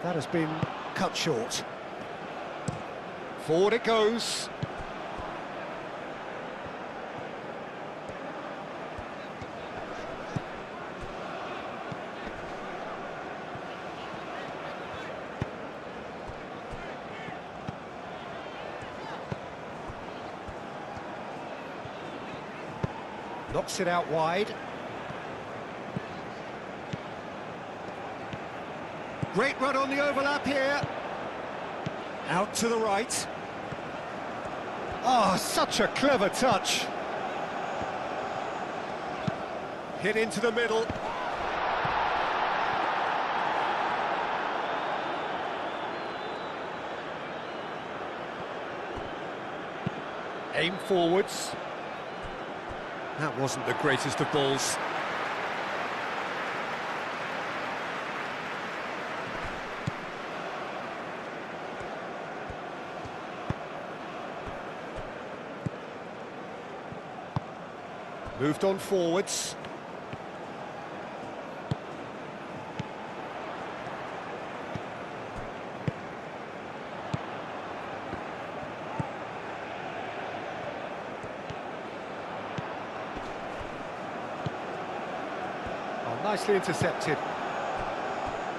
That has been cut short. Forward it goes. Knocks it out wide. Great run on the overlap here. Out to the right. Oh, such a clever touch. Hit into the middle. Aim forwards. That wasn't the greatest of balls. Moved on forwards. Nicely intercepted.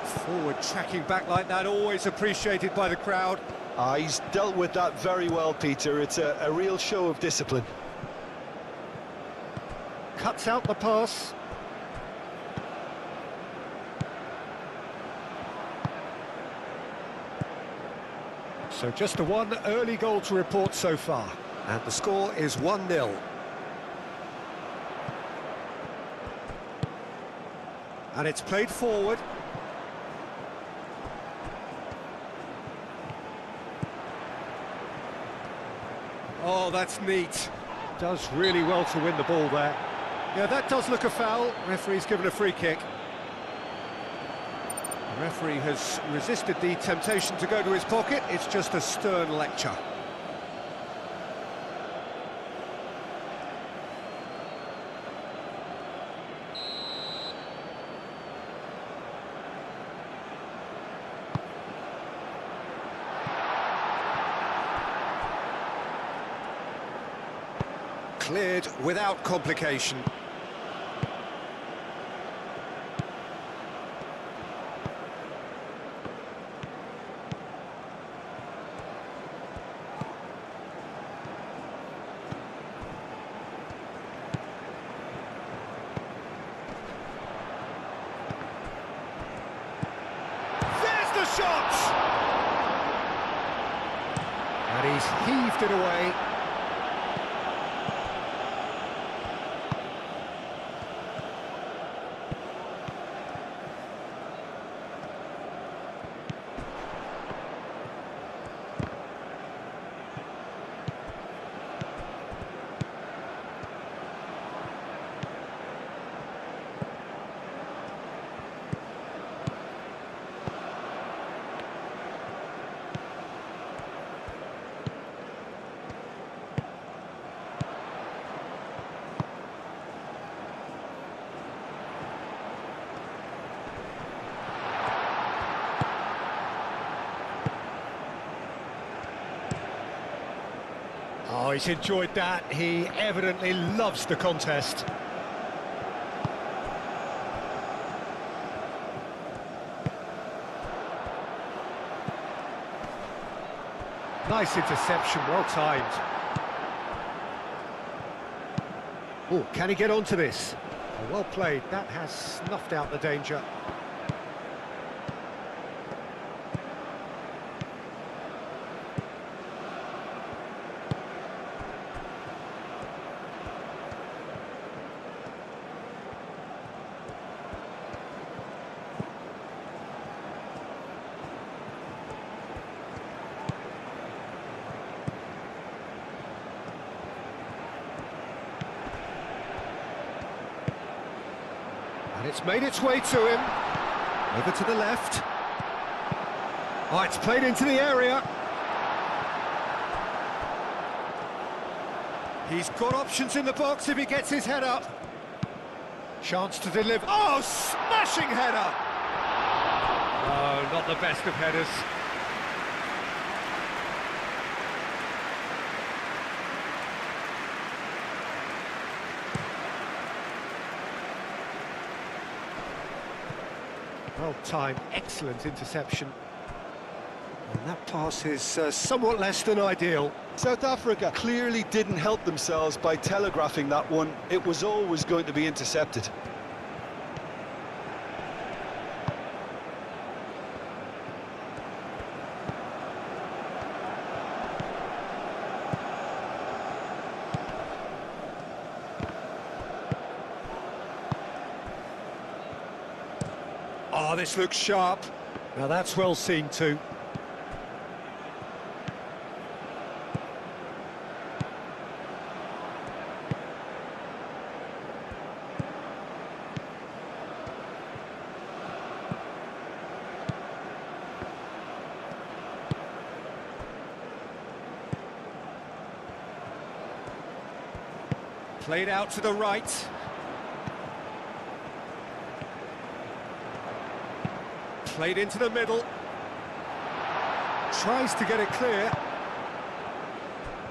Forward tracking back like that, always appreciated by the crowd. He's dealt with that very well, Peter. It's a real show of discipline. Cuts out the pass. So just the one early goal to report so far. And the score is 1-0. And it's played forward. Oh, that's neat. Does really well to win the ball there. Yeah, that does look a foul. Referee's given a free kick. The referee has resisted the temptation to go to his pocket. It's just a stern lecture. Cleared without complication. There's the shot! And he's heaved it away. Oh, he's enjoyed that. He evidently loves the contest. Nice interception, well timed. Oh, can he get onto this? Oh, well played, that has snuffed out the danger. And it's made its way to him. Over to the left. Oh, it's played into the area. He's got options in the box if he gets his head up. Chance to deliver. Oh, smashing header! Oh, not the best of headers. Well timed, excellent interception. And that pass is somewhat less than ideal. South Africa clearly didn't help themselves by telegraphing that one. It was always going to be intercepted. Oh, this looks sharp. Now that's well seen too. Played out to the right. Played into the middle. Tries to get it clear.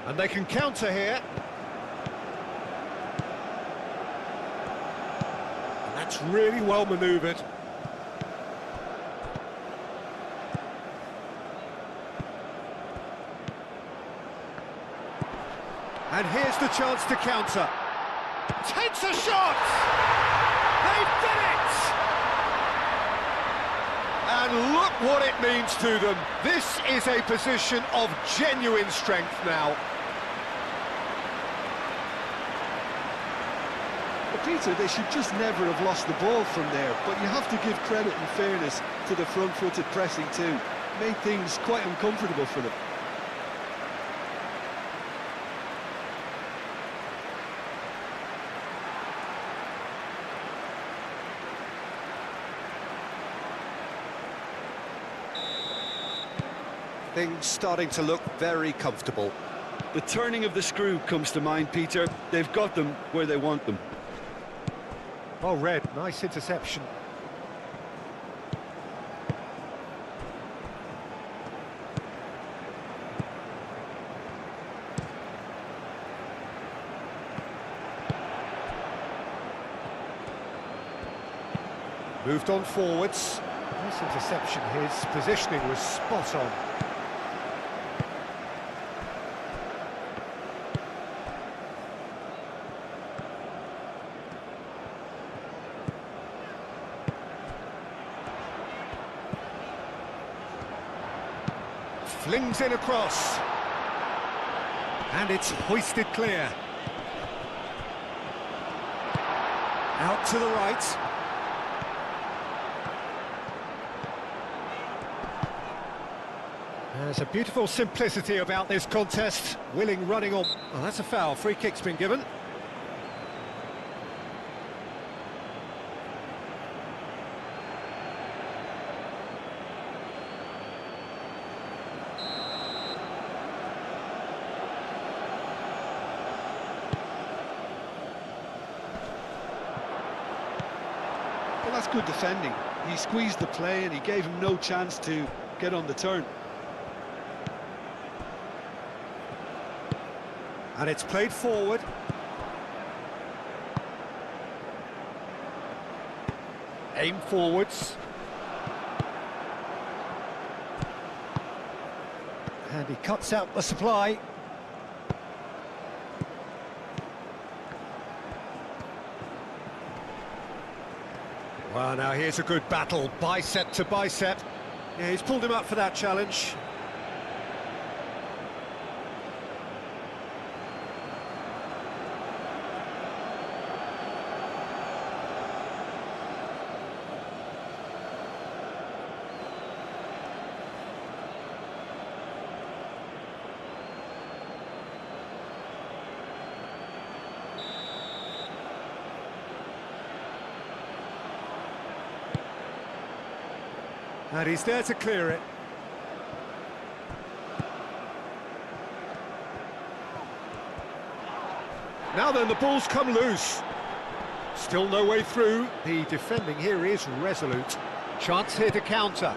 And they can counter here. And that's really well manoeuvred. And here's the chance to counter. Takes a shot! They've done it! And look what it means to them. This is a position of genuine strength now. Well, Peter, they should just never have lost the ball from there, but you have to give credit and fairness to the front-footed pressing too. Made things quite uncomfortable for them. Things starting to look very comfortable. The turning of the screw comes to mind, Peter. They've got them where they want them. Oh, Red, nice interception. Moved on forwards. Nice interception. His positioning was spot on. Flings in across. And it's hoisted clear. Out to the right. There's a beautiful simplicity about this contest. Willing running on. Oh, that's a foul. Free kick's been given. Well, that's good defending. He squeezed the play and he gave him no chance to get on the turn. And it's played forward. Aim forwards. And he cuts out the supply. Well, now here's a good battle, bicep to bicep. Yeah, he's pulled him up for that challenge. And he's there to clear it. Now then, the ball's come loose. Still no way through. The defending here is resolute. Chance here to counter.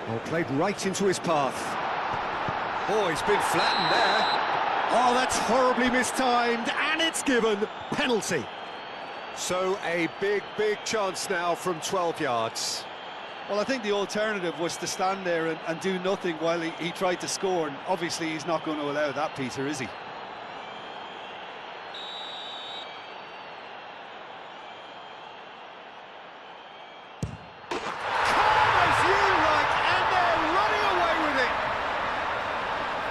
Oh, played right into his path. Oh, he's been flattened there. Oh, that's horribly mistimed, and it's given. Penalty. So a big chance now from 12 yards. Well, I think the alternative was to stand there and do nothing while he tried to score, and obviously he's not going to allow that, Peter, is he?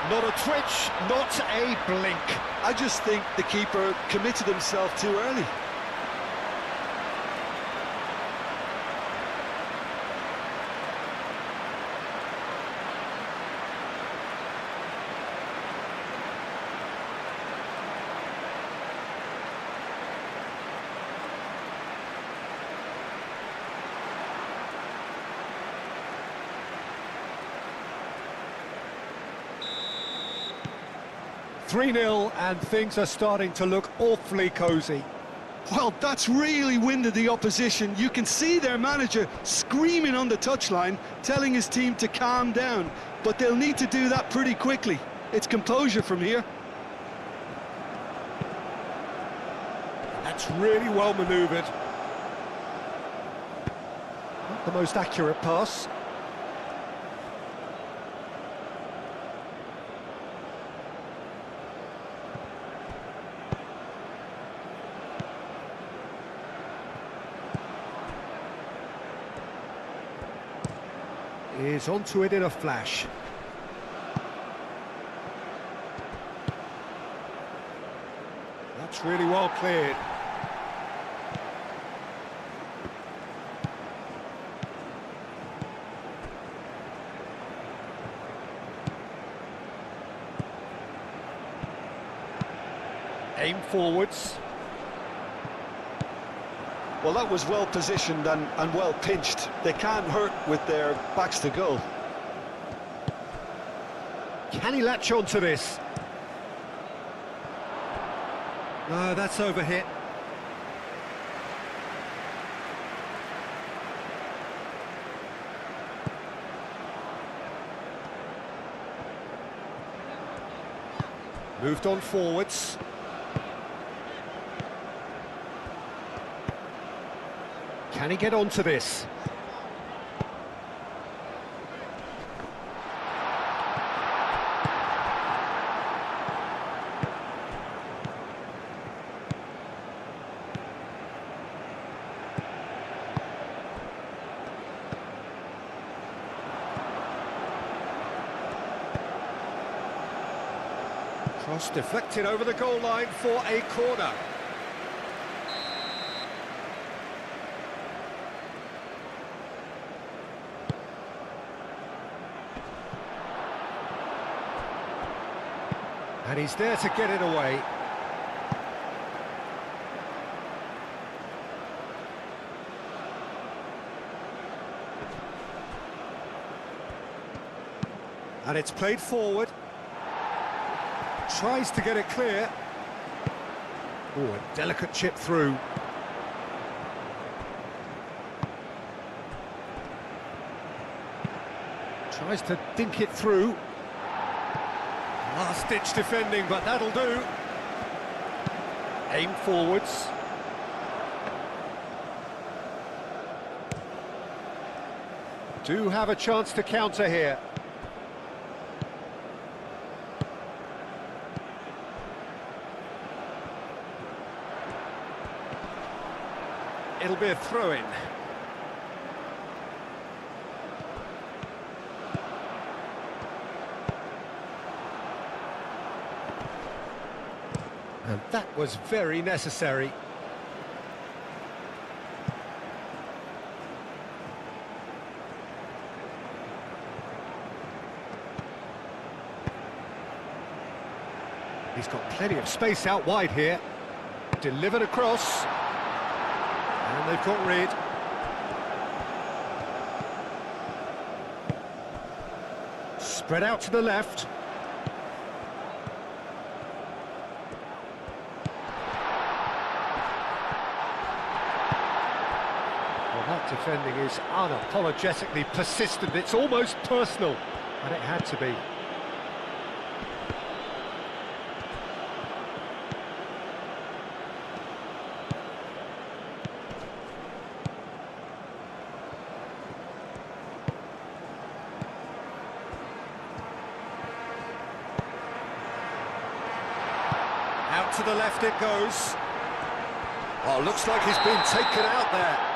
Not a twitch, not a blink. I just think the keeper committed himself too early. "3-0, and things are starting to look awfully cosy. Well, that's really winded the opposition. You can see their manager screaming on the touchline, telling his team to calm down, but they'll need to do that pretty quickly. It's composure from here. That's really well manoeuvred. Not the most accurate pass. Is onto it in a flash. That's really well cleared. Aim forwards. Well, that was well positioned and well pinched. They can't hurt with their backs to goal. Can he latch on to this? No, that's overhit. Moved on forwards. Can he get onto this? Cross deflected over the goal line for a corner. And he's there to get it away. And it's played forward. Tries to get it clear. Oh, a delicate chip through. Tries to dink it through. Last-ditch defending, but that'll do. Aim forwards. Do have a chance to counter here. It'll be a throw-in. And that was very necessary. He's got plenty of space out wide here. Delivered across. And they've got rid. Spread out to the left. Well, that defending is unapologetically persistent. It's almost personal, and it had to be. Out to the left it goes. Oh, looks like he's been taken out there.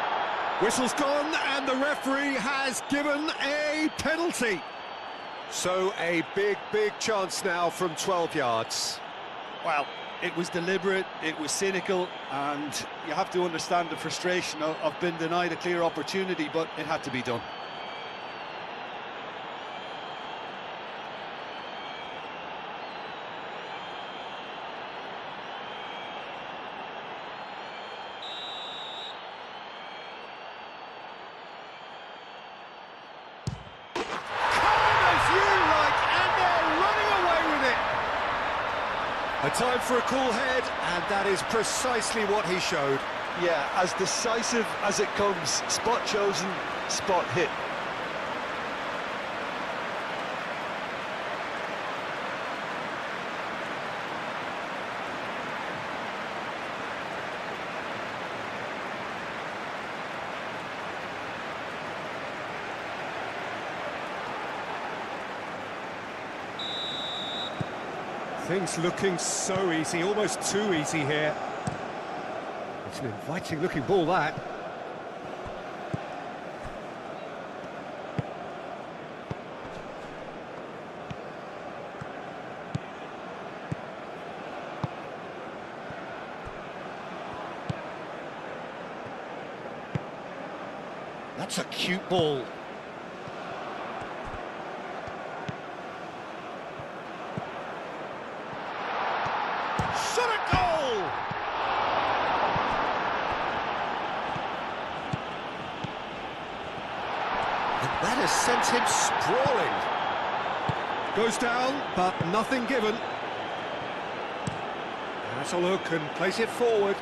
Whistle's gone, and the referee has given a penalty. So a big, big chance now from 12 yards. Well, it was deliberate, it was cynical, and you have to understand the frustration of being denied a clear opportunity, but it had to be done. A time for a cool head, and that is precisely what he showed. Yeah, as decisive as it comes. Spot chosen, spot hit. Things looking so easy, almost too easy here. It's an inviting-looking ball, that. That's a cute ball. Shot a goal! And that has sent him sprawling. Goes down, but nothing given. That's a look and plays it forward.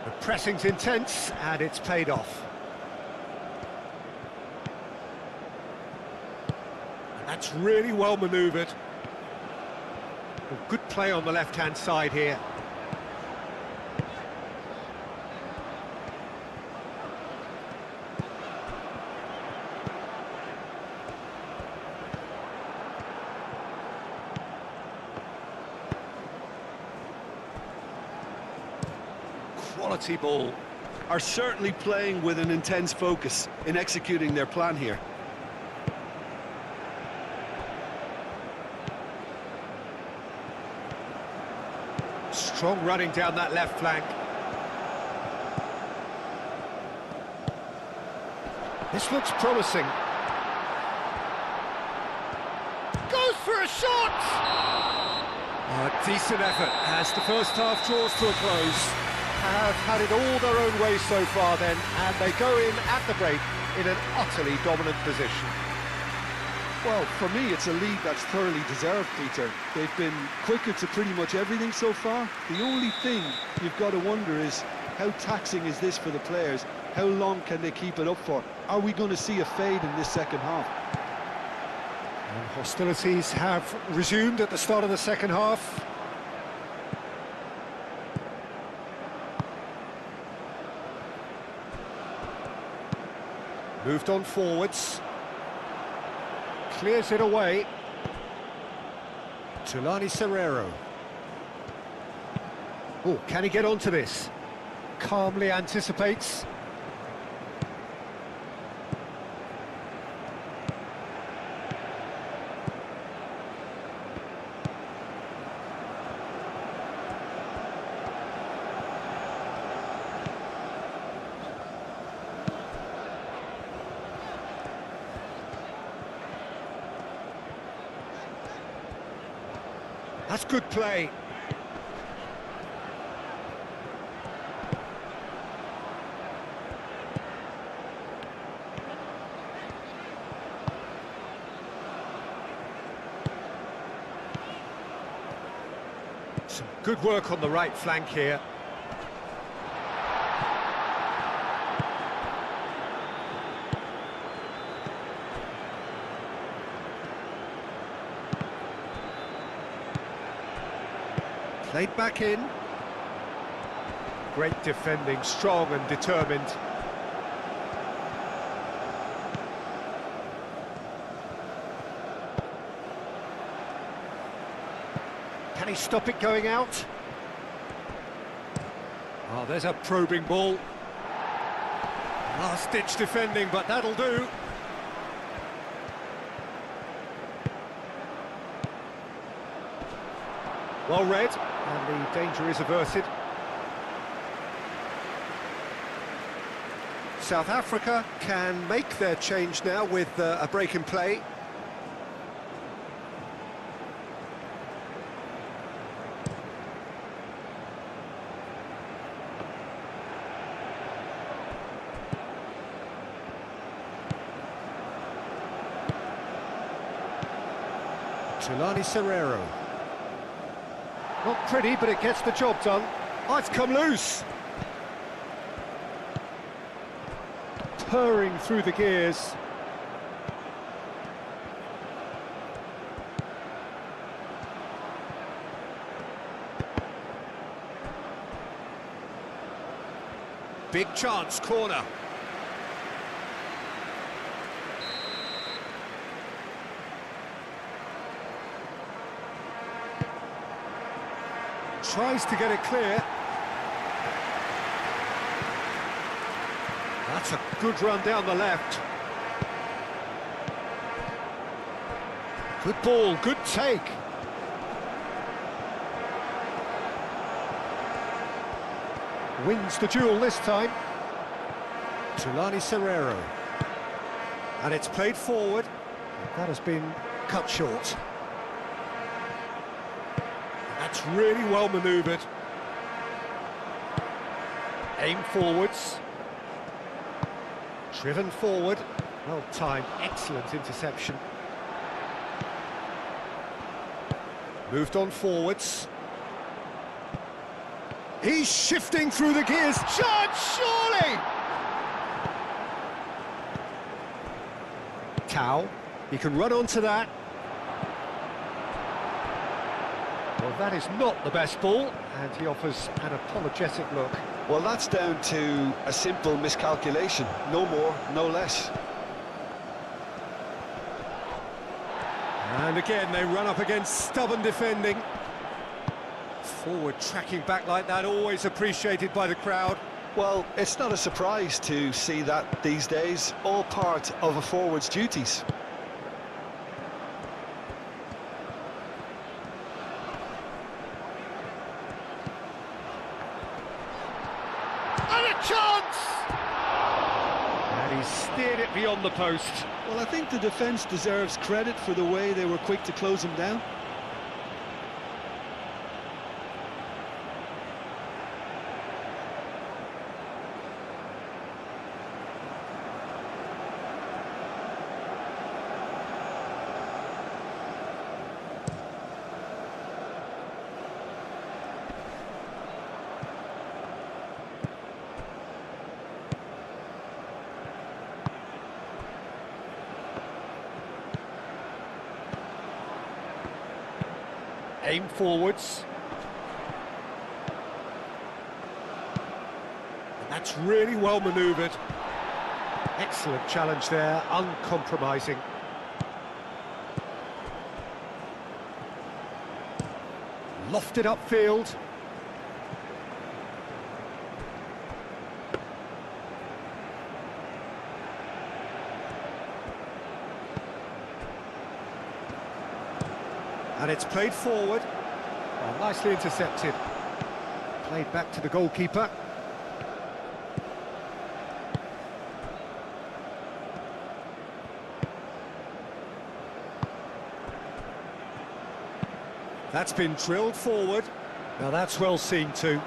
The pressing's intense, and it's paid off. That's really well manoeuvred. Good play on the left-hand side here. Quality ball. Are certainly playing with an intense focus in executing their plan here. Strong running down that left flank. This looks promising. Goes for a shot! A decent effort as the first half draws to a close. Have had it all their own way so far then, and they go in at the break in an utterly dominant position. Well, for me, it's a lead that's thoroughly deserved, Peter. They've been quicker to pretty much everything so far. The only thing you've got to wonder is, how taxing is this for the players? How long can they keep it up for? Are we going to see a fade in this second half? And hostilities have resumed at the start of the second half. Moved on forwards. Clears it away. Tulani Serrero. Oh, can he get onto this? Calmly anticipates. That's good play. Some good work on the right flank here. Played back in. Great defending, strong and determined. Can he stop it going out? Oh, there's a probing ball. Last-ditch defending, but that'll do. Well read, and the danger is averted. South Africa can make their change now with a break in play. Tulani Serrero. Not pretty, but it gets the job done. Oh, it's come loose. Purring through the gears. Big chance, corner. Tries to get it clear. That's a good run down the left. Good ball, good take. Wins the duel this time. Tulani Serrero. And it's played forward. That has been cut short. That's really well manoeuvred. Aim forwards. Driven forward. Well timed, excellent interception. Moved on forwards. He's shifting through the gears. Chance, surely! Tau, he can run onto that. Well, that is not the best ball, and he offers an apologetic look. Well, that's down to a simple miscalculation. No more, no less. And again, they run up against stubborn defending. Forward tracking back like that, always appreciated by the crowd. Well, it's not a surprise to see that these days, all part of a forward's duties. And a chance! And he steered it beyond the post. Well, I think the defence deserves credit for the way they were quick to close him down. Aim forwards. And that's really well manoeuvred. Excellent challenge there, uncompromising. Lofted upfield. And it's played forward. Well, nicely intercepted. Played back to the goalkeeper. That's been drilled forward. Now that's well seen too.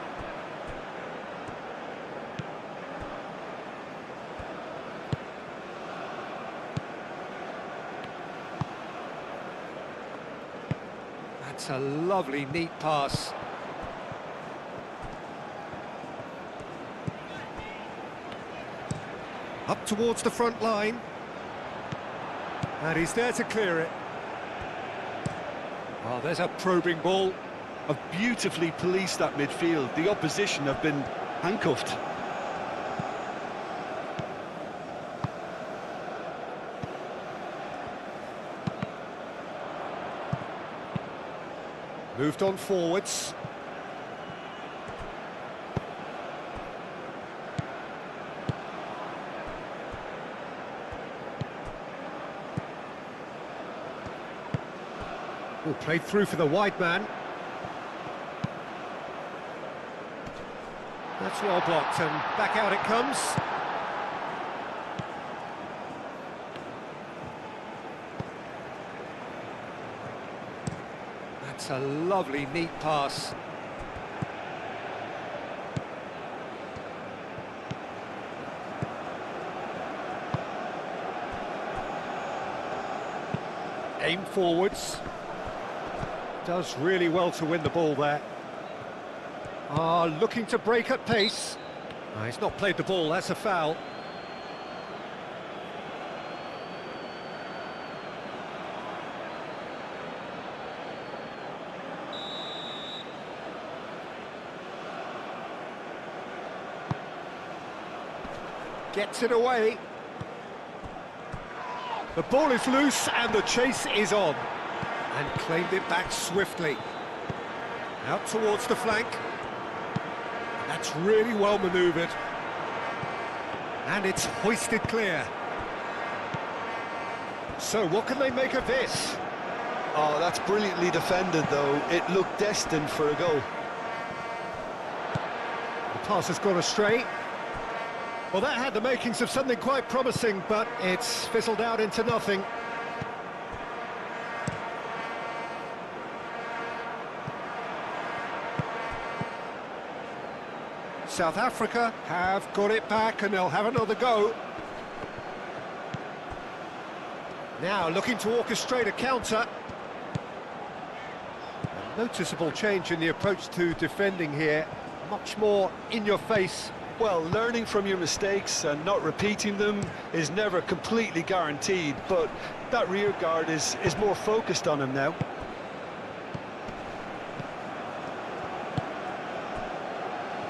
That's a lovely, neat pass. Up towards the front line. And he's there to clear it. Oh, there's a probing ball. Have beautifully policed that midfield. The opposition have been handcuffed. Moved on forwards. Oh, played through for the wide man. That's well blocked, and back out it comes. That's a lovely, neat pass. Aim forwards. Does really well to win the ball there. Looking to break at pace. He's not played the ball, that's a foul. Gets it away. The ball is loose and the chase is on. And claimed it back swiftly. Out towards the flank. That's really well manoeuvred. And it's hoisted clear. So what can they make of this? Oh, that's brilliantly defended, though. It looked destined for a goal. The pass has gone astray. Well, that had the makings of something quite promising, but it's fizzled out into nothing. South Africa have got it back and they'll have another go. Now looking to orchestrate a counter. A noticeable change in the approach to defending here. Much more in your face. Well, learning from your mistakes and not repeating them is never completely guaranteed, but that rear guard is more focused on him now.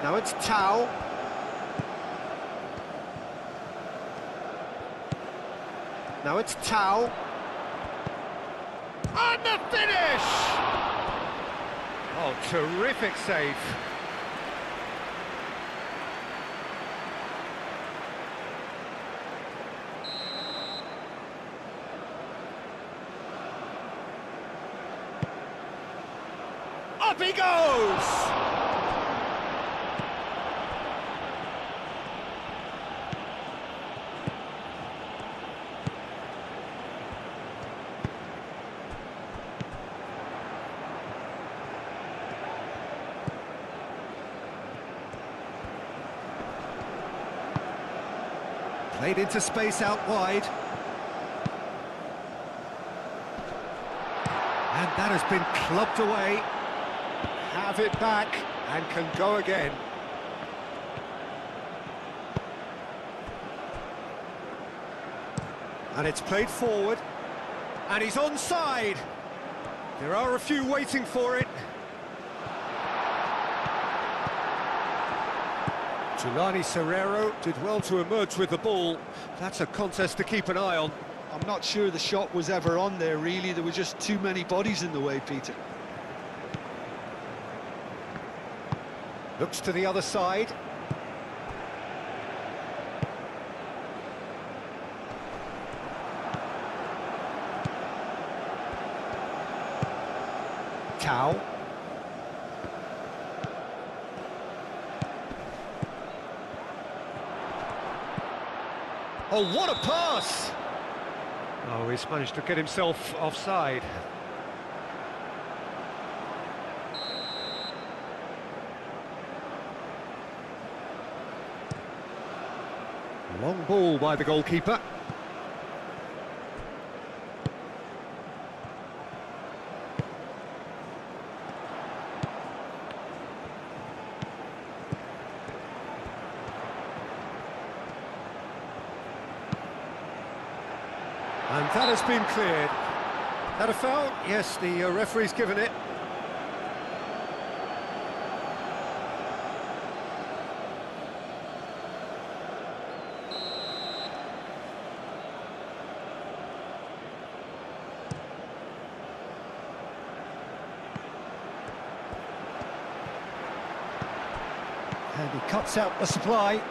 Now it's Tau. Now it's Tau. And the finish! Oh, terrific save. Up he goes! Played into space out wide. And that has been clubbed away. Have it back and can go again. And it's played forward. And he's onside. There are a few waiting for it. Tulani Serrero did well to emerge with the ball. That's a contest to keep an eye on. I'm not sure the shot was ever on there, really. There were just too many bodies in the way, Peter. Looks to the other side. Tau. Oh, what a pass! Oh, he's managed to get himself offside. Long ball by the goalkeeper. And that has been cleared. Had a foul? Yes, the referee's given it. And he cuts out the supply.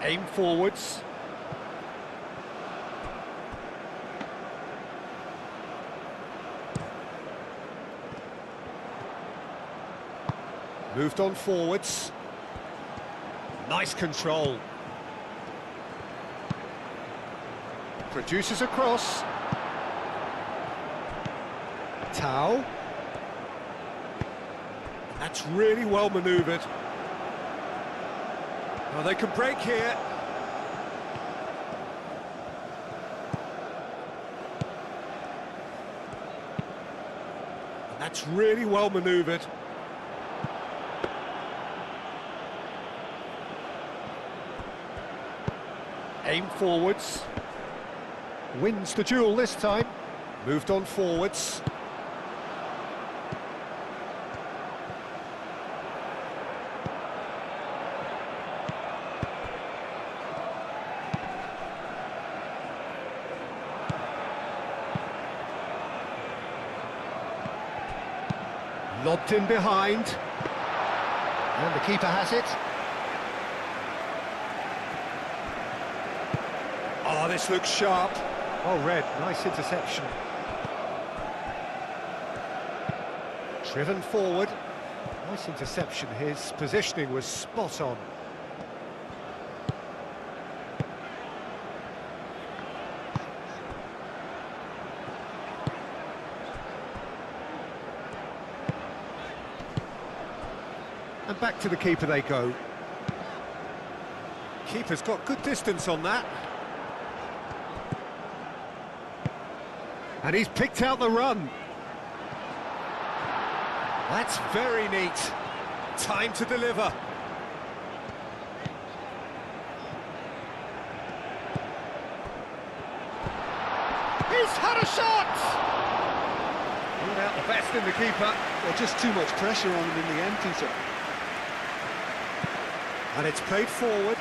Aim forwards. Moved on forwards. Nice control. Produces a cross. Tau. That's really well manoeuvred. Well, they can break here. That's really well manoeuvred. Aim forwards. Wins the duel this time. Moved on forwards. Lobbed in behind. And the keeper has it. Oh, this looks sharp. Well read, nice interception. Driven forward. Nice interception, his positioning was spot on. And back to the keeper they go. Keeper's got good distance on that. And he's picked out the run. That's very neat. Time to deliver. He's had a shot! Ruled out the best in the keeper. Well, just too much pressure on him in the empty zone. And it's played forward.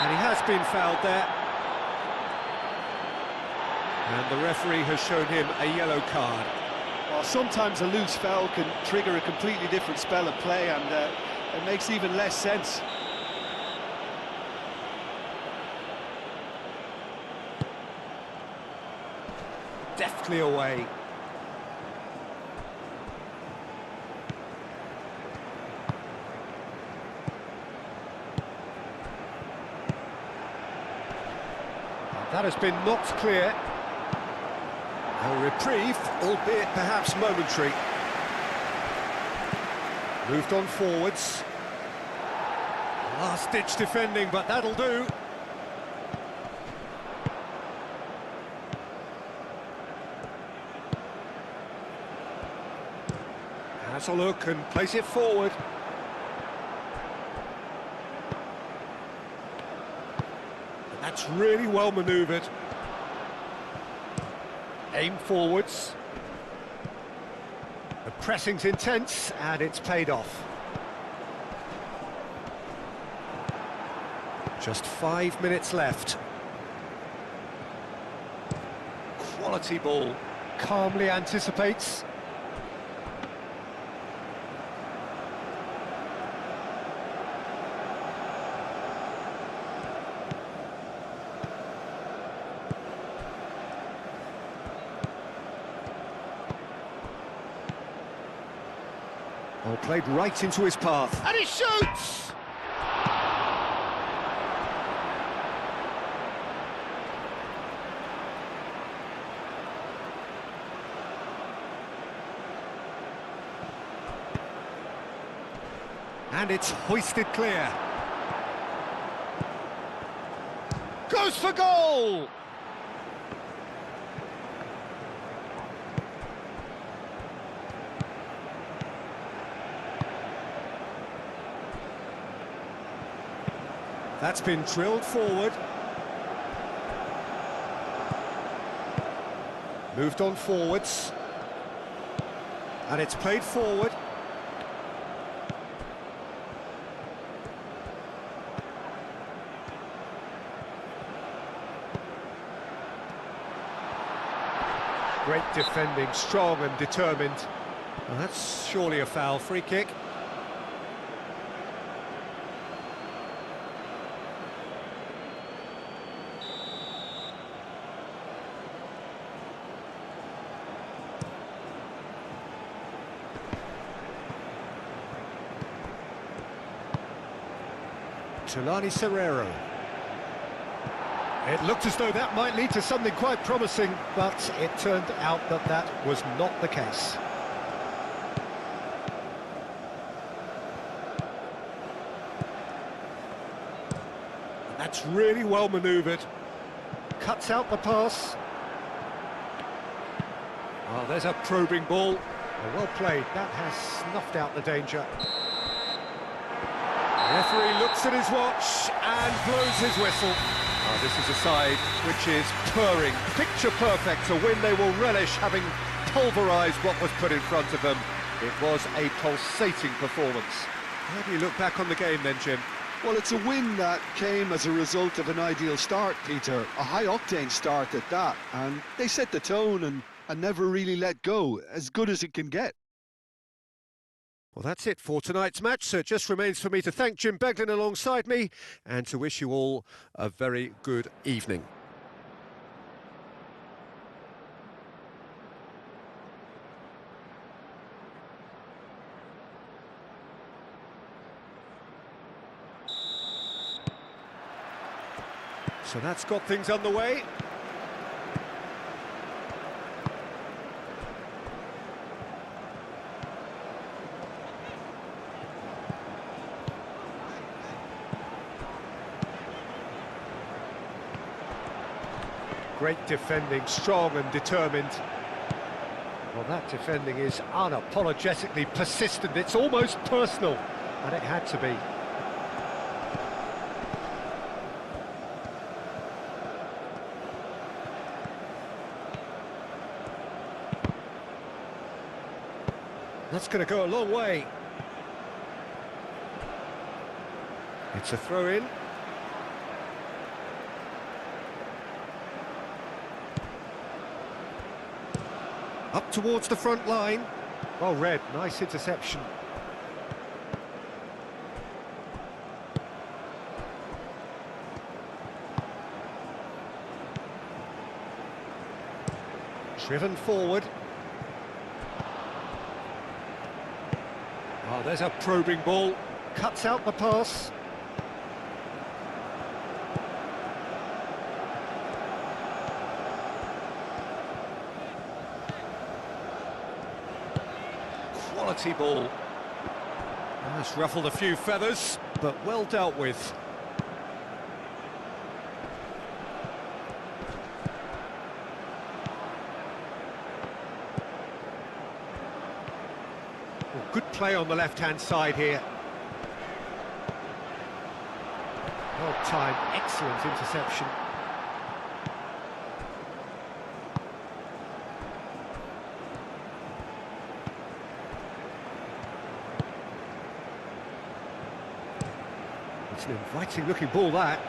And he has been fouled there. And the referee has shown him a yellow card. Well, sometimes a loose foul can trigger a completely different spell of play, and it makes even less sense. Deftly away. That has been knocked clear. A reprieve, albeit perhaps momentary. Moved on forwards. Last-ditch defending, but that'll do. Has a look and plays it forward. That's really well manoeuvred. Aim forwards. The pressing's intense and it's paid off. Just 5 minutes left. Quality ball. Calmly anticipates. Oh, played right into his path. And he shoots! And it's hoisted clear. Goes for goal! That's been drilled forward. Moved on forwards. And it's played forward. Great defending, strong and determined. Well, that's surely a foul. Free kick. Tulani Serrero. It looked as though that might lead to something quite promising, but it turned out that that was not the case. That's really well manoeuvred. Cuts out the pass. Oh, there's a probing ball. Oh, well played. That has snuffed out the danger. The referee looks at his watch and blows his whistle. Oh, this is a side which is purring, picture perfect, a win they will relish, having pulverised what was put in front of them. It was a pulsating performance. How do you look back on the game then, Jim? Well, it's a win that came as a result of an ideal start, Peter. A high-octane start at that, and they set the tone and never really let go, as good as it can get. Well, that's it for tonight's match, so it just remains for me to thank Jim Beglin alongside me and to wish you all a very good evening. So that's got things underway. Great defending, strong and determined. Well, that defending is unapologetically persistent. It's almost personal, and it had to be. That's going to go a long way. It's a throw-in. Up towards the front line. Well read, nice interception. Driven forward. Oh, there's a probing ball. Cuts out the pass. Quality ball. That's ruffled a few feathers, but well dealt with. Well, good play on the left-hand side here. Well timed, excellent interception. It's an inviting looking ball, that.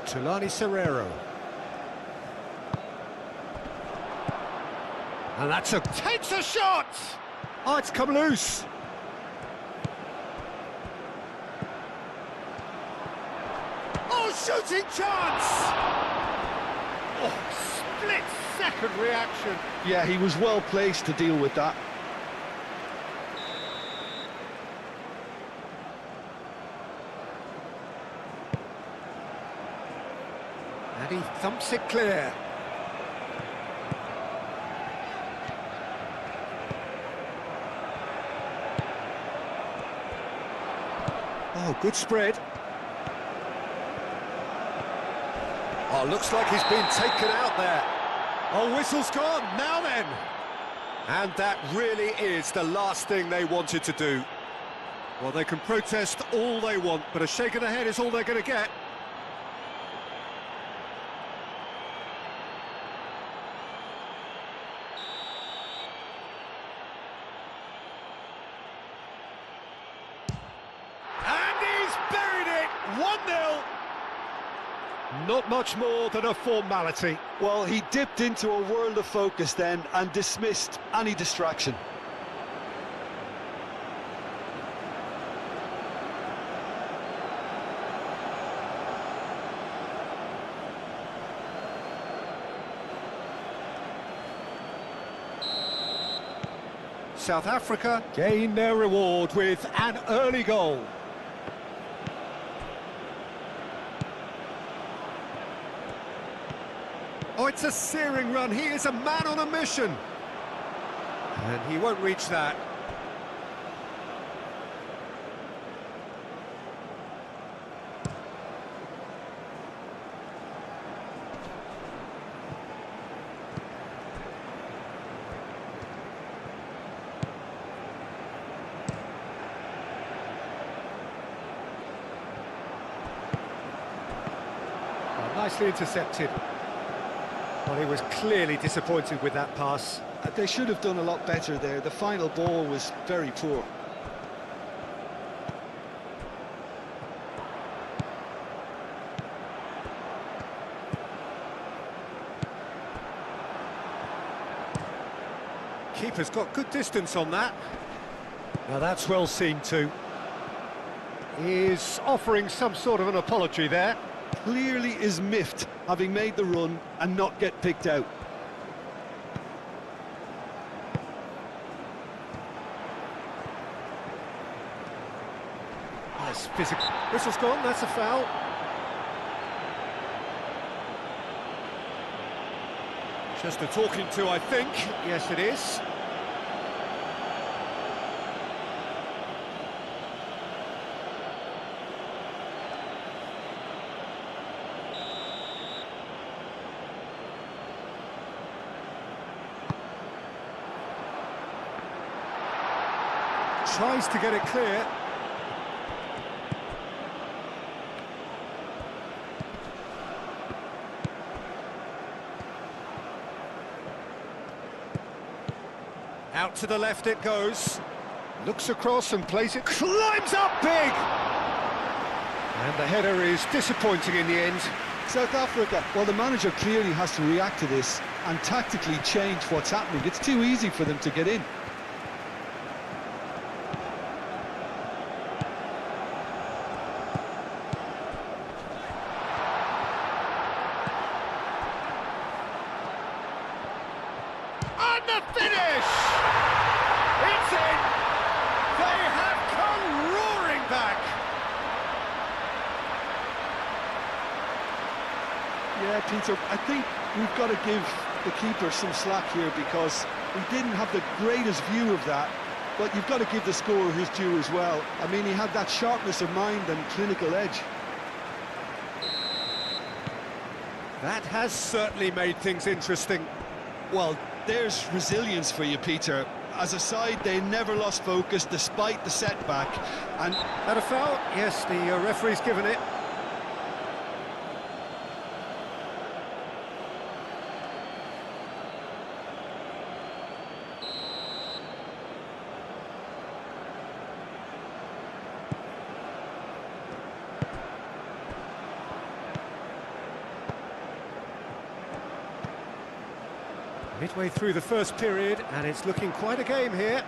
Tulani Serrero. And takes a shot! Oh, it's come loose. Oh, shooting chance! Oh, split-second reaction. Yeah, he was well placed to deal with that. And he thumps it clear. Oh, good spread. Oh, looks like he's been taken out there. Oh, whistle's gone, now then! And that really is the last thing they wanted to do. Well, they can protest all they want, but a shake of the head is all they're going to get. And he's buried it! 1-0! Not much more than a formality. Well, he dipped into a world of focus then and dismissed any distraction. South Africa gain their reward with an early goal. Oh, it's a searing run. He is a man on a mission. And he won't reach that. Oh, nicely intercepted. Well, he was clearly disappointed with that pass. They should have done a lot better there. The final ball was very poor. Keeper's got good distance on that. Now that's well seen too. He's offering some sort of an apology there. Clearly is miffed, having made the run and not get picked out. That's physical. Whistle's gone, that's a foul. Just a talking to, I think. Yes, it is. Tries to get it clear. Out to the left it goes. Looks across and plays it. Climbs up big! And the header is disappointing in the end. South Africa, well, the manager clearly has to react to this and tactically change what's happening. It's too easy for them to get in. And the finish! It's in! They have come roaring back! Yeah, Peter, I think we've got to give the keeper some slack here because he didn't have the greatest view of that, but you've got to give the scorer his due as well. I mean, he had that sharpness of mind and clinical edge. That has certainly made things interesting. Well, there's resilience for you, Peter. As a side, they never lost focus despite the setback. And That a foul? Yes, the referee's given it. Midway through the first period, and it's looking quite a game here.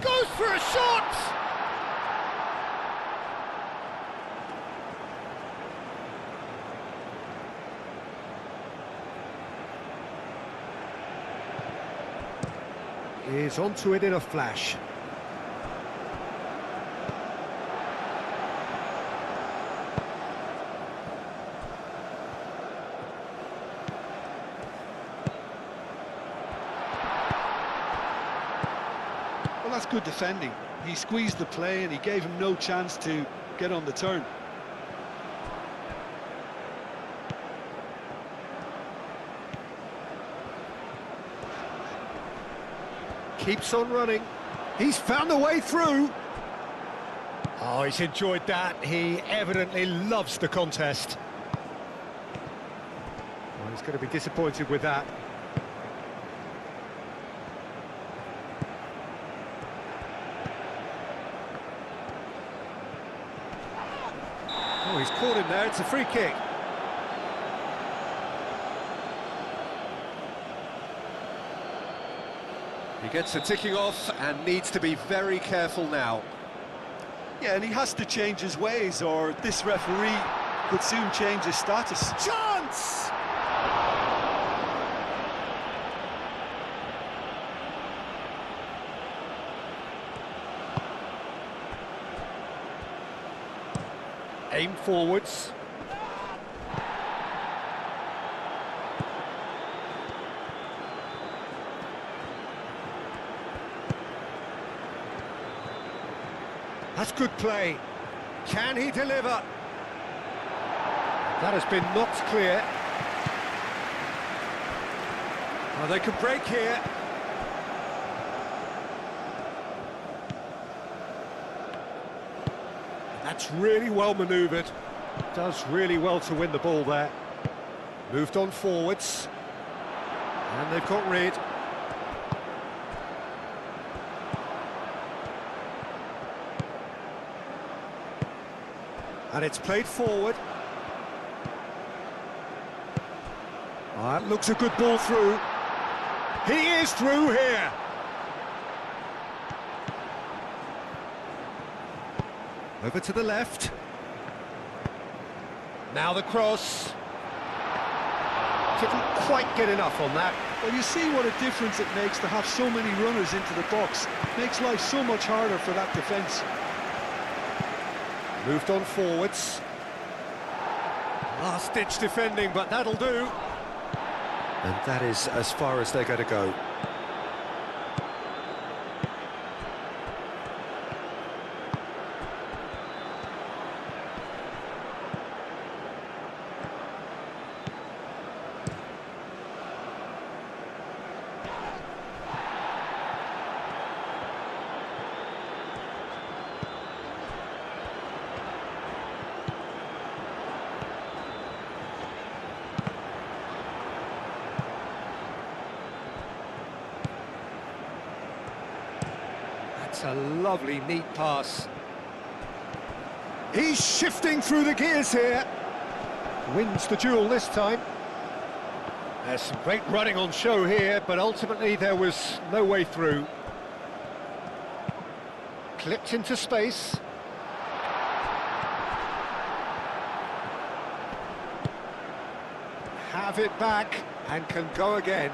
Goes for a shot! Is onto it in a flash. well, that's good defending. He squeezed the play and he gave him no chance to get on the turn. keeps on running. He's found a way through. Oh, he's enjoyed that. He evidently loves the contest. Well, he's going to be disappointed with that. Oh, he's caught him there. It's a free kick. He gets the ticking off and needs to be very careful now. Yeah, and he has to change his ways, or this referee could soon change his status. Chance! Aim forwards. That's good play. Can he deliver? That has been knocked clear. Oh, they can break here. That's really well manoeuvred. Does really well to win the ball there. Moved on forwards. And they've got rid. And it's played forward. Oh, that looks a good ball through. He is through here. Over to the left. Now the cross. Didn't quite get enough on that. Well, you see what a difference it makes to have so many runners into the box. Makes life so much harder for that defence. Moved on forwards. Last-ditch defending, but that'll do. And that is as far as they're going to go. That's a lovely, neat pass. He's shifting through the gears here. Wins the duel this time. There's some great running on show here, but ultimately there was no way through. Clipped into space. Have it back and can go again.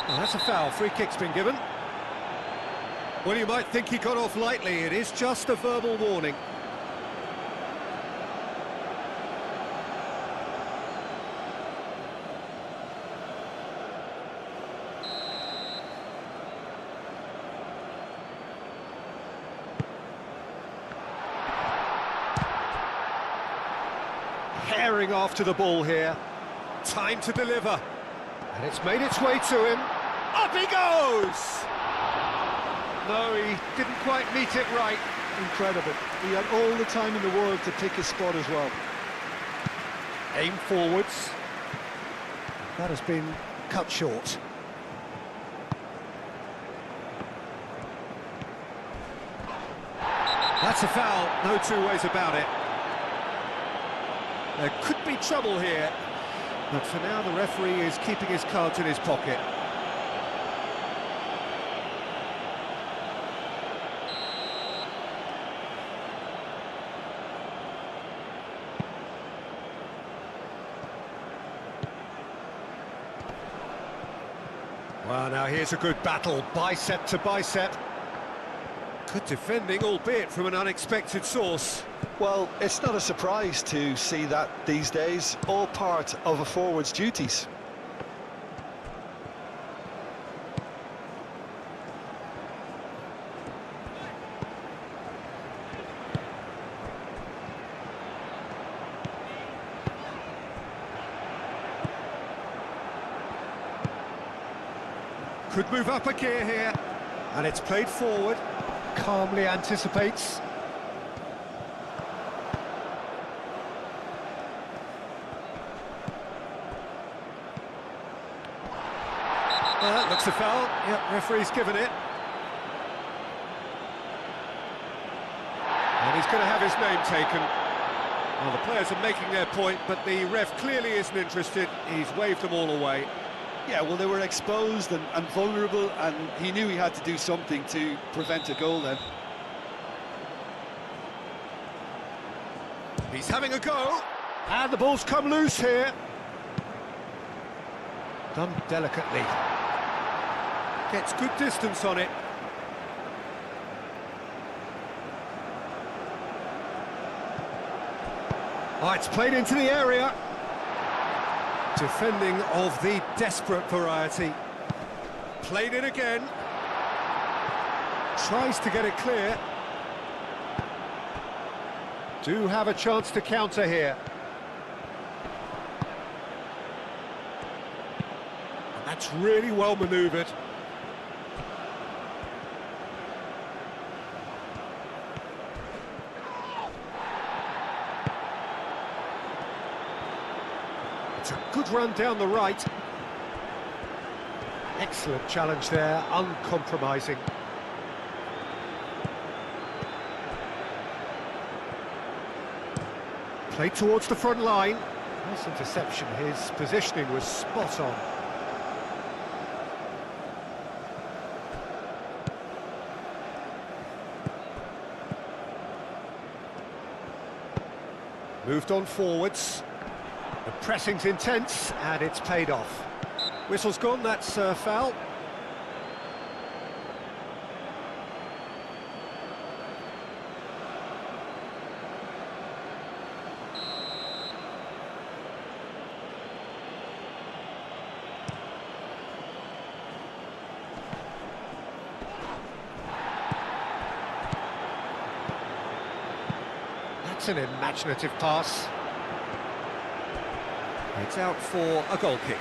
Oh, that's a foul. Free kick's been given. Well, you might think he got off lightly. It is just a verbal warning. Herring after the ball here. Time to deliver. And it's made its way to him. Up he goes! No, he didn't quite meet it right. Incredible. He had all the time in the world to pick his spot as well. Aim forwards. That has been cut short. That's a foul, no two ways about it. There could be trouble here, but for now the referee is keeping his cards in his pocket. Well, now here's a good battle, bicep to bicep. Good defending, albeit from an unexpected source. Well, it's not a surprise to see that these days, all part of a forward's duties. Could move up a gear here, and it's played forward, calmly anticipates. Looks a foul. Yep, referee's given it. And he's going to have his name taken. Well, the players are making their point, but the ref clearly isn't interested. He's waved them all away. Yeah, well, they were exposed and vulnerable, and he knew he had to do something to prevent a goal then. He's having a go, and the ball's come loose here. Done delicately. Gets good distance on it. Oh, it's played into the area. Defending of the desperate variety. Played it again. Tries to get it clear. Do have a chance to counter here. And that's really well manoeuvred. It's a good run down the right. Excellent challenge there, uncompromising. Played towards the front line. Nice interception, his positioning was spot on. Moved on forwards. The pressing's intense, and it's paid off. Whistle's gone, that's foul. That's an imaginative pass. It's out for a goal kick.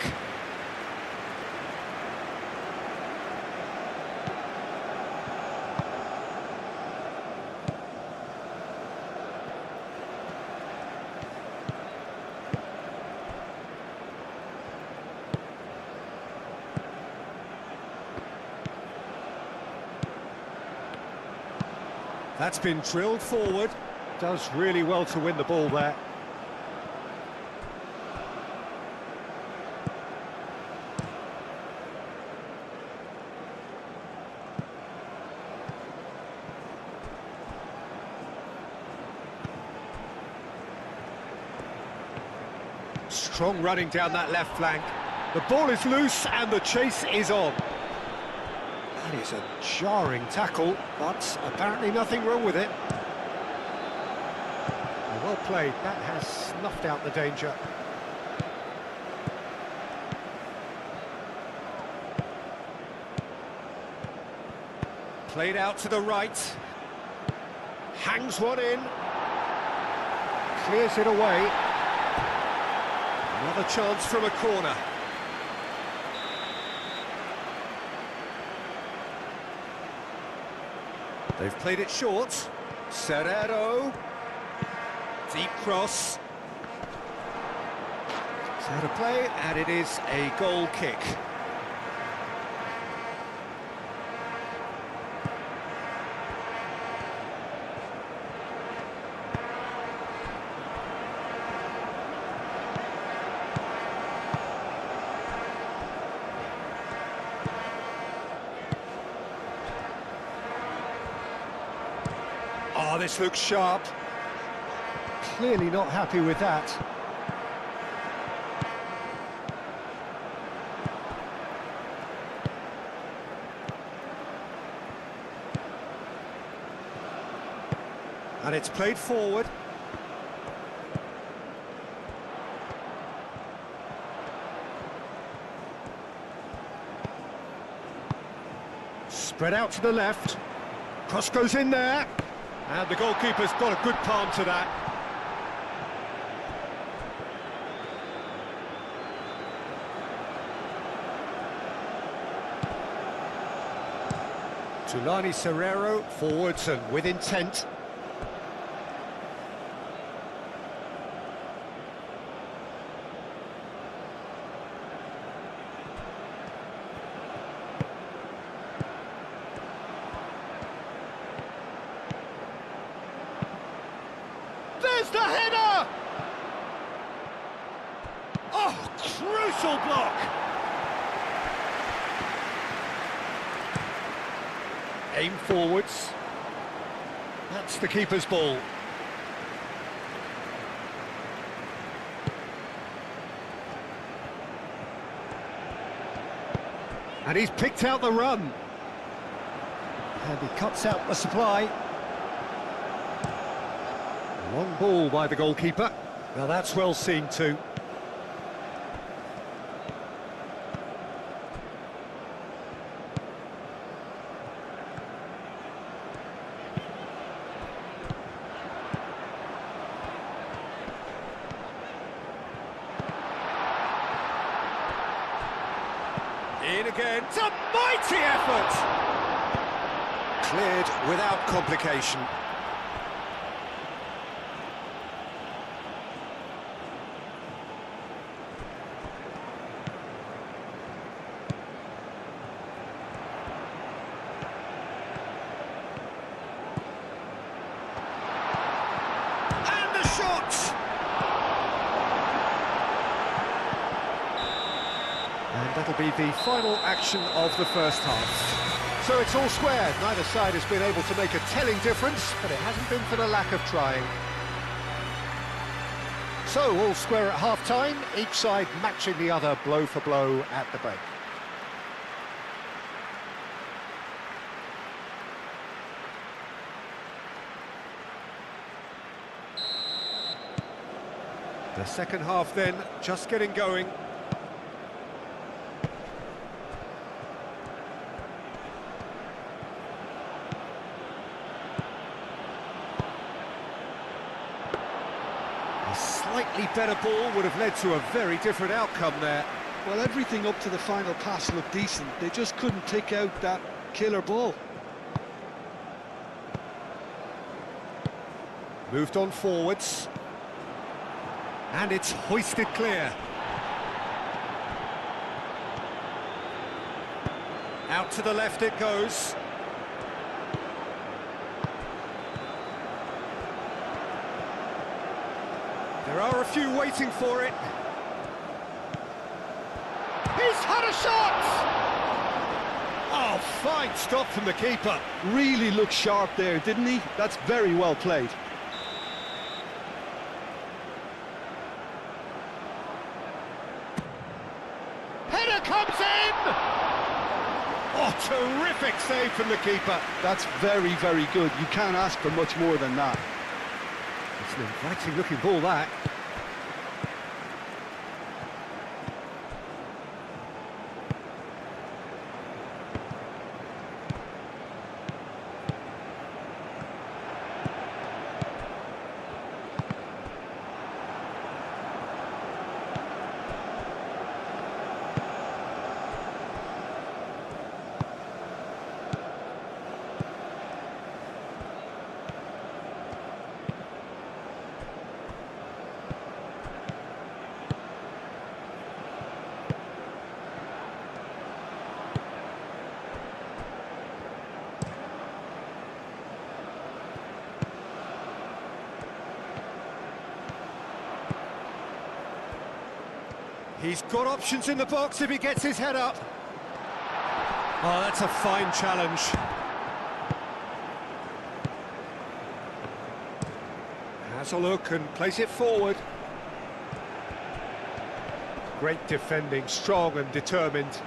That's been drilled forward. Does really well to win the ball there. Strong running down that left flank. The ball is loose and the chase is on. That is a jarring tackle, but apparently nothing wrong with it. Well played, that has snuffed out the danger. Played out to the right. Hangs one in. Clears it away. Another chance from a corner. They've played it short. Serrero. Deep cross. It's out of play, and it is a goal kick. Oh, this looks sharp. Clearly not happy with that. And it's played forward. Spread out to the left. Cross goes in there. And the goalkeeper's got a good palm to that. Tulani Serrero forwards and with intent. There's the header! Oh, crucial block! Aim forwards. That's the keeper's ball. And he's picked out the run. And he cuts out the supply. Long ball by the goalkeeper. Now that's well seen too. In again, it's a mighty effort! Cleared without complication. And the shot! And that'll be the final action of the first half. So it's all square. Neither side has been able to make a telling difference, but it hasn't been for the lack of trying. So all square at half-time, each side matching the other blow for blow at the break. The second half then, just getting going. A slightly better ball would have led to a very different outcome there. Well, everything up to the final pass looked decent. They just couldn't take out that killer ball. Moved on forwards. And it's hoisted clear. Out to the left it goes. There are a few waiting for it. He's had a shot! Oh, fine stop from the keeper. Really looked sharp there, didn't he? That's very well played. Header comes in! Oh, terrific save from the keeper. That's very, very good. You can't ask for much more than that. It's an inviting looking ball, that. He's got options in the box if he gets his head up. Oh, that's a fine challenge. Has a look and plays it forward. Great defending, strong and determined.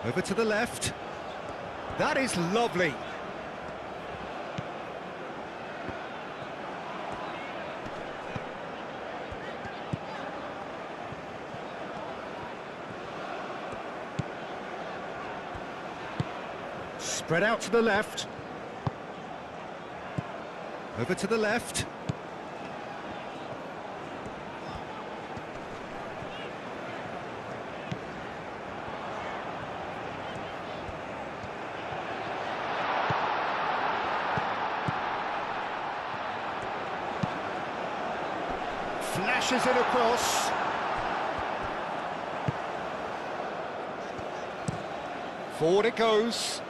Over to the left. That is lovely. Spread out to the left. Over to the left. Flashes it across. Forward it goes.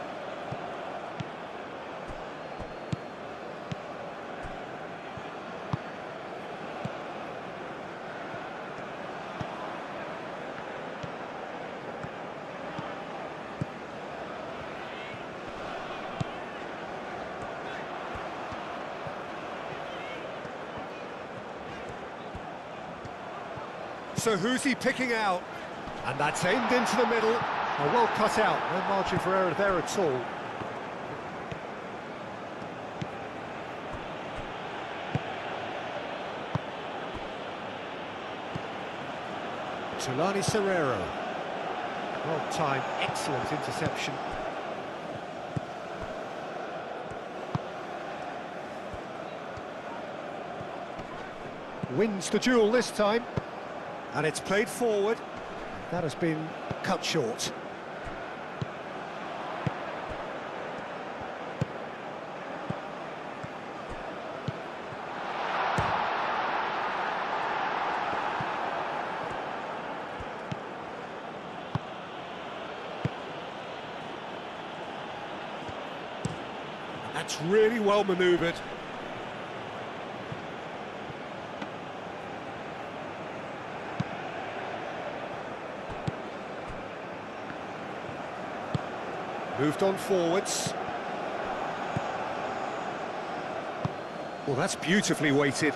So who's he picking out? And that's aimed into the middle. Oh, well cut out, no margin for error there at all. Tulani Serrero. Well timed, excellent interception. Wins the duel this time. And it's played forward. That has been cut short. That's really well manoeuvred. Moved on forwards. Well, that's beautifully weighted.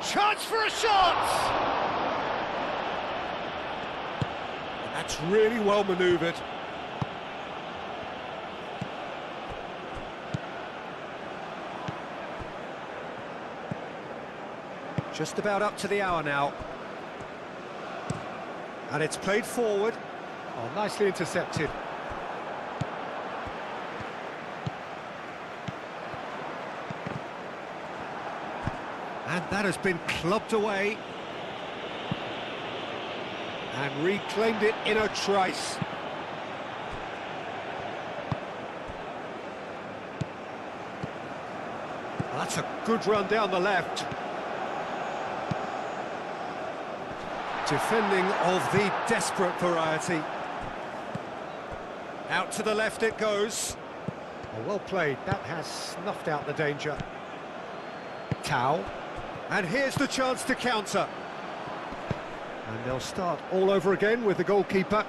Chance for a shot! That's really well manoeuvred. Just about up to the hour now. And it's played forward. Oh, nicely intercepted. And that has been clubbed away. And reclaimed it in a trice. Well, that's a good run down the left. Defending of the desperate variety. Out to the left it goes. Oh, well played, that has snuffed out the danger. Tau. And here's the chance to counter. And they'll start all over again with the goalkeeper.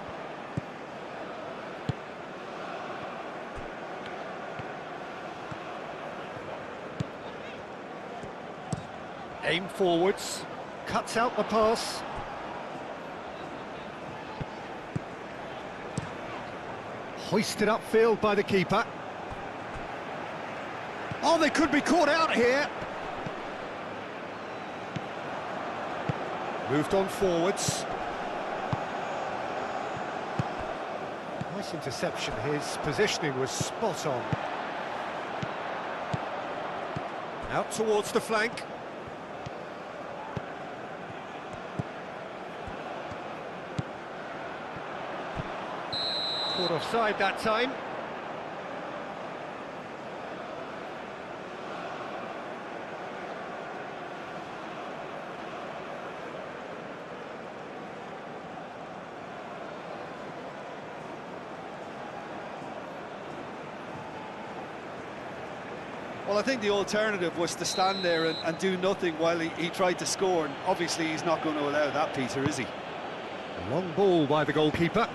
Aim forwards. Cuts out the pass. Hoisted upfield by the keeper. Oh, they could be caught out here. Moved on forwards. Nice interception. His positioning was spot on. Out towards the flank. Caught offside that time. Well, I think the alternative was to stand there and do nothing while he tried to score, and obviously he's not going to allow that, Peter, is he? A long ball by the goalkeeper.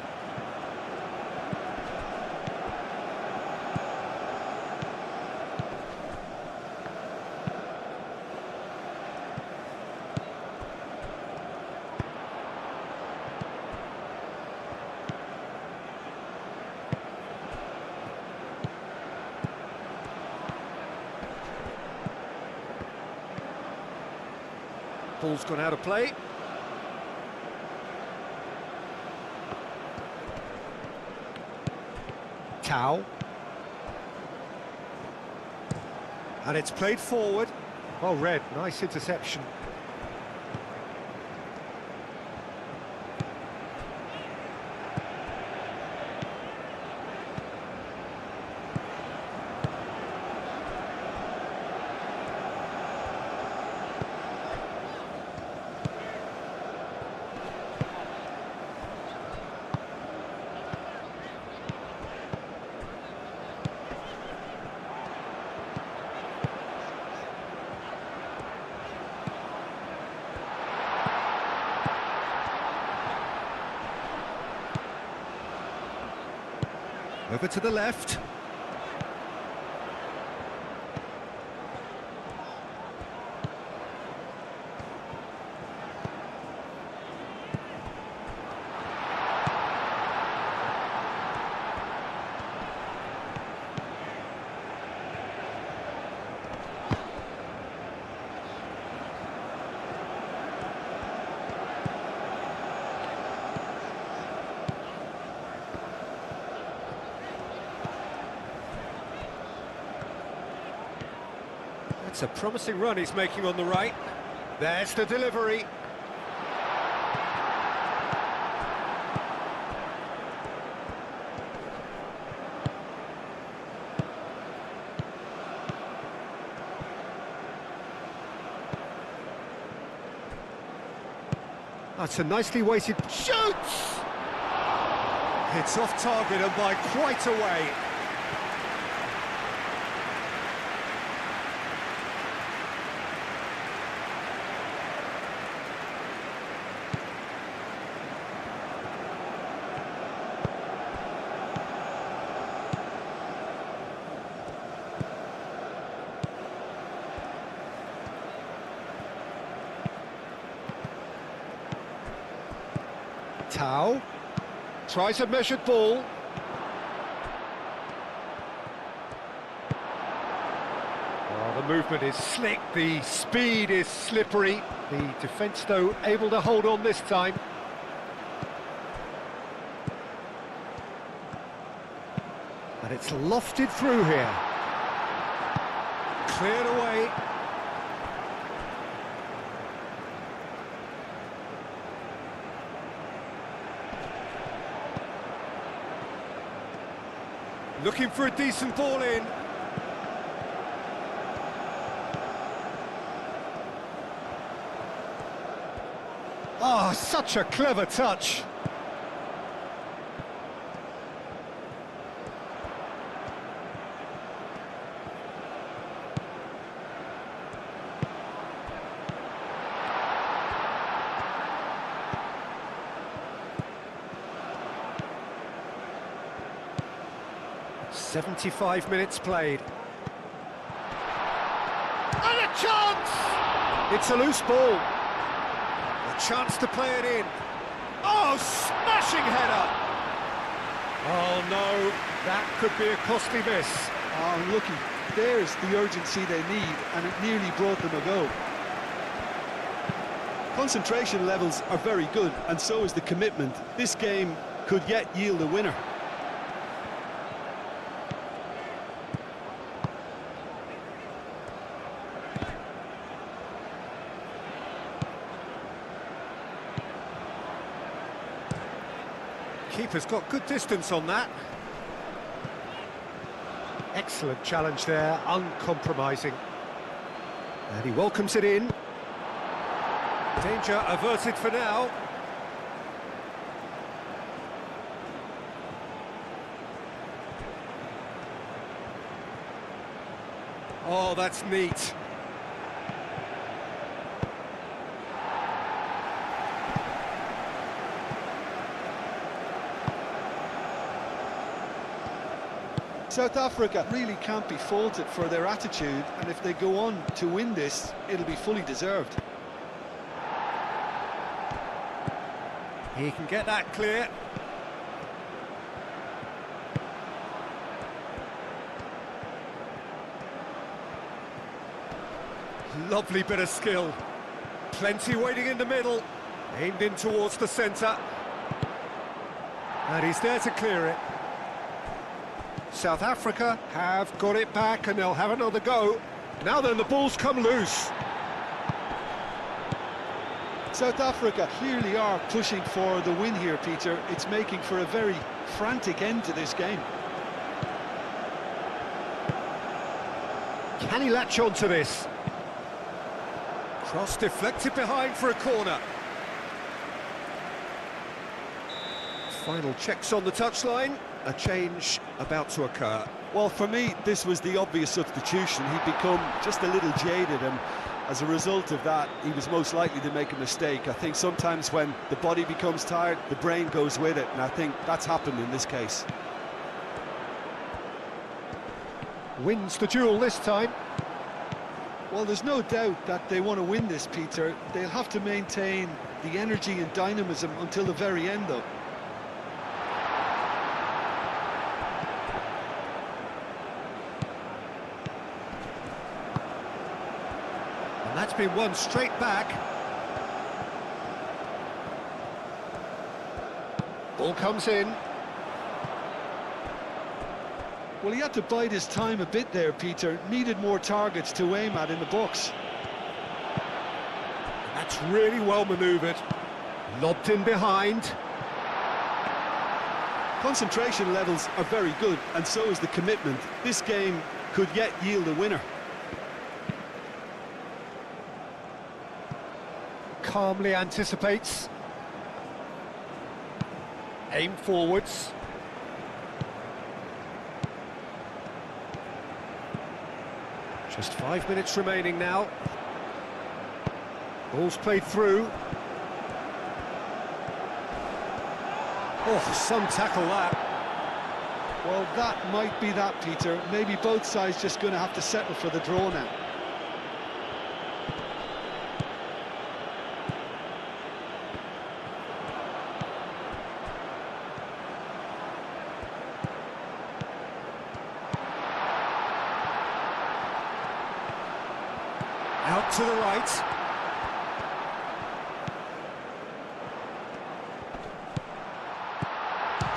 Ball's gone out of play. Tau. And it's played forward. Well read, nice interception. Over to the left. It's a promising run he's making on the right. There's the delivery. That's a nicely weighted shoots! It's off target and by quite a way. Tau tries a measured ball. Oh, the movement is slick, the speed is slippery. The defence, though, able to hold on this time. And it's lofted through here. Cleared away. Looking for a decent ball in. Oh, such a clever touch. "75 minutes played. And a chance! It's a loose ball. A chance to play it in. Oh, smashing header! Oh no, that could be a costly miss. Oh, looky, there's the urgency they need, and it nearly brought them a goal. Concentration levels are very good, and so is the commitment. This game could yet yield a winner. Keeper's got good distance on that. Excellent challenge there, uncompromising. And he welcomes it in. Danger averted for now. Oh, that's neat. South Africa really can't be faulted for their attitude, and if they go on to win this, it'll be fully deserved. He can get that clear. Lovely bit of skill. Plenty waiting in the middle. Aimed in towards the centre. And he's there to clear it. South Africa have got it back and they'll have another go. Now then, the ball's come loose. South Africa clearly are pushing for the win here, Peter. It's making for a very frantic end to this game. Can he latch on to this? Cross deflected behind for a corner. Final checks on the touchline. A change about to occur. Well, for me, this was the obvious substitution. He'd become just a little jaded, and as a result of that, he was most likely to make a mistake. I think sometimes when the body becomes tired, the brain goes with it, and I think that's happened in this case. Wins the duel this time. Well, there's no doubt that they want to win this, Peter. They'll have to maintain the energy and dynamism until the very end, though. And that's been won straight back. Ball comes in. Well, he had to bide his time a bit there, Peter. Needed more targets to aim at in the box. That's really well manoeuvred. Lobbed in behind. Concentration levels are very good, and so is the commitment. This game could yet yield a winner. Calmly anticipates. Aim forwards. Just 5 minutes remaining now. Ball's played through. Oh, some tackle that. Well, that might be that, Peter. Maybe both sides just going to have to settle for the draw now. Out to the right.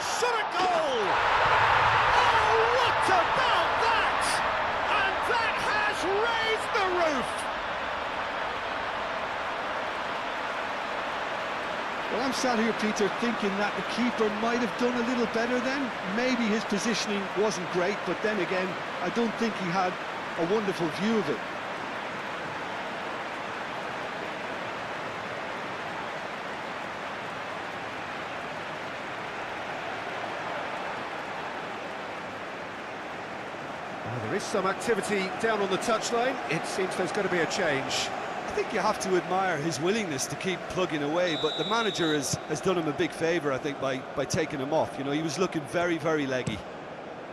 Shot a goal! Oh, what about that? And that has raised the roof! Well, I'm sat here, Peter, thinking that the keeper might have done a little better then. Maybe his positioning wasn't great, but then again, I don't think he had a wonderful view of it. There is some activity down on the touchline. It seems there's going to be a change. I think you have to admire his willingness to keep plugging away, but the manager has done him a big favour, I think, by taking him off. You know, he was looking very, very leggy.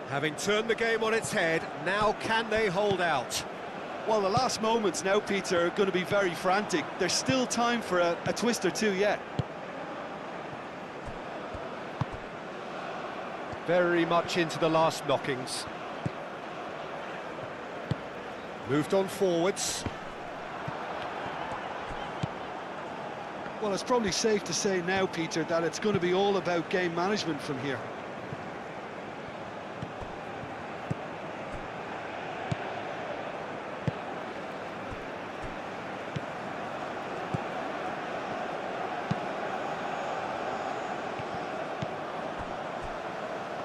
Having turned the game on its head, now can they hold out? Well, the last moments now, Peter, are going to be very frantic. There's still time for a twist or two yet. Very much into the last knockings. Moved on forwards. Well, it's probably safe to say now, Peter, that it's going to be all about game management from here.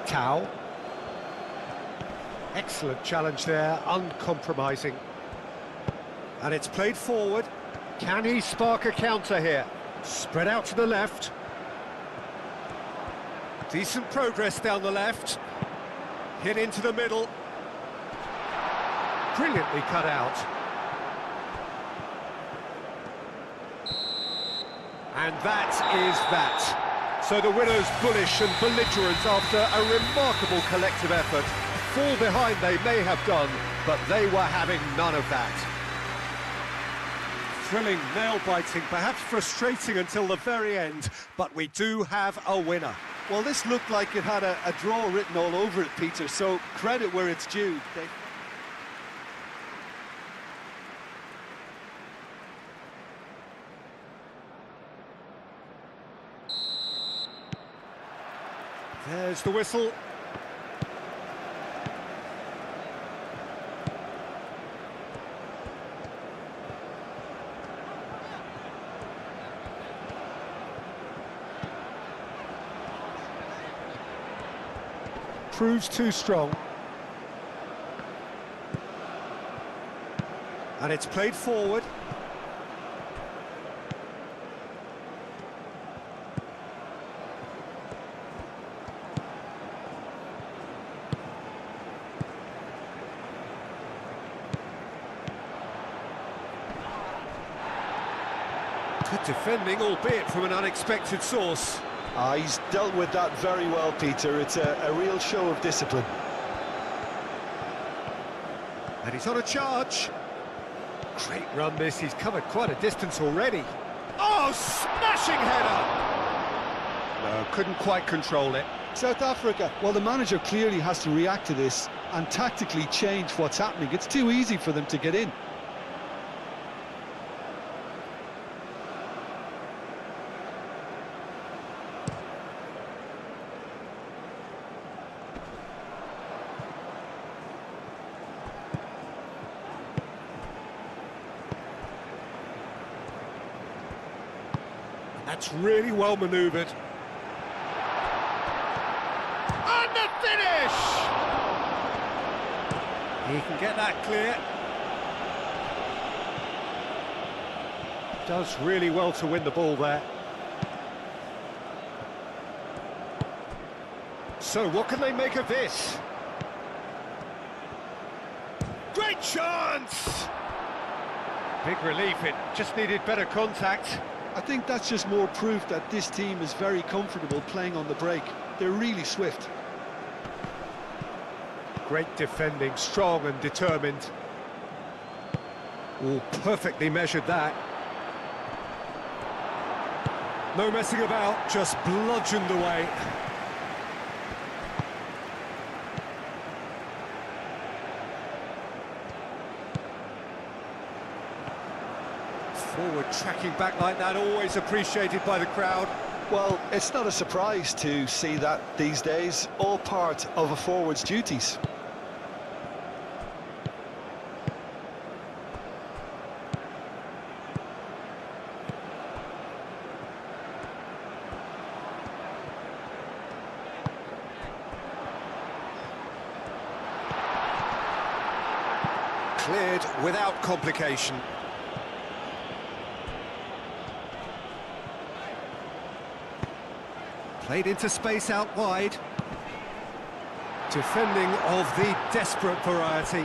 Cow. Excellent challenge there, uncompromising. And it's played forward. Can he spark a counter here? Spread out to the left. Decent progress down the left. Hit into the middle. Brilliantly cut out. And that is that. So the winners bullish and belligerent after a remarkable collective effort. Fall behind they may have done, but they were having none of that. Thrilling, nail-biting, perhaps frustrating until the very end, but we do have a winner. Well, this looked like it had a draw written all over it, Peter, so credit where it's due. There's the whistle. proves too strong. And it's played forward. Good defending, albeit from an unexpected source. He's dealt with that very well, Peter. It's a real show of discipline. And he's on a charge. Great run this, he's covered quite a distance already. Oh, smashing header! No, couldn't quite control it. South Africa, well, the manager clearly has to react to this and tactically change what's happening. It's too easy for them to get in. That's really well manoeuvred. And the finish! He can get that clear. Does really well to win the ball there. So what can they make of this? Great chance! Big relief, it just needed better contact. I think that's just more proof that this team is very comfortable playing on the break. They're really swift. Great defending, strong and determined. Oh, perfectly measured that. No messing about, just bludgeoned away. Forward tracking back like that, always appreciated by the crowd. Well, it's not a surprise to see that these days, all part of a forward's duties. Cleared without complication. Played into space out wide. Defending of the desperate variety.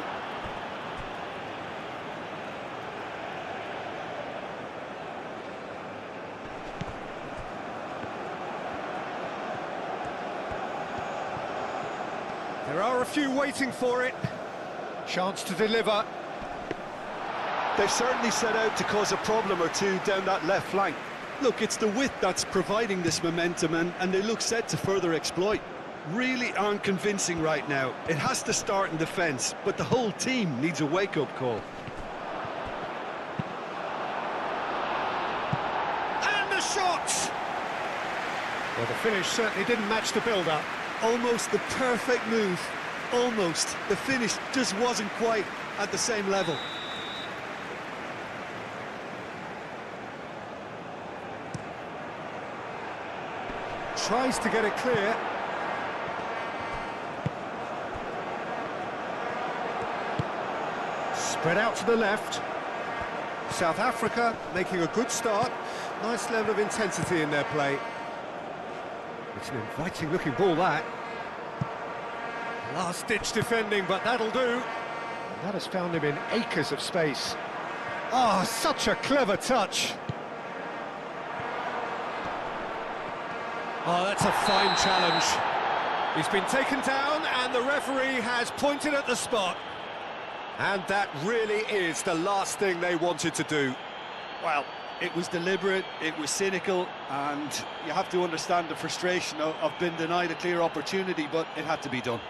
There are a few waiting for it. Chance to deliver. They've certainly set out to cause a problem or two down that left flank. Look, it's the width that's providing this momentum, and they look set to further exploit. Really aren't convincing right now. It has to start in defence, but the whole team needs a wake-up call. And the shot! Well, the finish certainly didn't match the build-up. Almost the perfect move. Almost. The finish just wasn't quite at the same level. Tries to get it clear. Spread out to the left. South Africa making a good start. Nice level of intensity in their play. It's an inviting looking ball, that. Last-ditch defending, but that'll do. That has found him in acres of space. Oh, such a clever touch. Oh, that's a fine challenge. He's been taken down and the referee has pointed at the spot. And that really is the last thing they wanted to do. Well, it was deliberate, it was cynical, and you have to understand the frustration of being denied a clear opportunity, but it had to be done.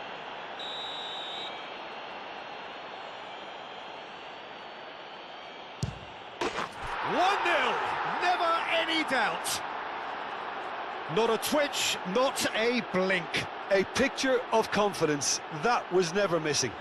Never any doubt. Not a twitch, not a blink. A picture of confidence, that was never missing.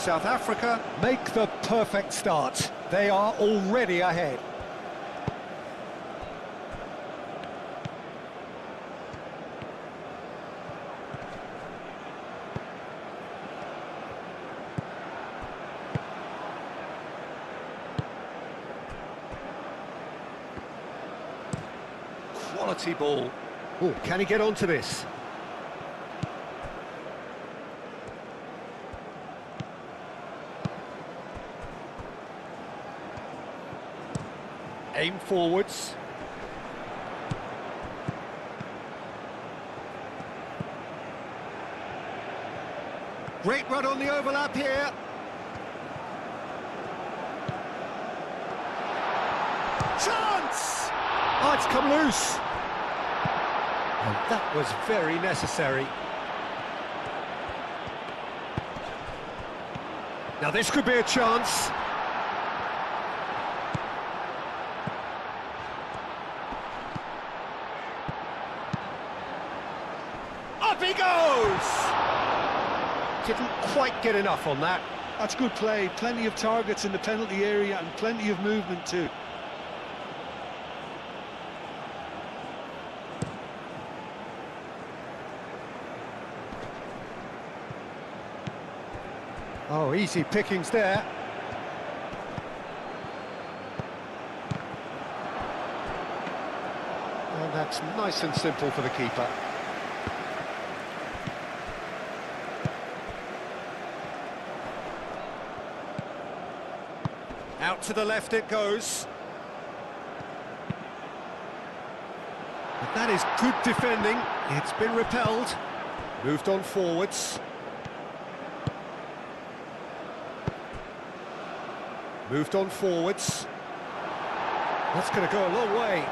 South Africa make the perfect start. They are already ahead. Quality ball. Oh, can he get onto this? Aim forwards. Great run on the overlap here. Chance! Oh, it's come loose. And that was very necessary. Now this could be a chance. Up he goes! Didn't quite get enough on that. That's good play. Plenty of targets in the penalty area and plenty of movement too. Oh, easy pickings there. And that's nice and simple for the keeper. Out to the left it goes. But that is good defending. It's been repelled. Moved on forwards. Moved on forwards. That's going to go a long way.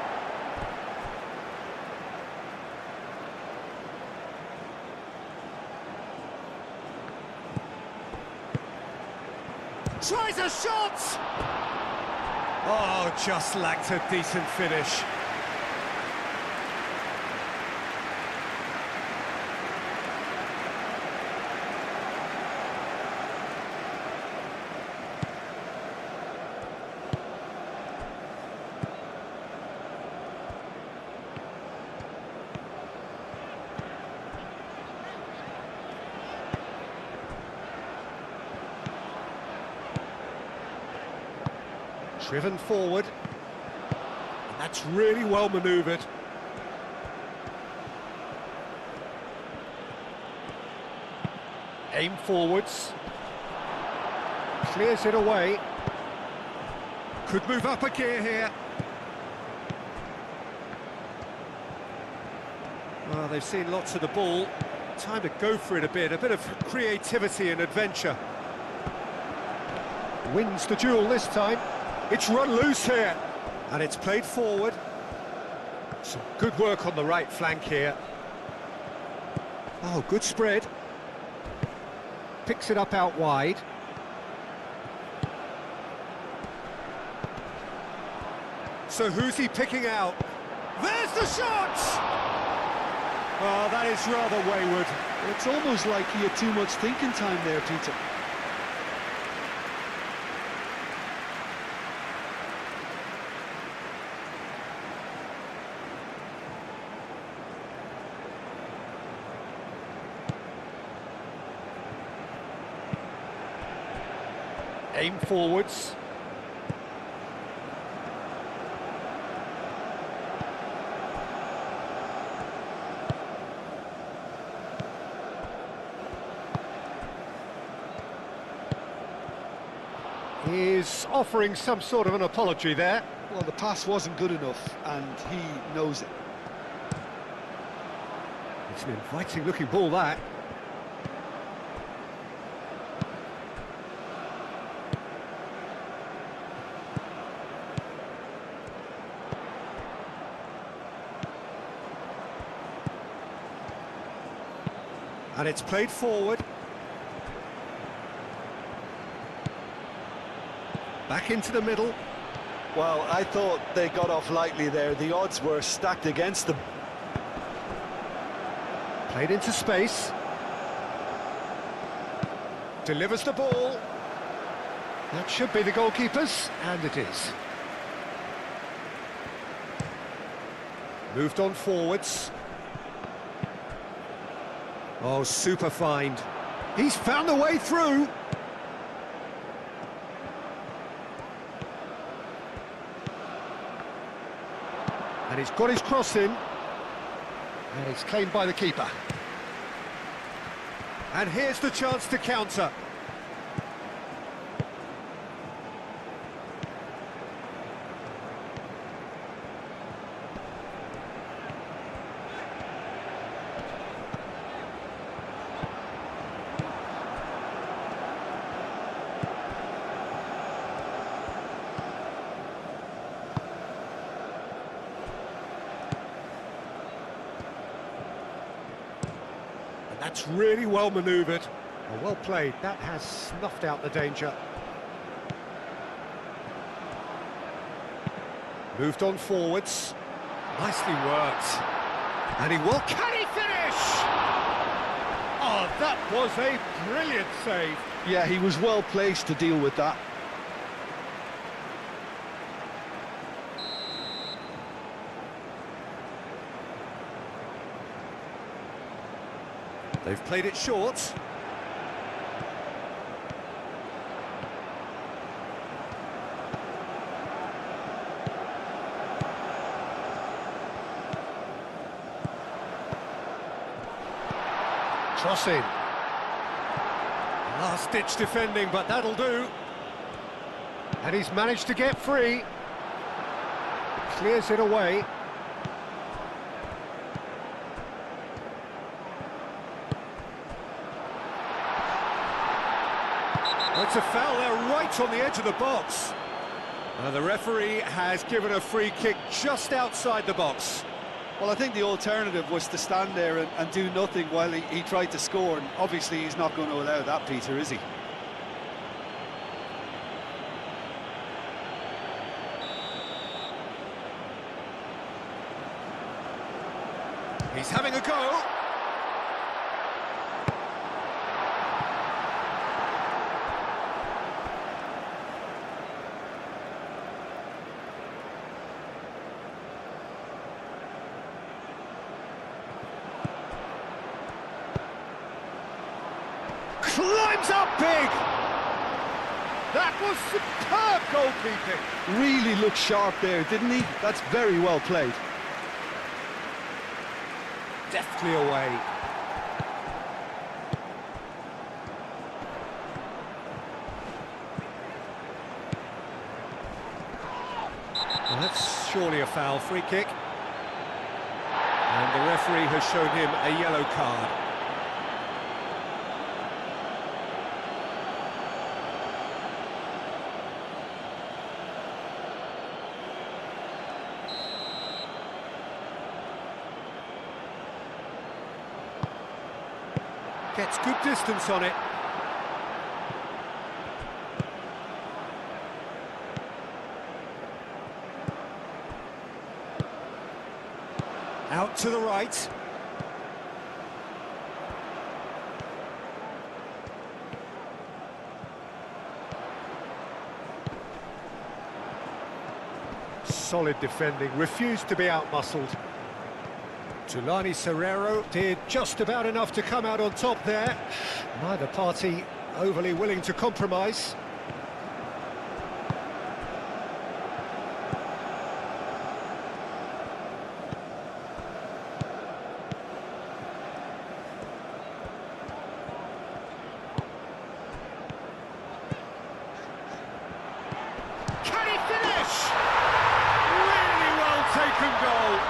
Tries a shot! Oh, just lacked a decent finish. Driven forward. And that's really well manoeuvred. Aim forwards. Clears it away. Could move up a gear here. Well, they've seen lots of the ball. Time to go for it a bit of creativity and adventure. Wins the duel this time. It's run loose here, and it's played forward. Some good work on the right flank here. Oh, good spread. Picks it up out wide. So who's he picking out? There's the shot! Oh, that is rather wayward. It's almost like he had too much thinking time there, Peter. Aim forwards. He's offering some sort of an apology there. Well, the pass wasn't good enough, and he knows it. It's an inviting looking ball, that. And it's played forward. Back into the middle. Well, I thought they got off lightly there. The odds were stacked against them. Played into space. Delivers the ball. That should be the goalkeeper's, and it is. Moved on forwards. Oh, super find. He's found a way through. And he's got his cross in. And it's claimed by the keeper. And here's the chance to counter. That's really well manoeuvred. Well played. That has snuffed out the danger. Moved on forwards. Nicely worked. And he will... Can he finish? Oh, that was a brilliant save. Yeah, he was well placed to deal with that. They've played it short. Crossing. Last-ditch defending, but that'll do. And he's managed to get free. Clears it away. It's a foul there right on the edge of the box. The referee has given a free kick just outside the box. Well, I think the alternative was to stand there and do nothing while he tried to score, and obviously he's not going to allow that, Peter, is he? He's having a go. Climbs up big! That was superb goalkeeping! Really looked sharp there, didn't he? That's very well played. Deftly away. Well, that's surely a foul. Free kick. And the referee has shown him a yellow card. Gets good distance on it. Out to the right. Solid defending, refused to be out-muscled. Tulani Serrero did just about enough to come out on top there. Neither party overly willing to compromise. Can he finish? Really well taken goal.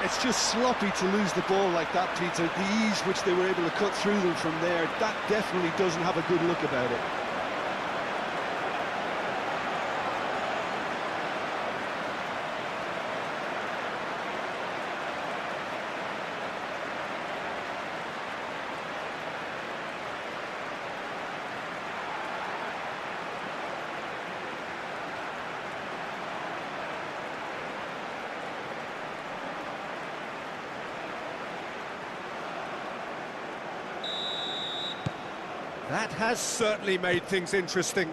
It's just sloppy to lose the ball like that, Peter. The ease which they were able to cut through them from there, that definitely doesn't have a good look about it. That has certainly made things interesting.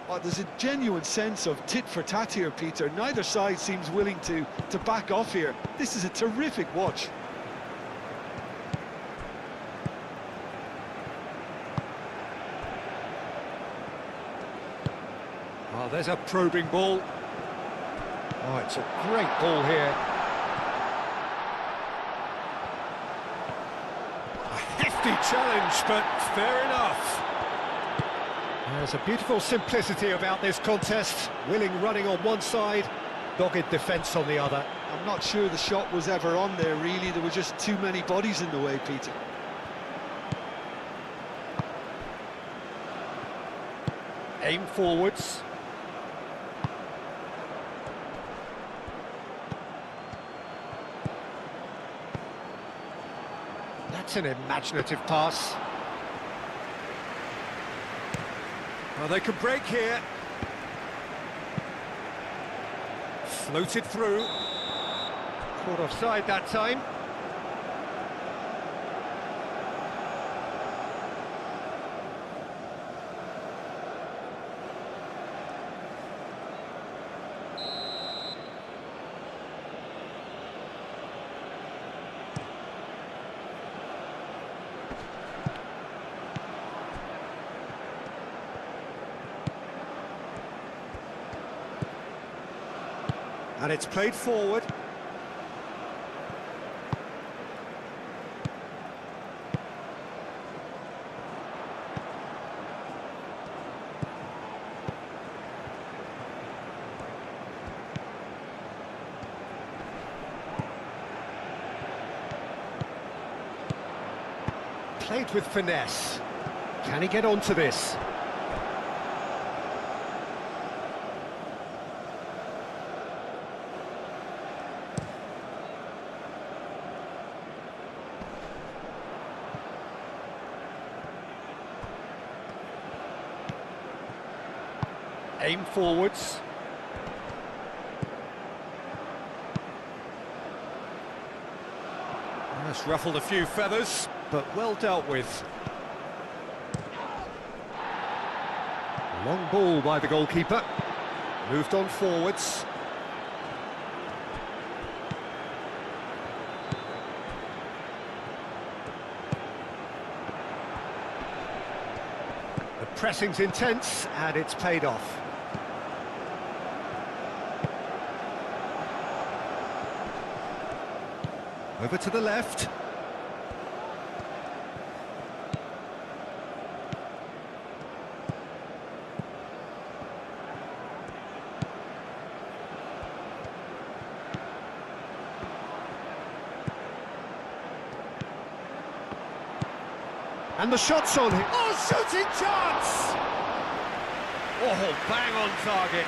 Oh, there's a genuine sense of tit for tat here, Peter. Neither side seems willing to back off here. This is a terrific watch. Oh, there's a probing ball. Oh, it's a great ball here. A hefty challenge, but fair enough. There's a beautiful simplicity about this contest. Willing running on one side, dogged defence on the other. I'm not sure the shot was ever on there, really. There were just too many bodies in the way, Peter. Aim forwards. That's an imaginative pass. Well, they can break here. Floated through. Caught offside that time. And it's played forward. Played with finesse. Can he get onto this? Aim forwards. That's ruffled a few feathers, but well dealt with. Long ball by the goalkeeper. Moved on forwards. The pressing's intense, and it's paid off. Over to the left. And the shot's on him. Oh, shooting chance! Oh, bang on target.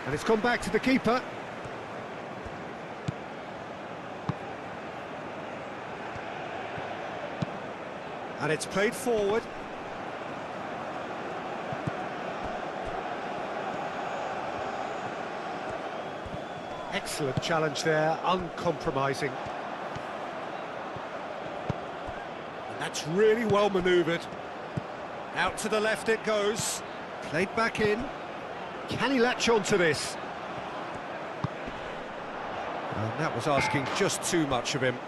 And it's gone back to the keeper. And it's played forward. Excellent challenge there, uncompromising. And that's really well manoeuvred. Out to the left it goes. Played back in. Can he latch on to this? And that was asking just too much of him.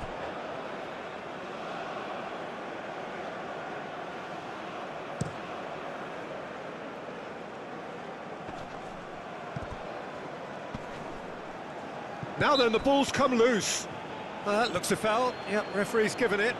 Now then, the ball's come loose. That looks a foul. Yep, referee's given it.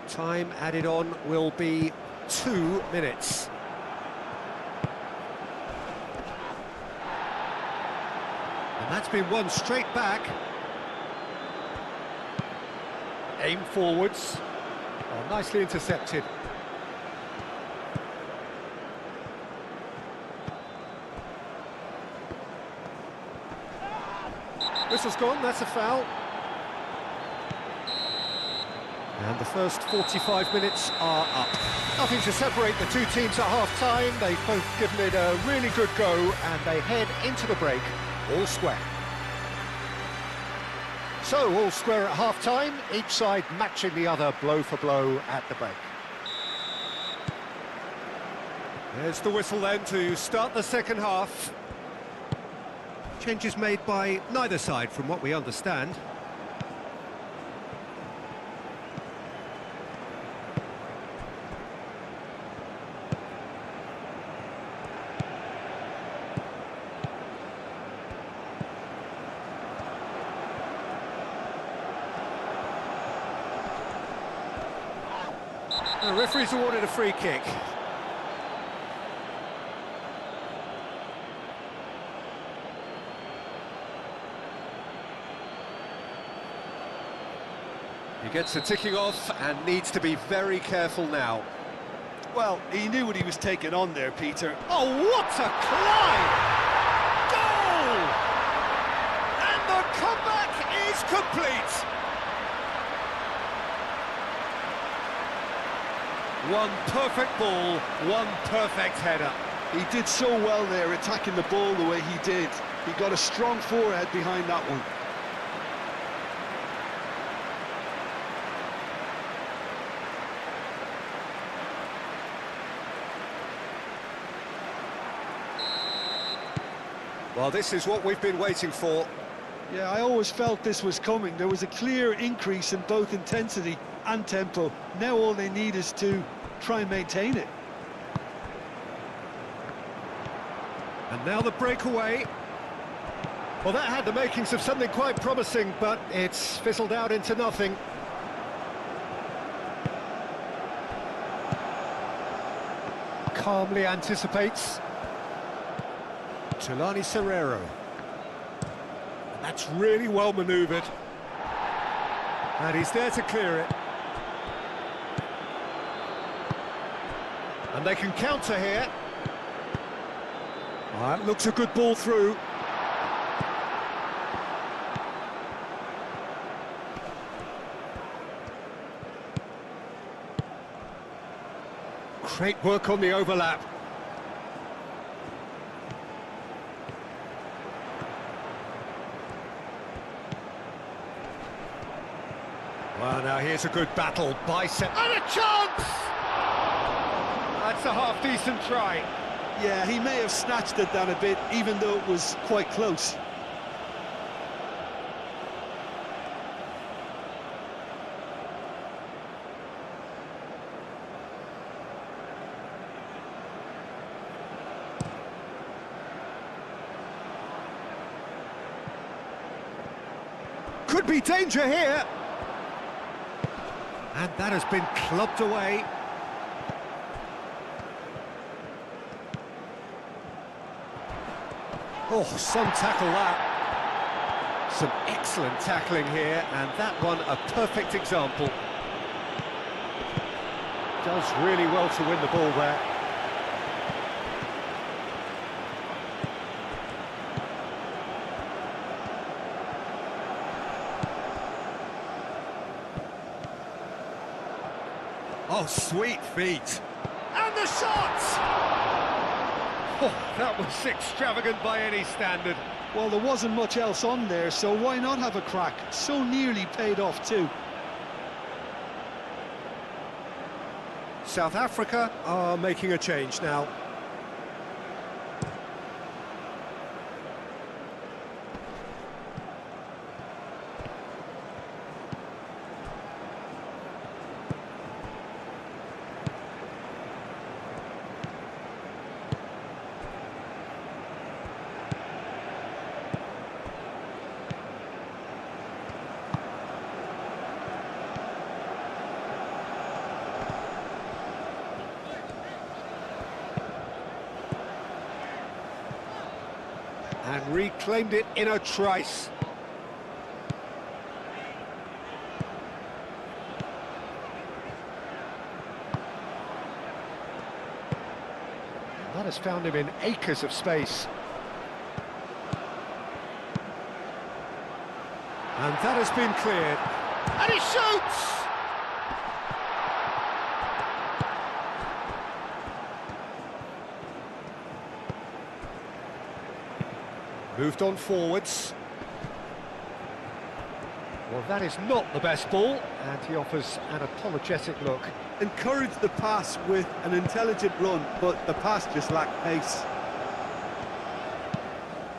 Time added on will be 2 minutes. And that's been won straight back. Aim forwards. Oh, nicely intercepted. Whistle's gone, that's a foul. And the first 45 minutes are up. Nothing to separate the two teams at half-time. They've both given it a really good go, and they head into the break all square. So, all square at half-time, each side matching the other blow for blow at the break. There's the whistle then to start the second half. Changes made by neither side, from what we understand. The referee's awarded a free kick. He gets the ticking off and needs to be very careful now. Well, he knew what he was taking on there, Peter. Oh, what a climb! Goal! And the comeback is complete! One perfect ball, one perfect header. He did so well there, attacking the ball the way he did. He got a strong forehead behind that one. Well, this is what we've been waiting for. Yeah, I always felt this was coming. There was a clear increase in both intensity and tempo. Now all they need is to try and maintain it. And now the breakaway. Well, that had the makings of something quite promising, but it's fizzled out into nothing. Calmly anticipates. Tulani Serrero. That's really well manoeuvred. And he's there to clear it. And they can counter here. Oh, that looks a good ball through. Great work on the overlap. Well, now here's a good battle, bicep, and a chance! That's a half-decent try. Yeah, he may have snatched it down a bit, even though it was quite close. Could be danger here. And that has been clubbed away. Oh, some tackle that. Some excellent tackling here, and that one a perfect example. Does really well to win the ball there. Oh, sweet feet. And the shot! Oh, that was extravagant by any standard. Well, there wasn't much else on there, so why not have a crack? So nearly paid off too. South Africa are making a change now. And reclaimed it in a trice. That has found him in acres of space. And that has been cleared. And he shoots! Moved on forwards. Well, that is not the best ball, and he offers an apologetic look. Encouraged the pass with an intelligent run, but the pass just lacked pace.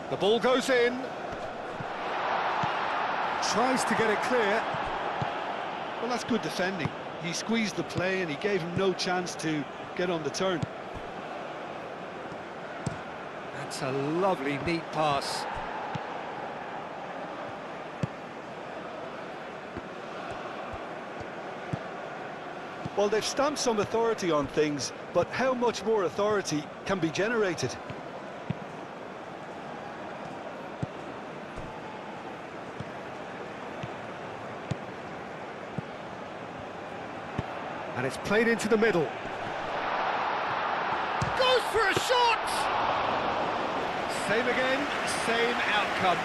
The ball goes in. Tries to get it clear. Well, that's good defending. He squeezed the play and he gave him no chance to get on the turn. That's a lovely, neat pass. Well, they've stamped some authority on things, but how much more authority can be generated? And it's played into the middle. Goes for a shot! Same again, same outcome.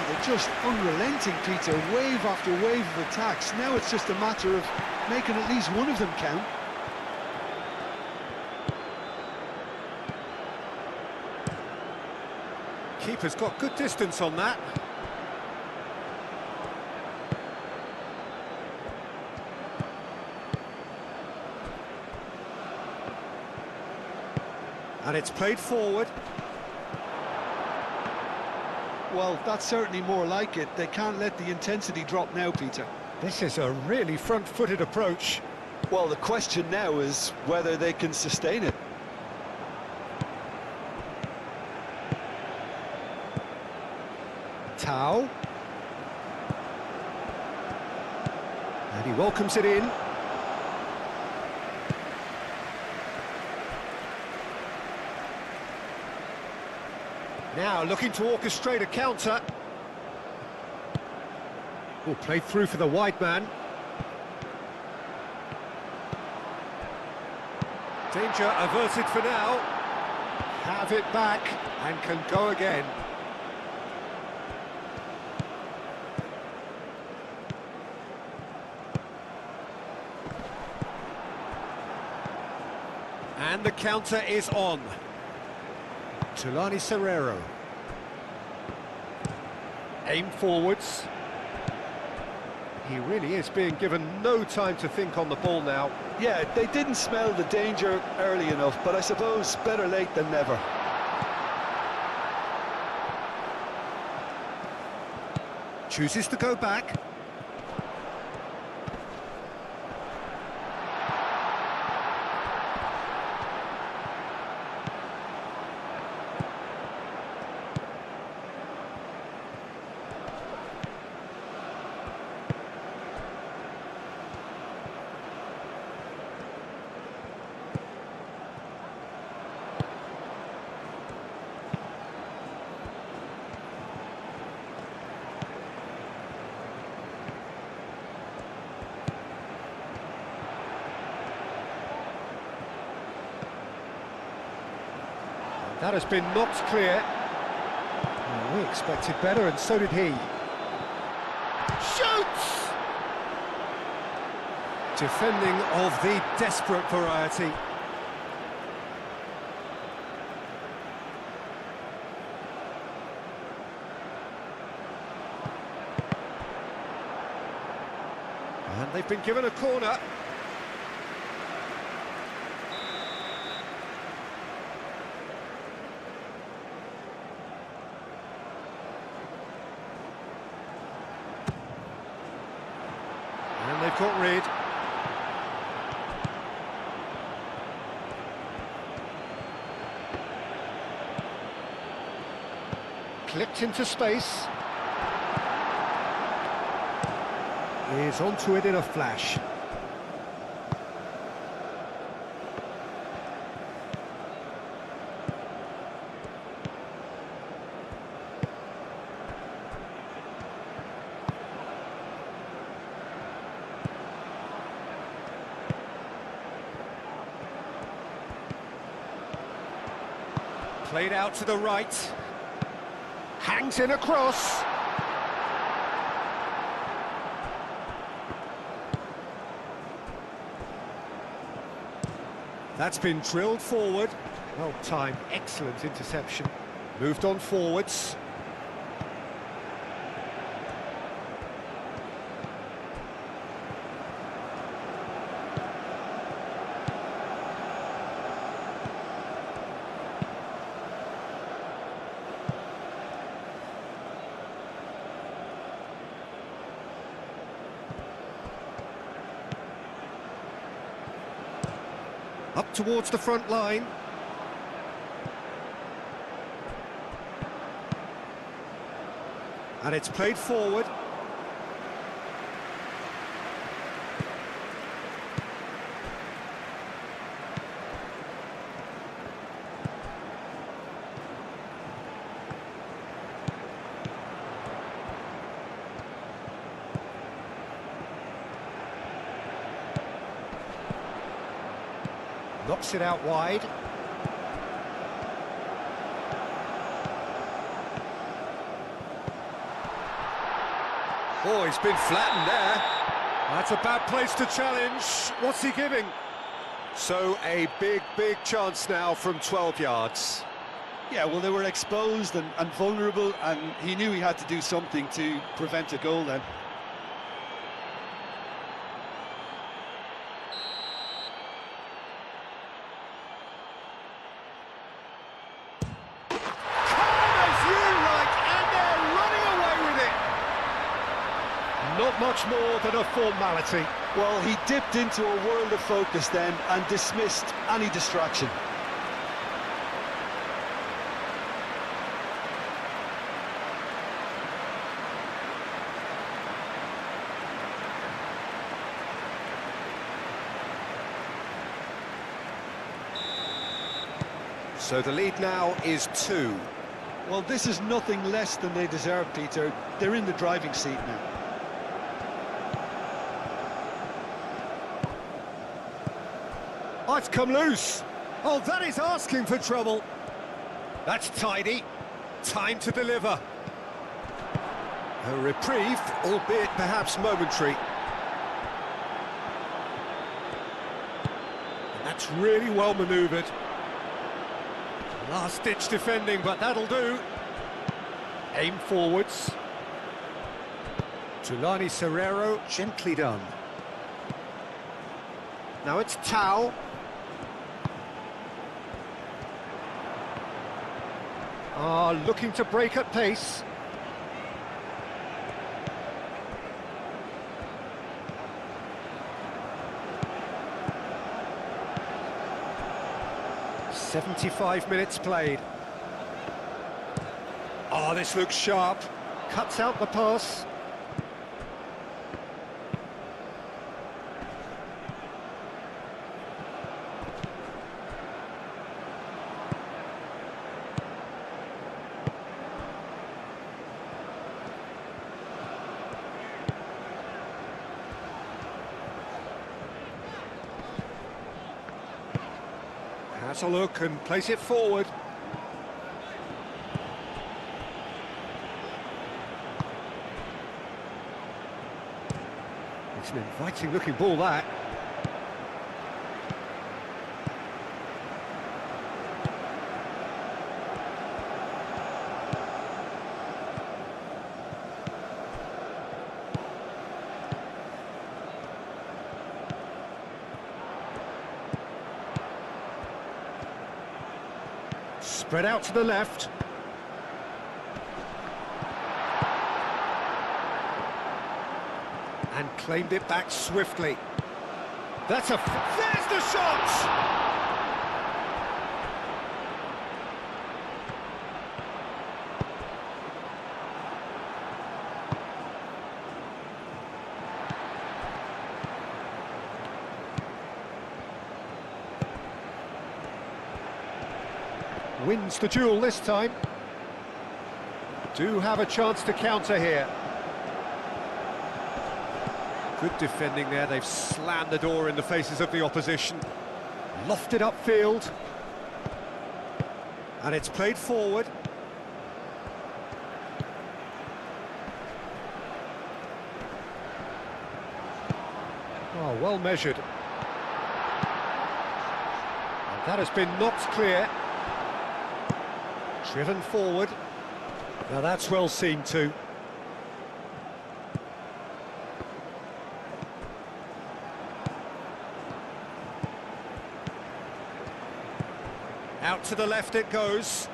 They're just unrelenting, Peter. Wave after wave of attacks. Now it's just a matter of making at least one of them count. Keeper's got good distance on that. And it's played forward. Well, that's certainly more like it. They can't let the intensity drop now, Peter. This is a really front-footed approach. Well, the question now is whether they can sustain it. Tao. And he welcomes it in. Now looking to orchestrate a counter. Oh, played through for the wide man. Danger averted for now. Have it back and can go again. And the counter is on. Tulani Serrero. Aim forwards. He really is being given no time to think on the ball now. Yeah, they didn't smell the danger early enough, but I suppose better late than never. Chooses to go back. That has been knocked clear. Well, we expected better, and so did he. Shoots! Defending of the desperate variety. And they've been given a corner. And they've got rid. Clipped into space. Is onto it in a flash. Played out to the right. Hangs in across. That's been drilled forward. Well timed, excellent interception. Moved on forwards. Up towards the front line. And it's played forward. Knocks it out wide. Oh, he's been flattened there. That's a bad place to challenge. What's he giving? So a big chance now from 12 yards. Yeah, well, they were exposed and vulnerable, and he knew he had to do something to prevent a goal then. Not much more than a formality. Well, he dipped into a world of focus then and dismissed any distraction. So the lead now is 2. Well, this is nothing less than they deserve, Peter. They're in the driving seat now. Oh, it's come loose. Oh, that is asking for trouble. That's tidy. Time to deliver. A reprieve, albeit perhaps momentary. And that's really well manoeuvred. Last-ditch defending, but that'll do. Aim forwards. Tulani Serrero, gently done. Now it's Tau. Looking to break at pace. "75 minutes played. Oh, this looks sharp. Cuts out the pass. Has a look and plays it forward. It's an inviting looking ball, that. Spread out to the left. And claimed it back swiftly. There's the shot! Wins the duel this time. Do have a chance to counter here. Good defending there. They've slammed the door in the faces of the opposition. Lofted upfield. And it's played forward. Oh, well measured. That has been knocked clear. Driven forward. Now that's well seen too. Out to the left it goes.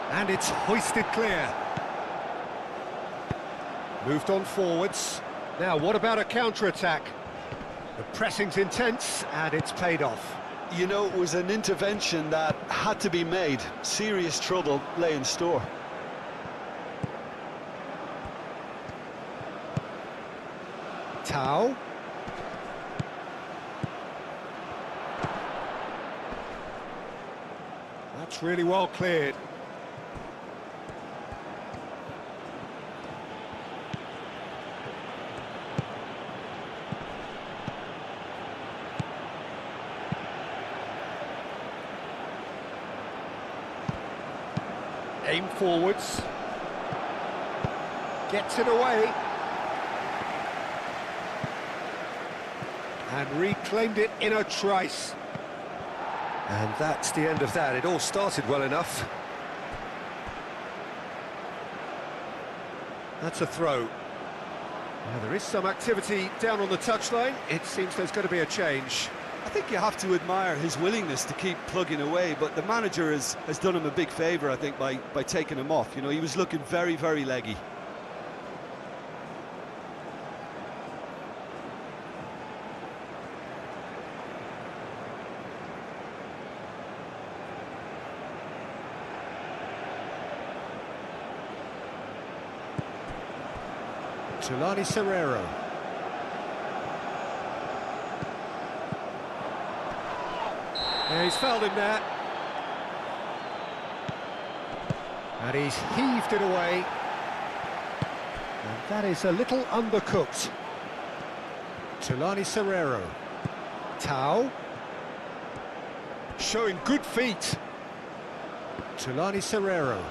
And it's hoisted clear. Moved on forwards. Now, what about a counter-attack? The pressing's intense, and it's paid off. You know, it was an intervention that had to be made. Serious trouble lay in store. Tau. That's really well cleared. Aim forwards. Gets it away. And reclaimed it in a trice. And that's the end of that. It all started well enough. That's a throw. Now there is some activity down on the touchline. It seems there's going to be a change. I think you have to admire his willingness to keep plugging away, but the manager has done him a big favour, I think, by taking him off. You know, he was looking very, very leggy. Tulani Serrero. Yeah, he's fouled him there. And he's heaved it away. And that is a little undercooked. Tulani Serrero. Tau. Showing good feet. Tulani Serrero.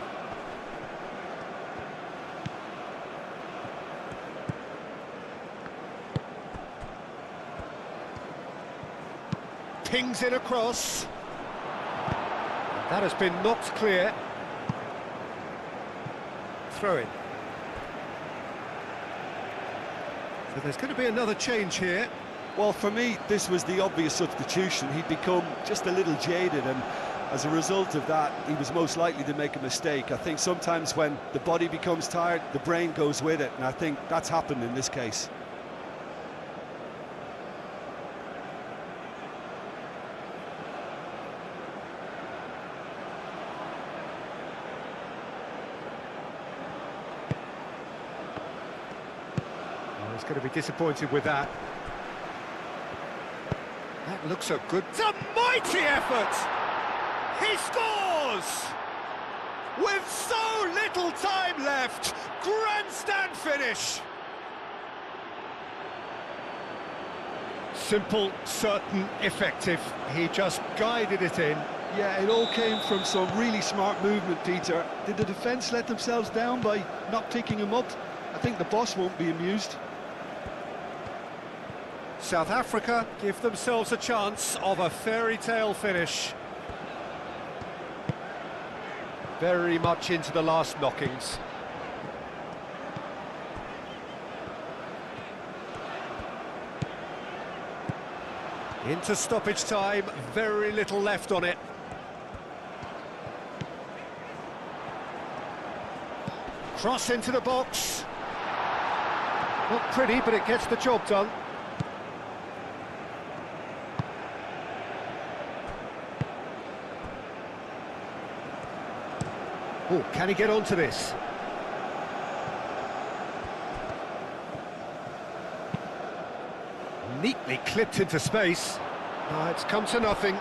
Pings it across. That has been knocked clear. Throw in. So there's going to be another change here. Well, for me, this was the obvious substitution. He'd become just a little jaded, and as a result of that, he was most likely to make a mistake. I think sometimes when the body becomes tired, the brain goes with it, and I think that's happened in this case. He's going to be disappointed with that. That looks a good... It's a mighty effort! He scores! With so little time left, grandstand finish! Simple, certain, effective. He just guided it in. Yeah, it all came from some really smart movement, Peter. Did the defence let themselves down by not picking him up? I think the boss won't be amused. South Africa give themselves a chance of a fairy tale finish. Very much into the last knockings. Into stoppage time, very little left on it. Cross into the box. Not pretty, but it gets the job done. Oh, can he get onto this? Neatly clipped into space. Oh, it's come to nothing.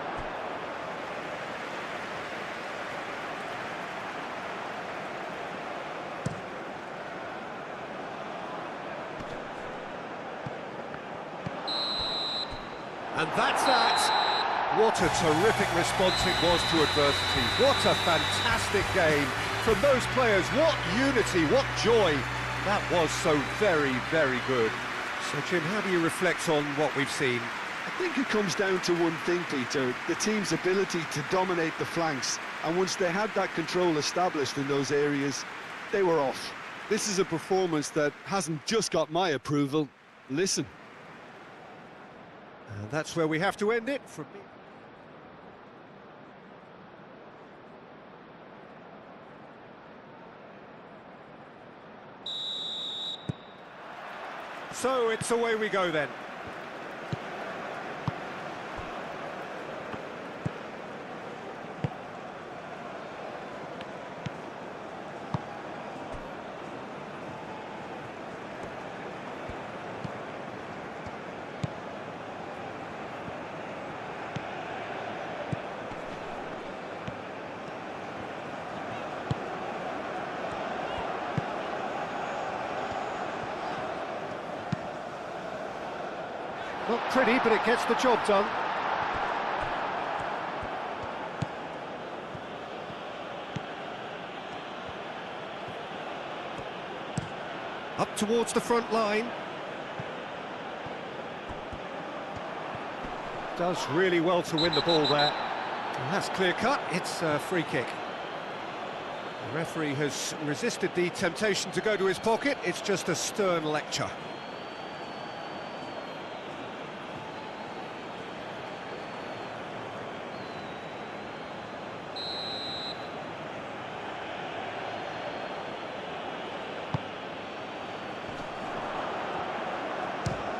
And that's that. What a terrific response it was to adversity. What a fantastic game. from those players. What unity, what joy. That was so very, very good. So, Jim, how do you reflect on what we've seen? I think it comes down to one thing, Peter, the team's ability to dominate the flanks. And once they had that control established in those areas, they were off. This is a performance that hasn't just got my approval. Listen. And that's where we have to end it from me. So it's away we go then. Not pretty, but it gets the job done. Up towards the front line. Does really well to win the ball there. And that's clear cut, it's a free kick. The referee has resisted the temptation to go to his pocket, it's just a stern lecture.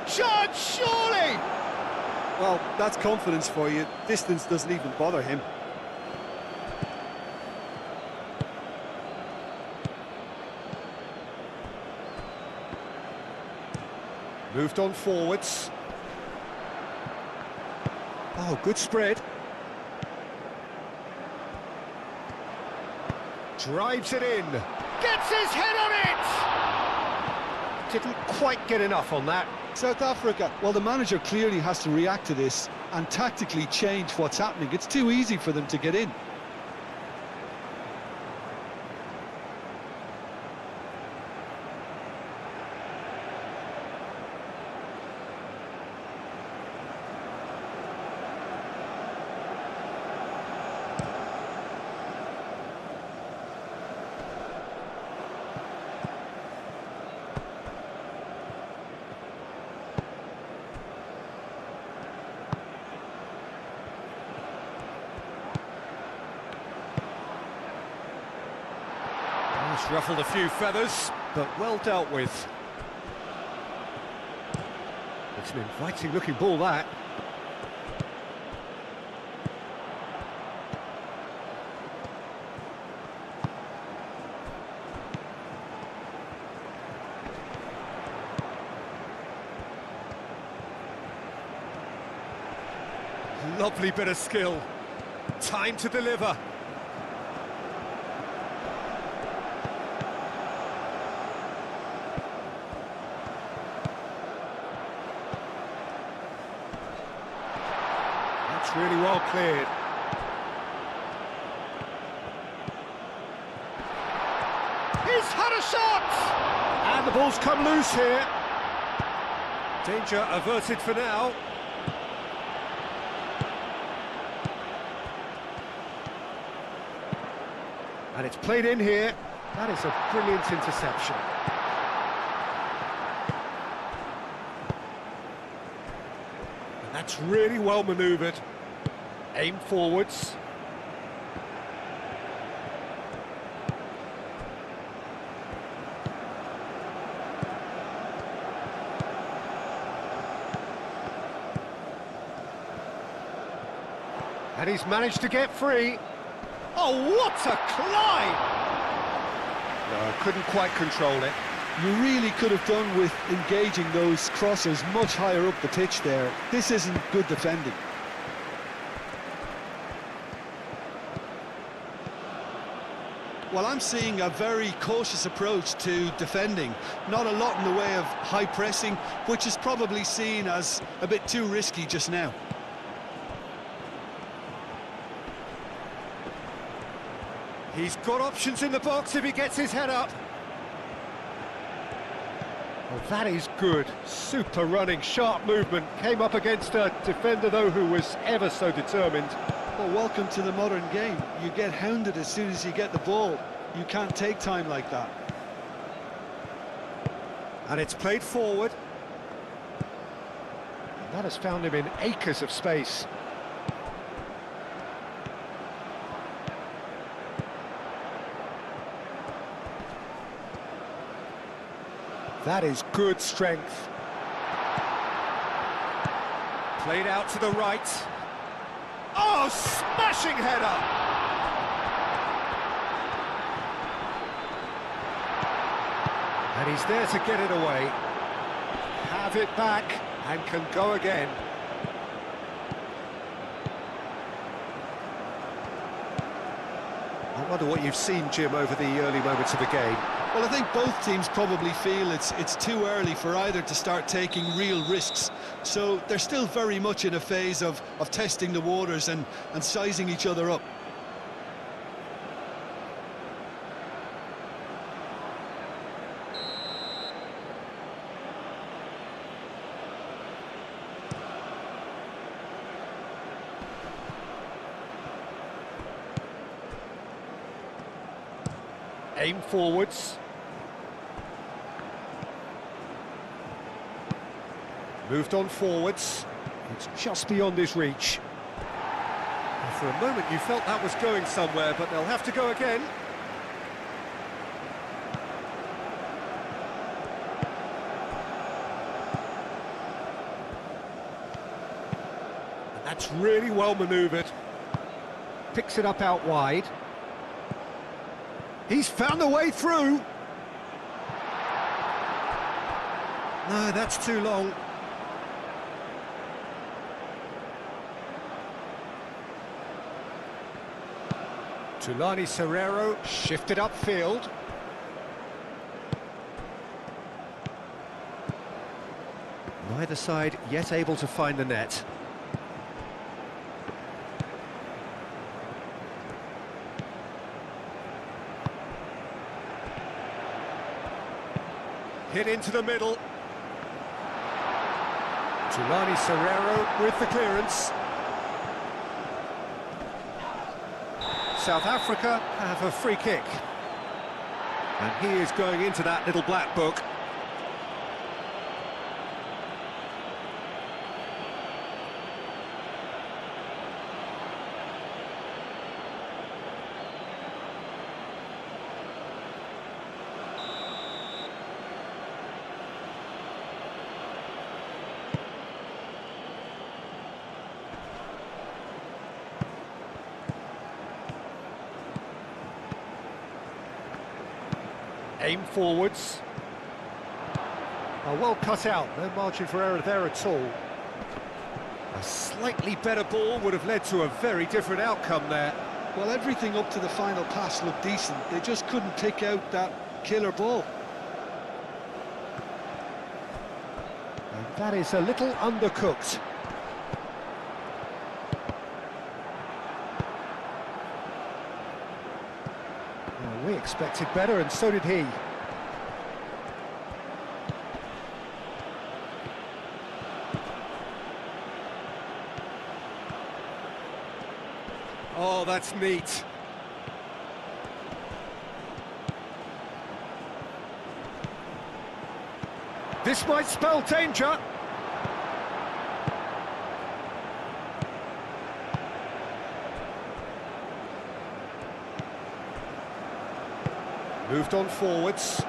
Shot, surely! Well, that's confidence for you. Distance doesn't even bother him. Moved on forwards. Oh, good spread. Drives it in. Gets his head on it! Didn't quite get enough on that. South Africa, well, the manager clearly has to react to this and tactically change what's happening. It's too easy for them to get in. It's ruffled a few feathers, but well dealt with. It's an inviting looking ball, that. Lovely bit of skill. Time to deliver. That's really well cleared. He's had a shot! And the ball's come loose here. Danger averted for now. And it's played in here. That is a brilliant interception. And that's really well manoeuvred. Aim forwards. And he's managed to get free. Oh, what a climb! No, couldn't quite control it. You really could have done with engaging those crossers much higher up the pitch there. This isn't good defending. Well, I'm seeing a very cautious approach to defending. Not a lot in the way of high pressing, which is probably seen as a bit too risky just now. He's got options in the box if he gets his head up. Well, that is good. Super running, sharp movement. Came up against a defender, though, who was ever so determined. Well, welcome to the modern game. You get hounded as soon as you get the ball. You can't take time like that. And it's played forward. And that has found him in acres of space. That is good strength. Played out to the right. Oh, smashing header! And he's there to get it away. Have it back and can go again. I wonder what you've seen, Jim, over the early moments of the game. Well, I think both teams probably feel it's too early for either to start taking real risks. So they're still very much in a phase of testing the waters and sizing each other up. Aim forwards. Moved on forwards. It's just beyond his reach. And for a moment you felt that was going somewhere, but they'll have to go again. And that's really well manoeuvred. Picks it up out wide. He's found a way through. No, that's too long. Tulani Serrero shifted upfield. Neither side yet able to find the net. Hit into the middle. Tulani Serrero with the clearance. South Africa have a free kick. And he is going into that little black book. Aim forwards. Oh, well cut out, no margin for error there at all. A slightly better ball would have led to a very different outcome there. Well, everything up to the final pass looked decent. They just couldn't pick out that killer ball. And that is a little undercooked. We expected better, and so did he. Oh, that's neat. This might spell danger. Moved on forwards.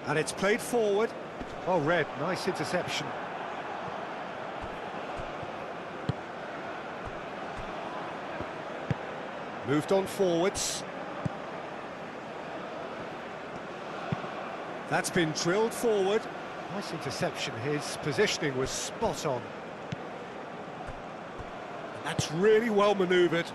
And it's played forward. Oh, red, nice interception. Moved on forwards. That's been drilled forward. Nice interception, his positioning was spot on. That's really well manoeuvred.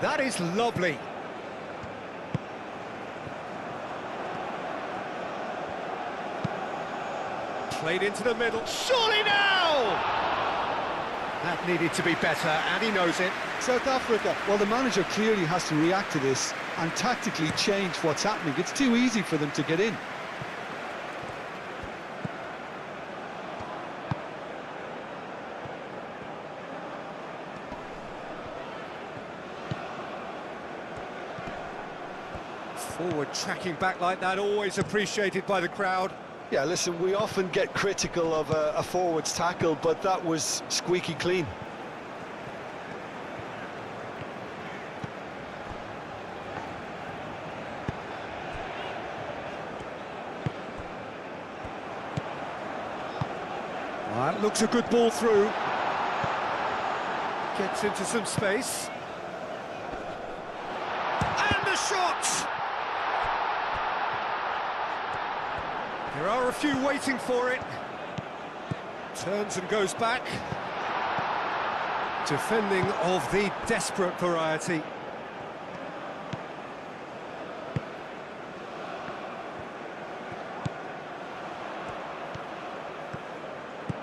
That is lovely. Played into the middle. Surely now! That needed to be better, and he knows it. South Africa, well, the manager clearly has to react to this and tactically change what's happening. It's too easy for them to get in. Forward tracking back like that, always appreciated by the crowd. Yeah, listen, we often get critical of a forward's tackle, but that was squeaky clean. That looks a good ball through. Gets into some space. And the shot! There are a few waiting for it. Turns and goes back. Defending of the desperate variety.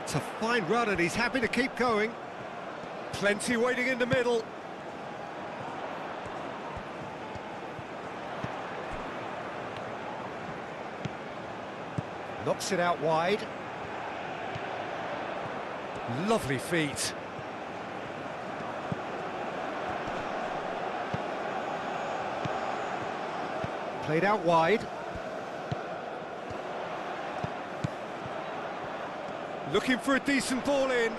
It's a fine run and he's happy to keep going. Plenty waiting in the middle. Knocks it out wide. Lovely feet. Played out wide. Looking for a decent ball in.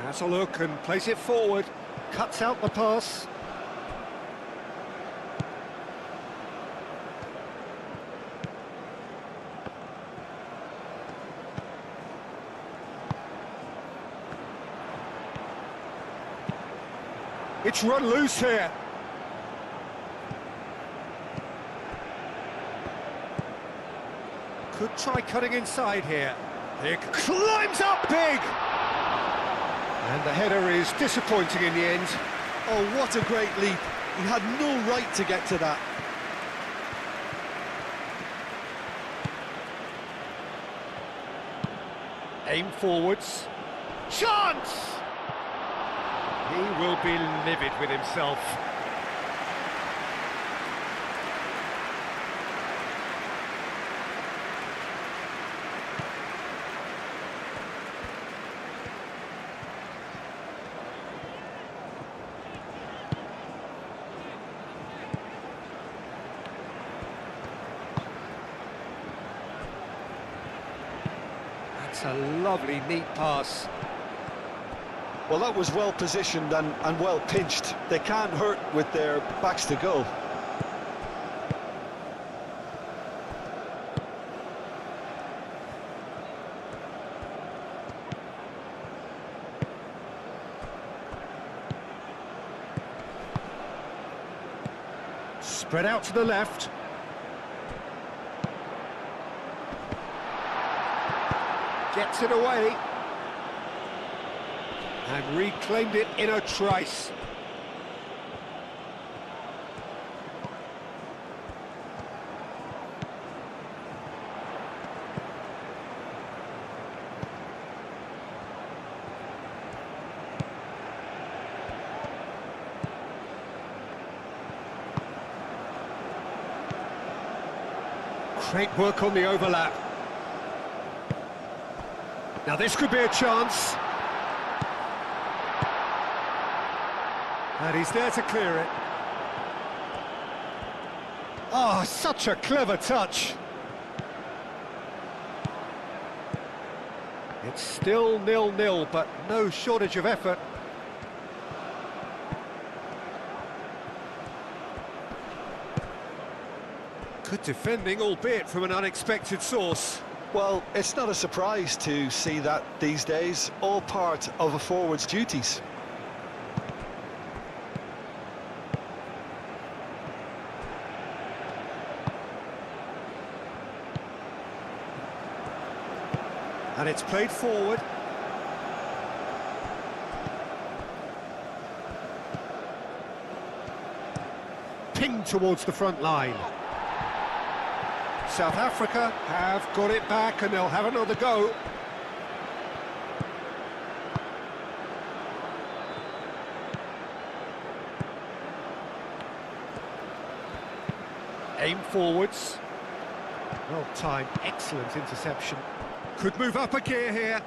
Has a look and plays it forward. Cuts out the pass. It's run loose here. Could try cutting inside here. It climbs up big! And the header is disappointing in the end. Oh, what a great leap. He had no right to get to that. Aim forwards. Chance! He will be livid with himself. That's a lovely, neat pass. Well, that was well positioned and well pinched. They can't hurt with their backs to goal. Spread out to the left. Gets it away. And reclaimed it in a trice. Great work on the overlap. Now this could be a chance. And he's there to clear it. Oh, such a clever touch. It's still 0-0, but no shortage of effort. Good defending, albeit from an unexpected source. Well, it's not a surprise to see that these days, all part of a forward's duties. And it's played forward. Pinged towards the front line. South Africa have got it back and they'll have another go. Aim forwards. Well timed, excellent interception. Could move up a gear here.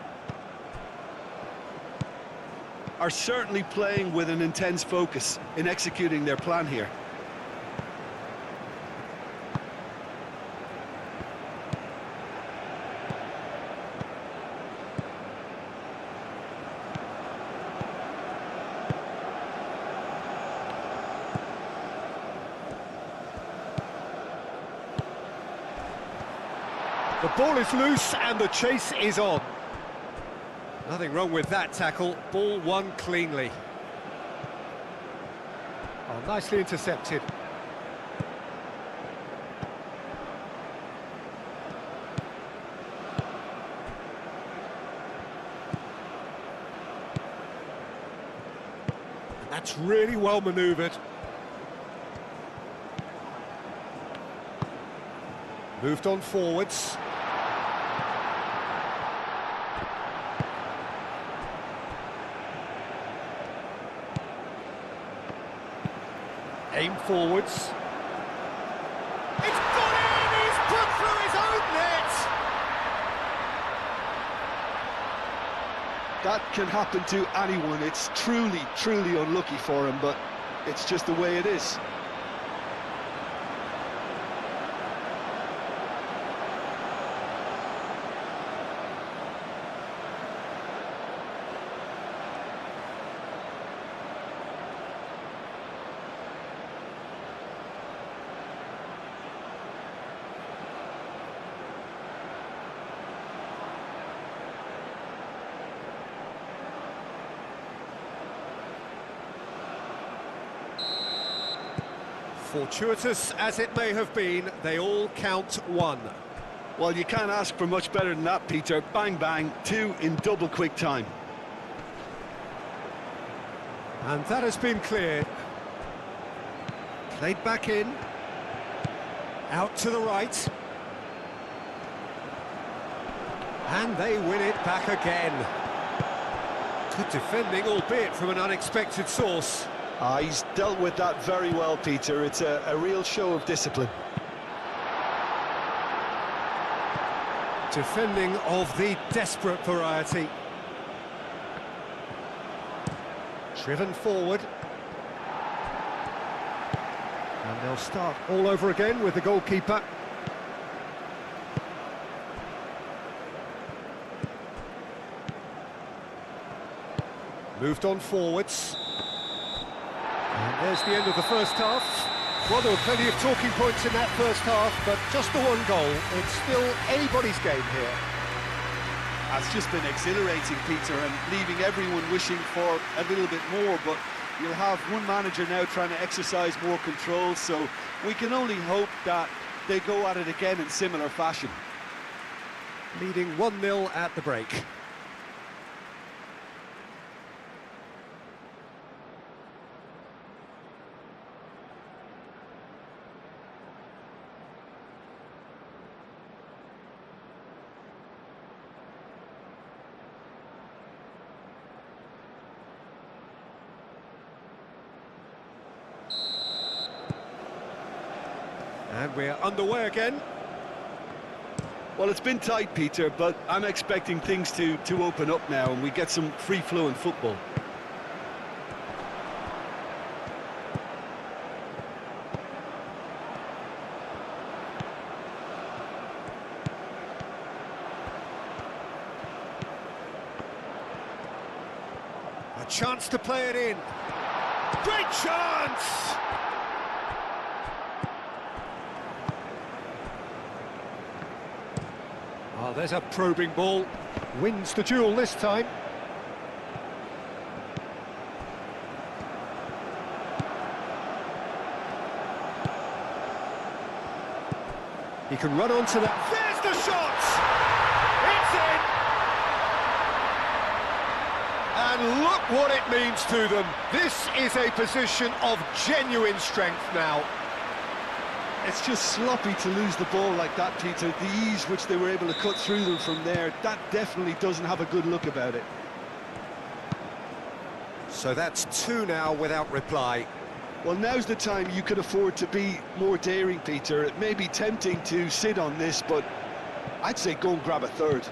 Are certainly playing with an intense focus in executing their plan here. The ball is loose and the chase is on. Nothing wrong with that tackle, ball won cleanly. Oh, nicely intercepted. And that's really well manoeuvred. Moved on forwards. Aim forwards. It's gone in! He's put through his own net! That can happen to anyone. It's truly, truly unlucky for him, but it's just the way it is. Fortuitous as it may have been, they all count one. Well, you can't ask for much better than that, Peter. Bang, bang, two in double quick time. And that has been cleared. Played back in. Out to the right. And they win it back again. Good defending, albeit from an unexpected source. He's dealt with that very well, Peter. It's a real show of discipline. Defending of the desperate variety. Driven forward. And they'll start all over again with the goalkeeper. Moved on forwards. And there's the end of the first half. Well, there were plenty of talking points in that first half, but just the one goal. It's still anybody's game here. That's just been exhilarating, Peter, and leaving everyone wishing for a little bit more, but you'll have one manager now trying to exercise more control, so we can only hope that they go at it again in similar fashion. Leading 1-0 at the break. And we're underway again. Well, it's been tight, Peter, but I'm expecting things to open up now and we get some free-flowing football. A chance to play it in. Great chance! Oh, there's a probing ball. Wins the duel this time. He can run onto that. There's the shot! It's in! And look what it means to them. This is a position of genuine strength now. It's just sloppy to lose the ball like that, Peter. The ease which they were able to cut through them from there, that definitely doesn't have a good look about it. So that's 2 now without reply. Well, now's the time you could afford to be more daring, Peter. It may be tempting to sit on this, but I'd say go and grab a third.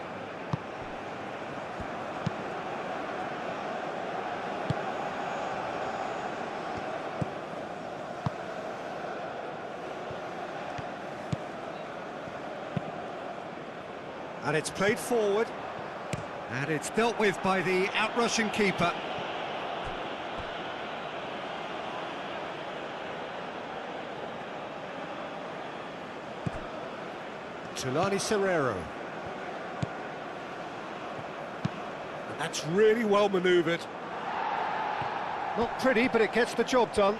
And it's played forward. And it's dealt with by the out-rushing keeper. Tulani Serrero. And that's really well manoeuvred. Not pretty, but it gets the job done.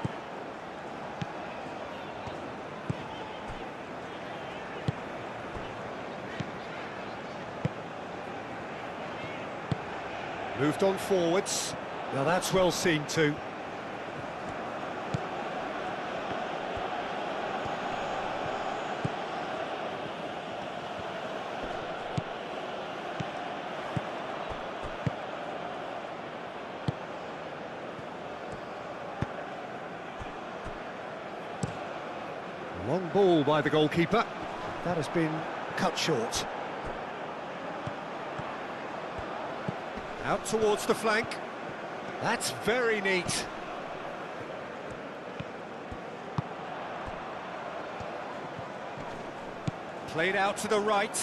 Moved on forwards. Now that's well seen too. Long ball by the goalkeeper. That has been cut short. Out towards the flank. That's very neat. Played out to the right.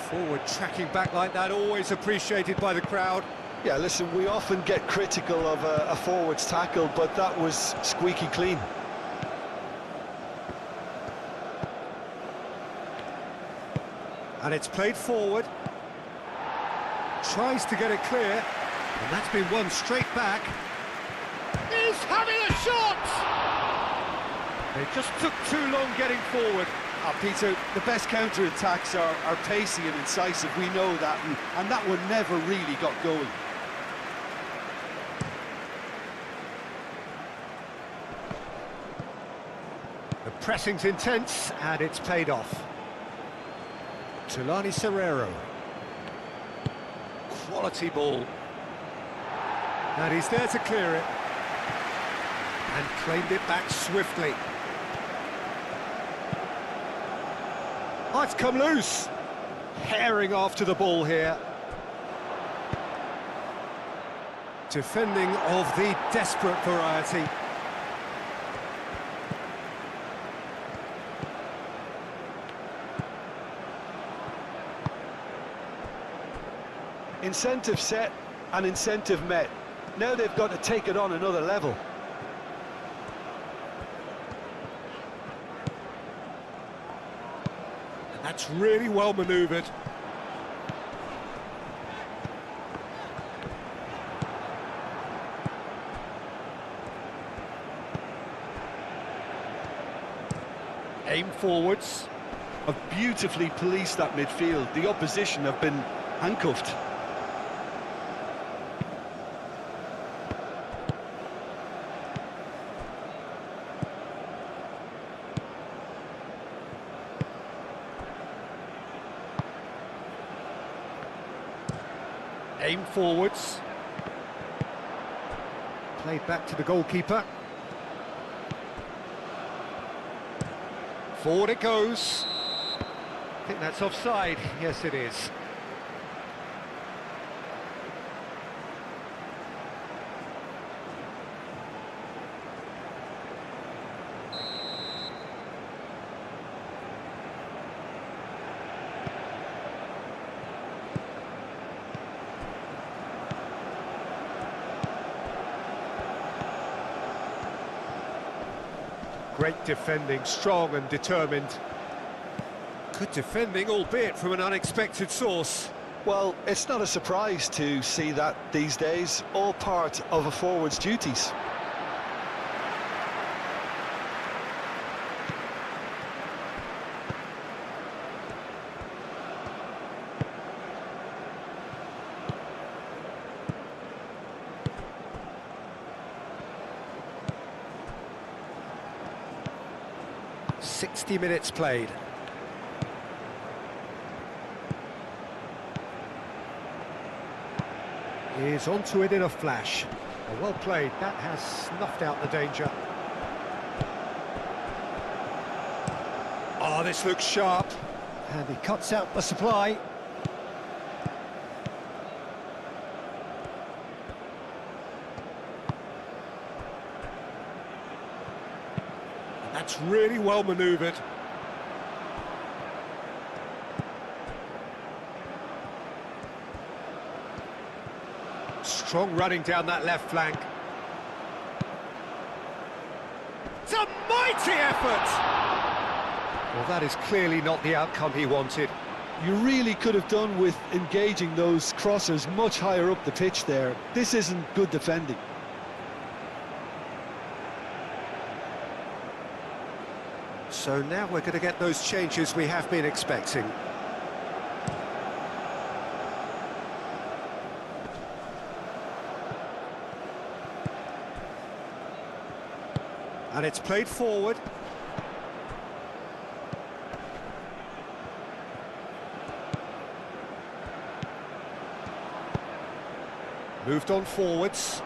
Forward tracking back like that, always appreciated by the crowd. Yeah, listen, we often get critical of a forward's tackle, but that was squeaky clean. And it's played forward. Tries to get it clear. And that's been won straight back. He's having a shot! They just took too long getting forward. Peter, the best counter-attacks are pacey and incisive, we know that, and that one never really got going. The pressing's intense, and it's paid off. Tulani Serrero. Quality ball. And he's there to clear it. And claimed it back swiftly. Oh, it's come loose. Herring after the ball here. Defending of the desperate variety. Incentive set and incentive met. Now they've got to take it on another level. And that's really well manoeuvred. Aim forwards. Have beautifully policed that midfield. The opposition have been handcuffed. Aim forwards. Played back to the goalkeeper. Forward it goes. I think that's offside. Yes, it is. Great defending, strong and determined. Good defending, albeit from an unexpected source. Well, it's not a surprise to see that these days, all part of a forward's duties. 60 minutes played. He's onto it in a flash. Well played, that has snuffed out the danger. Oh, this looks sharp. And he cuts out the supply. And that's really well manoeuvred. Strong running down that left flank. It's a mighty effort! Well, that is clearly not the outcome he wanted. You really could have done with engaging those crossers much higher up the pitch there. This isn't good defending. So now we're going to get those changes we have been expecting. And it's played forward. Moved on forwards.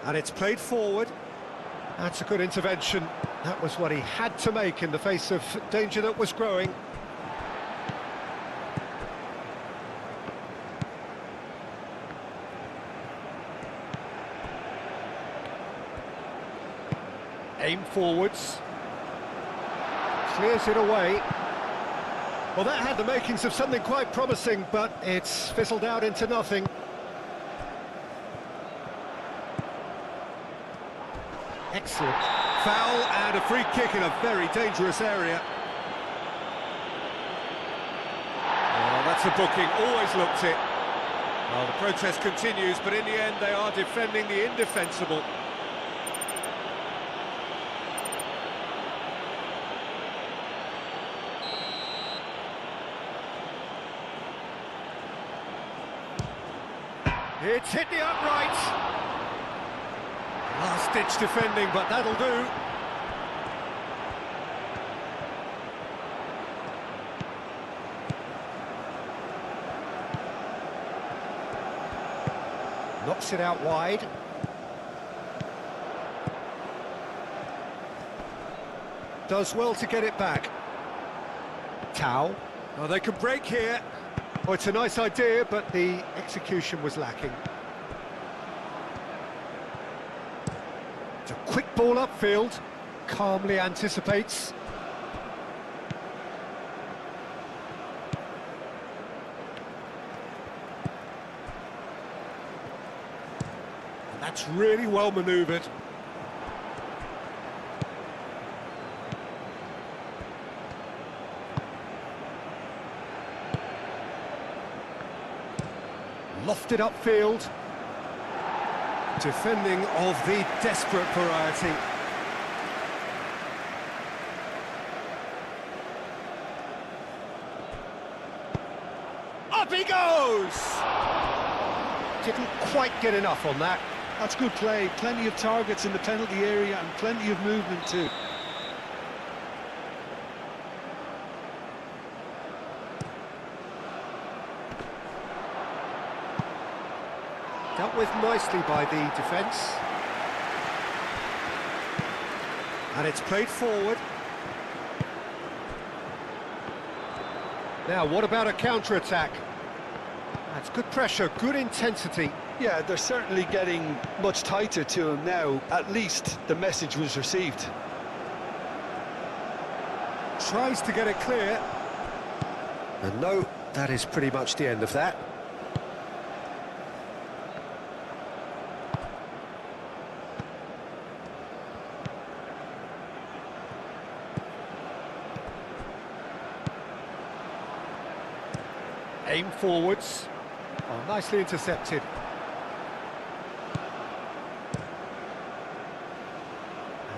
And it's played forward. That's a good intervention. That was what he had to make in the face of danger that was growing. Aim forwards. Clears it away. Well, that had the makings of something quite promising, but it's fizzled out into nothing. Excellent. Foul and a free kick in a very dangerous area. Oh, that's a booking, always looked it. Well, the protest continues, but in the end they are defending the indefensible. It's hit the upright. Last-ditch defending, but that'll do. Knocks it out wide. Does well to get it back. Tau. Oh, they can break here. Oh, it's a nice idea, but the execution was lacking. It's a quick ball upfield. Calmly anticipates. And that's really well manoeuvred. Lofted upfield. Defending of the desperate variety. Up he goes! Didn't quite get enough on that. That's good play. Plenty of targets in the penalty area and plenty of movement too. Dealt with nicely by the defence. And it's played forward. Now, what about a counter-attack? That's good pressure, good intensity. Yeah, they're certainly getting much tighter to him now. At least the message was received. Tries to get it clear. And no, that is pretty much the end of that. Aim forwards. Oh, nicely intercepted.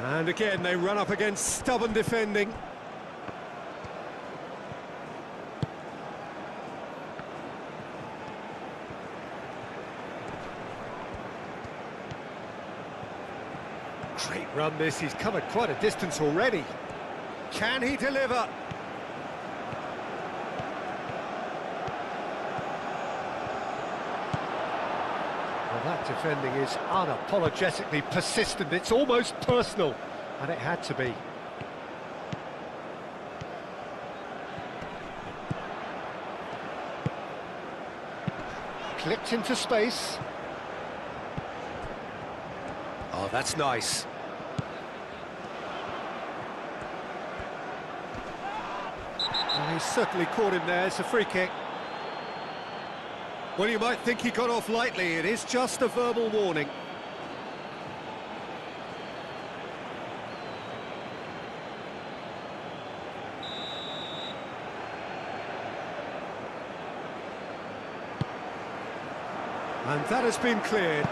And again, they run up against stubborn defending. Great run this, he's covered quite a distance already. Can he deliver? Well, that defending is unapologetically persistent, it's almost personal, and it had to be. Clipped into space. Oh, that's nice. Oh, he's certainly caught him there, it's a free kick. Well, you might think he got off lightly, it is just a verbal warning. And that has been cleared.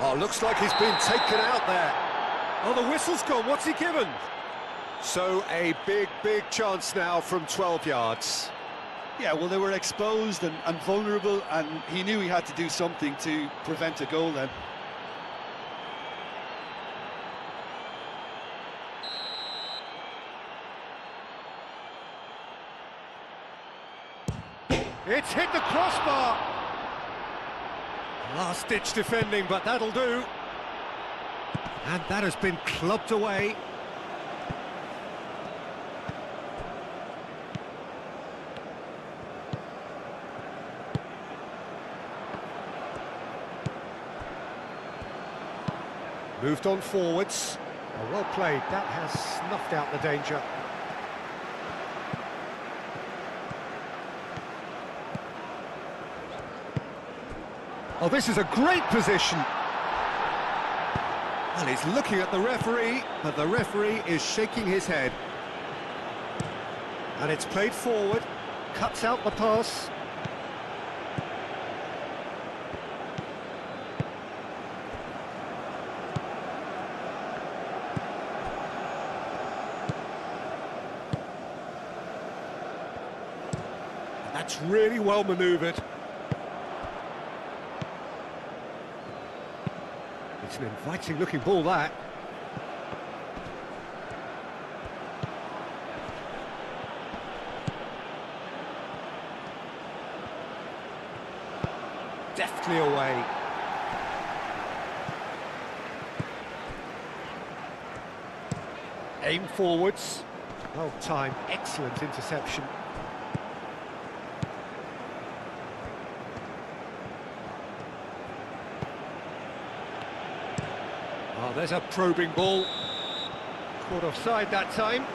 Oh, looks like he's been taken out there. Oh, the whistle's gone, what's he given? So a big, big chance now from 12 yards. Yeah, well, they were exposed and vulnerable, and he knew he had to do something to prevent a goal then. It's hit the crossbar. Last-ditch defending, but that'll do. And that has been clubbed away. Moved on forwards. Oh, well played, that has snuffed out the danger. Oh, this is a great position. Well, he's looking at the referee, but the referee is shaking his head. And it's played forward, cuts out the pass. That's really well manoeuvred. It's an inviting-looking ball, that. Deftly away. Aim forwards. Well timed, excellent interception. Oh, there's a probing ball. Caught offside that time.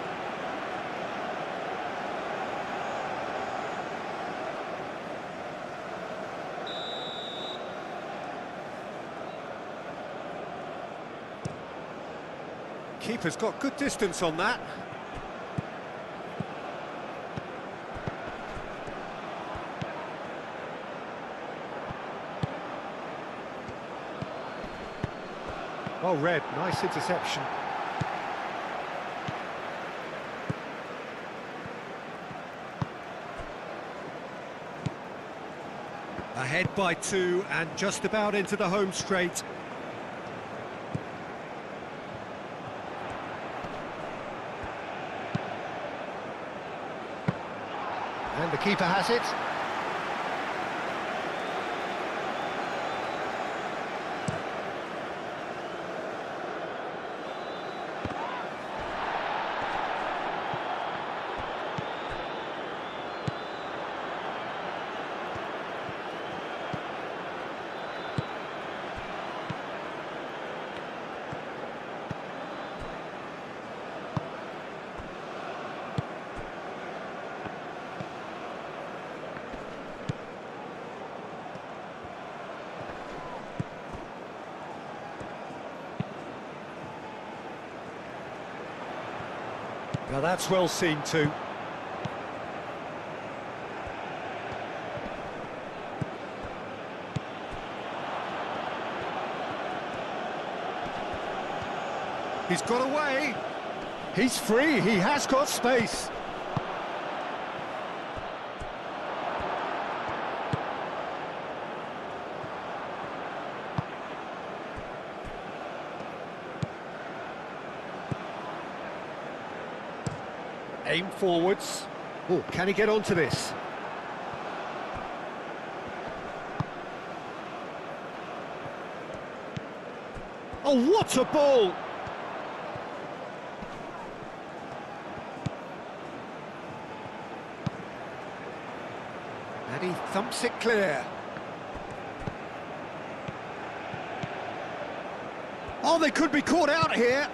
Keeper's got good distance on that. Well read, nice interception. Ahead by 2 and just about into the home straight. And the keeper has it. Now that's well seen too. He's got away. He's free, he has got space. Aim forwards. Oh, can he get onto this? Oh, what a ball! And he thumps it clear. Oh, they could be caught out here.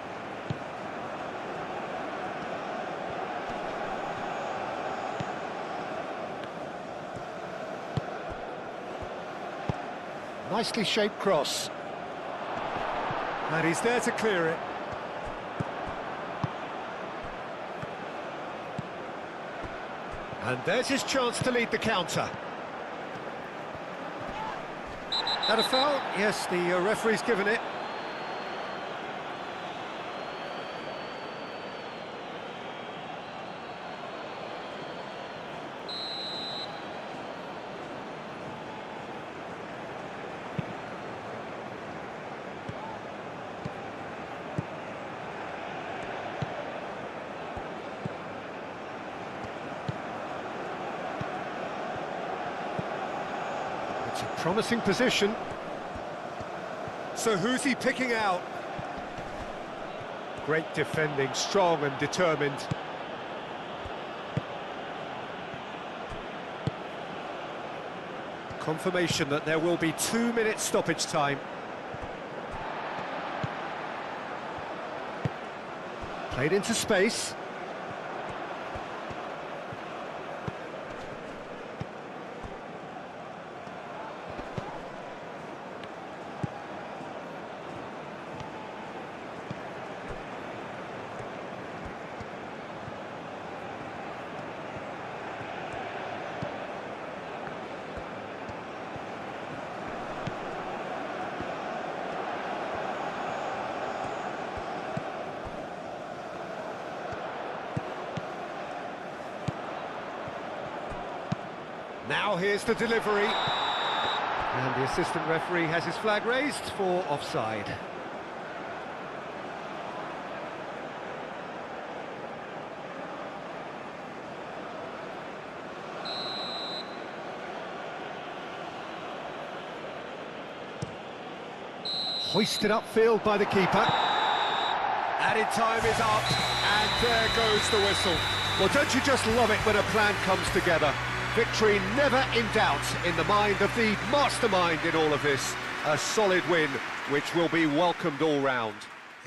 Nicely shaped cross. And he's there to clear it. And there's his chance to lead the counter. That a foul? Yes, the referee's given it. It's a promising position. So who's he picking out? Great defending, strong and determined. Confirmation that there will be 2 minutes stoppage time. Played into space. Now here's the delivery. And the assistant referee has his flag raised for offside. Hoisted upfield by the keeper. Added time is up, and there goes the whistle. Well, don't you just love it when a plan comes together? Victory never in doubt in the mind of the mastermind in all of this. A solid win, which will be welcomed all round.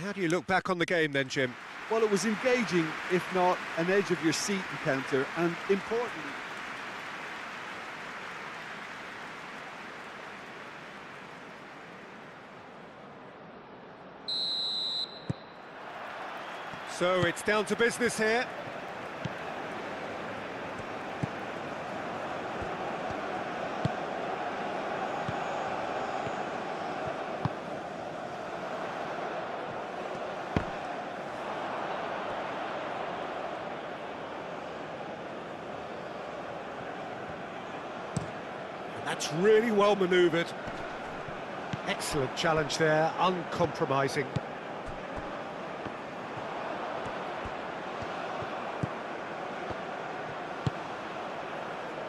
How do you look back on the game then, Jim? Well, it was engaging, if not an edge of your seat encounter, and importantly... So it's down to business here. That's really well manoeuvred. Excellent challenge there, uncompromising.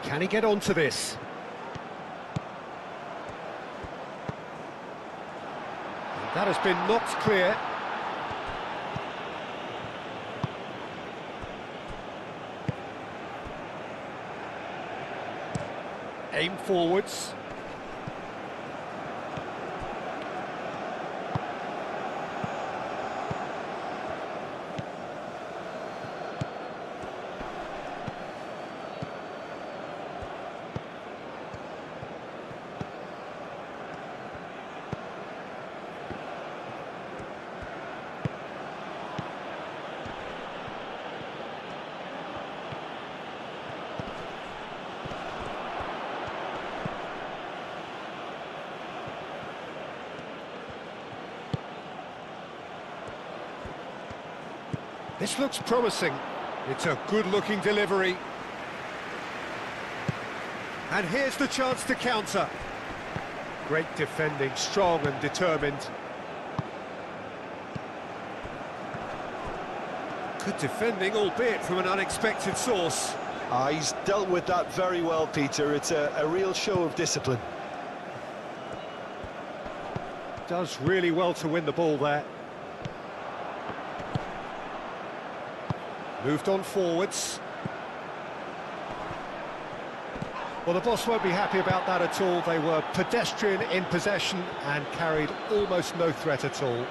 Can he get onto this? That has been knocked clear. Aim forwards. This looks promising. It's a good-looking delivery. And here's the chance to counter. Great defending, strong and determined. Good defending, albeit from an unexpected source. He's dealt with that very well, Peter. It's a real show of discipline. Does really well to win the ball there. Moved on forwards. Well, the boss won't be happy about that at all. They were pedestrian in possession and carried almost no threat at all.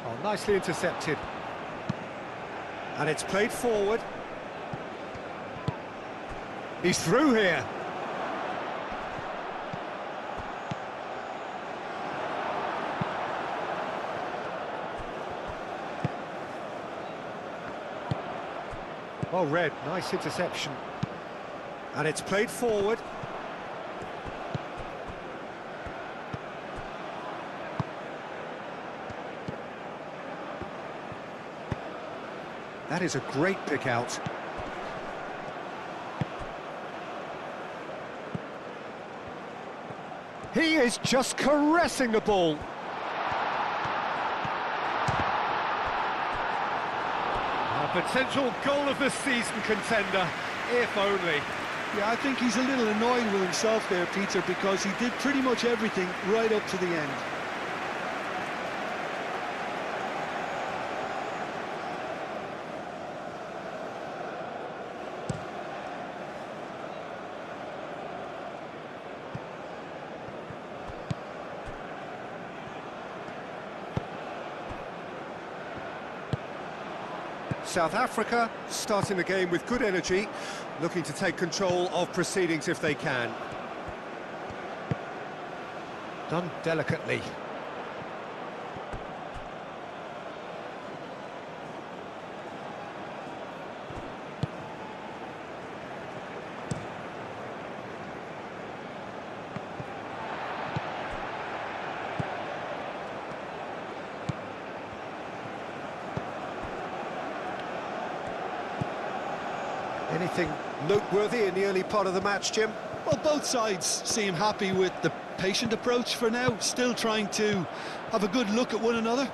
Oh, nicely intercepted. And it's played forward. He's through here. Well read, nice interception. And it's played forward. That is a great pick out. He is just caressing the ball. A potential goal of the season contender, if only. Yeah, I think he's a little annoyed with himself there, Peter, because he did pretty much everything right up to the end. South Africa starting the game with good energy, looking to take control of proceedings if they can. Done delicately. Anything noteworthy in the early part of the match, Jim? Well, both sides seem happy with the patient approach for now, still trying to have a good look at one another.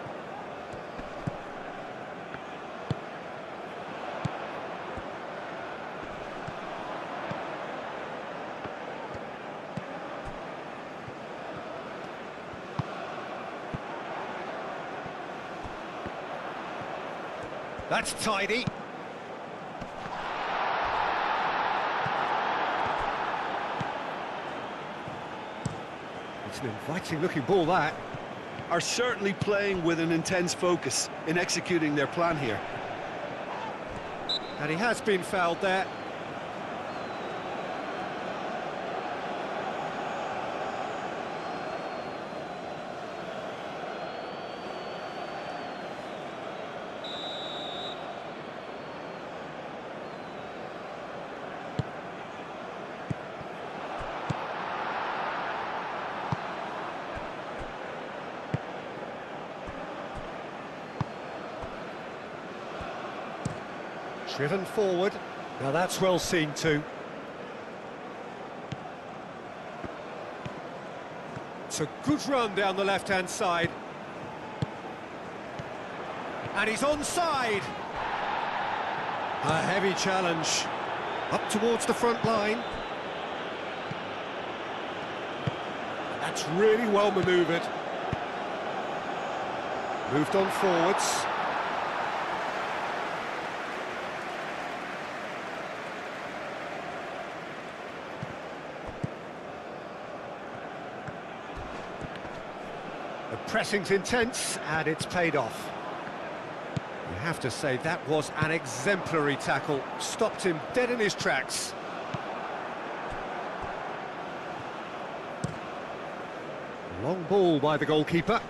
That's tidy. It's an inviting looking ball, that. Are certainly playing with an intense focus in executing their plan here. And he has been fouled there. Driven forward. Now that's well seen too. It's a good run down the left-hand side. And he's onside. A heavy challenge. Up towards the front line. That's really well manoeuvred. Moved on forwards. The pressing's intense, and it's paid off. You have to say that was an exemplary tackle. Stopped him dead in his tracks. Long ball by the goalkeeper.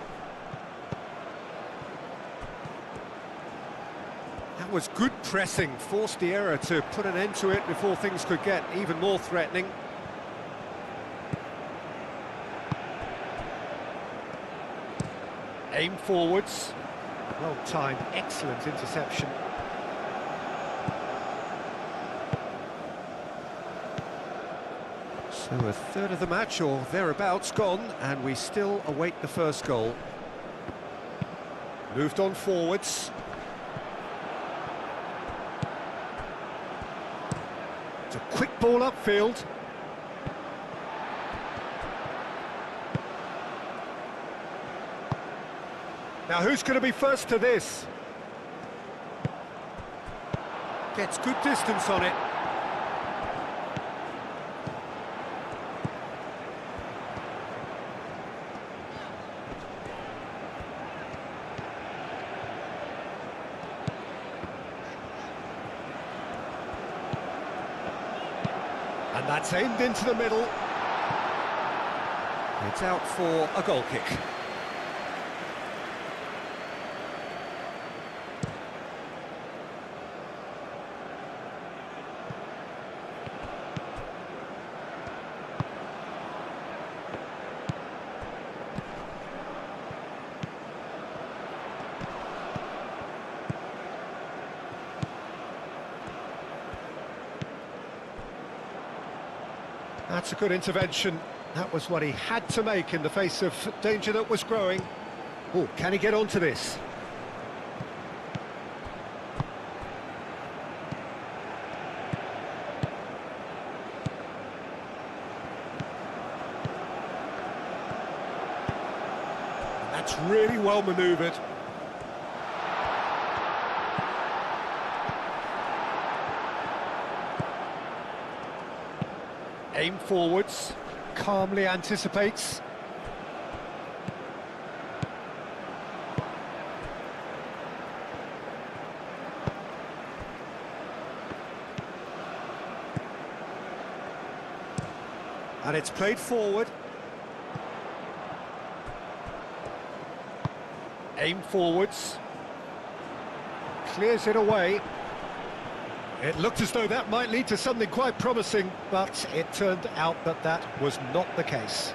That was good pressing, forced the error to put an end to it before things could get even more threatening. Aim forwards. Well timed, excellent interception. So a third of the match, or thereabouts, gone, and we still await the first goal. Moved on forwards. It's a quick ball upfield. Now who's going to be first to this? Gets good distance on it. And that's aimed into the middle. It's out for a goal kick. That's a good intervention. That was what he had to make in the face of danger that was growing. Oh, can he get onto this? That's really well manoeuvred. Aim forwards, calmly anticipates. And it's played forward. Aim forwards. Clears it away. It looked as though that might lead to something quite promising, but it turned out that that was not the case.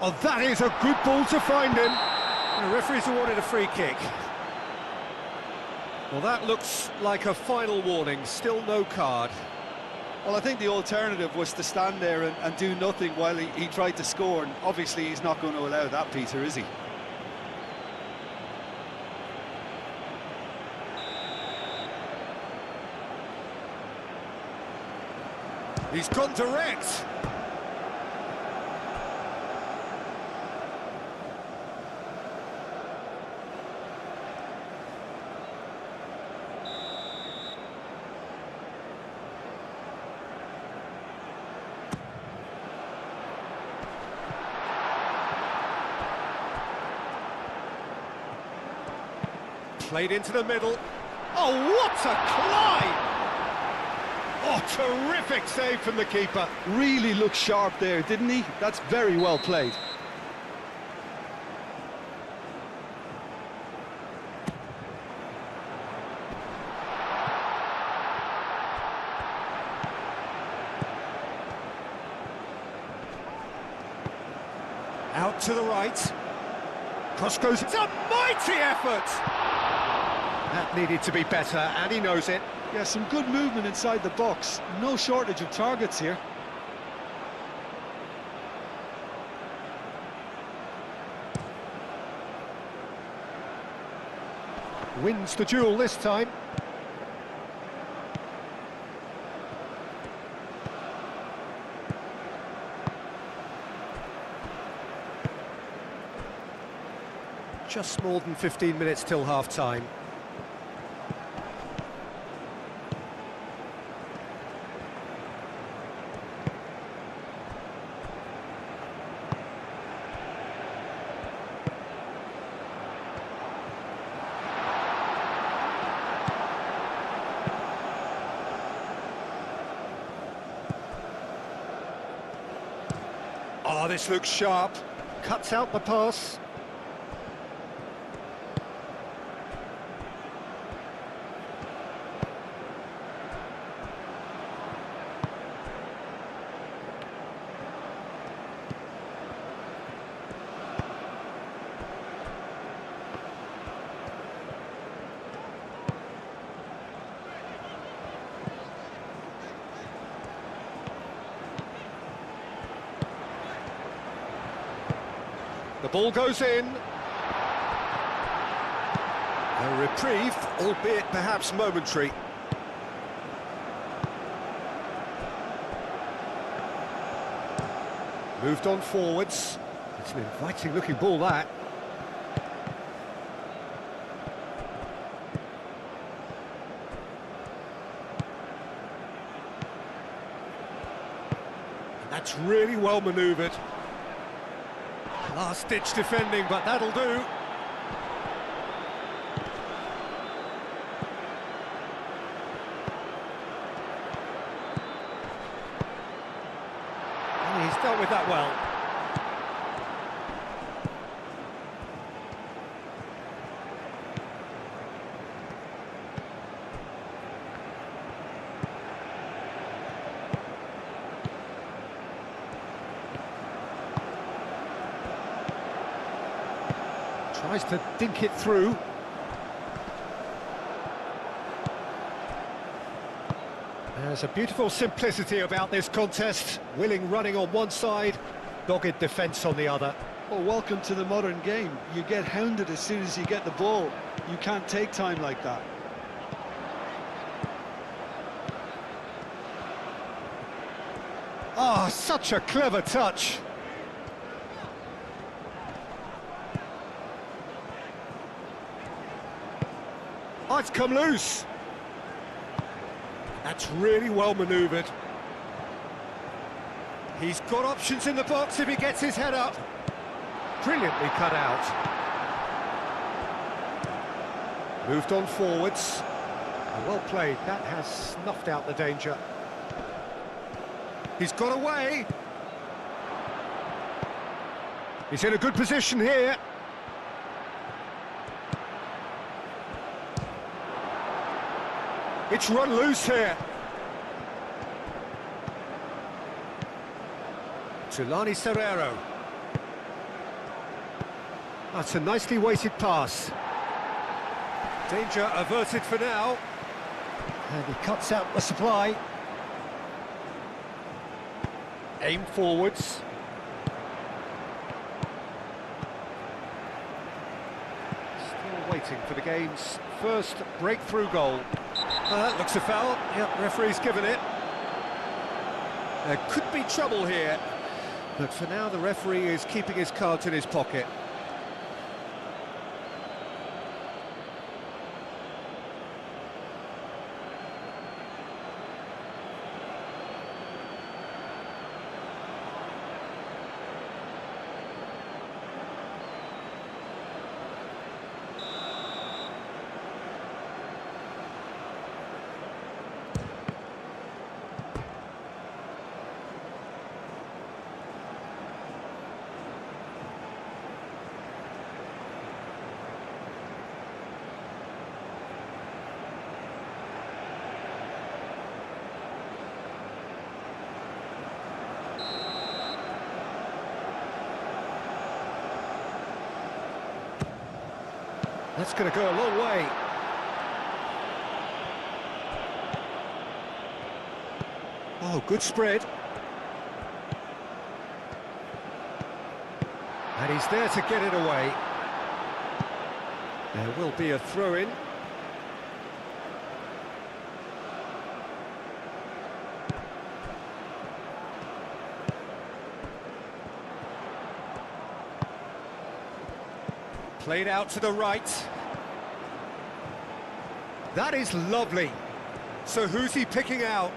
Oh, that is a good ball to find him. The referee's awarded a free kick. Well, that looks like a final warning, still no card. Well, I think the alternative was to stand there and do nothing while he tried to score, and obviously he's not going to allow that, Peter, is he? He's gone direct. Played into the middle. Oh, what a climb! Oh, terrific save from the keeper. Really looked sharp there, didn't he? That's very well played. Out to the right. Cross goes. It's a mighty effort! That needed to be better, and he knows it. Yeah, some good movement inside the box. No shortage of targets here. Wins the duel this time. Just more than 15 minutes till half-time. Oh, this looks sharp. Cuts out the pass. The ball goes in. A reprieve, albeit perhaps momentary. Moved on forwards. It's an inviting looking ball, that. And that's really well manoeuvred. Last-ditch defending, but that'll do. And he's dealt with that well. Tries to dink it through. There's a beautiful simplicity about this contest. Willing running on one side, dogged defence on the other. Well, welcome to the modern game. You get hounded as soon as you get the ball. You can't take time like that. Ah, such a clever touch. Oh, it's come loose. That's really well manoeuvred. He's got options in the box if he gets his head up. Brilliantly cut out. Moved on forwards. Well played. That has snuffed out the danger. He's got away. He's in a good position here. It's run loose here. Tulani Serrero. That's a nicely weighted pass. Danger averted for now. And he cuts out the supply. Aim forwards. Still waiting for the game's first breakthrough goal. That looks a foul. Yep, referee's given it. There could be trouble here, but for now the referee is keeping his cards in his pocket. That's going to go a long way. Oh, good spread. And he's there to get it away. There will be a throw-in. Played out to the right. That is lovely. So who's he picking out?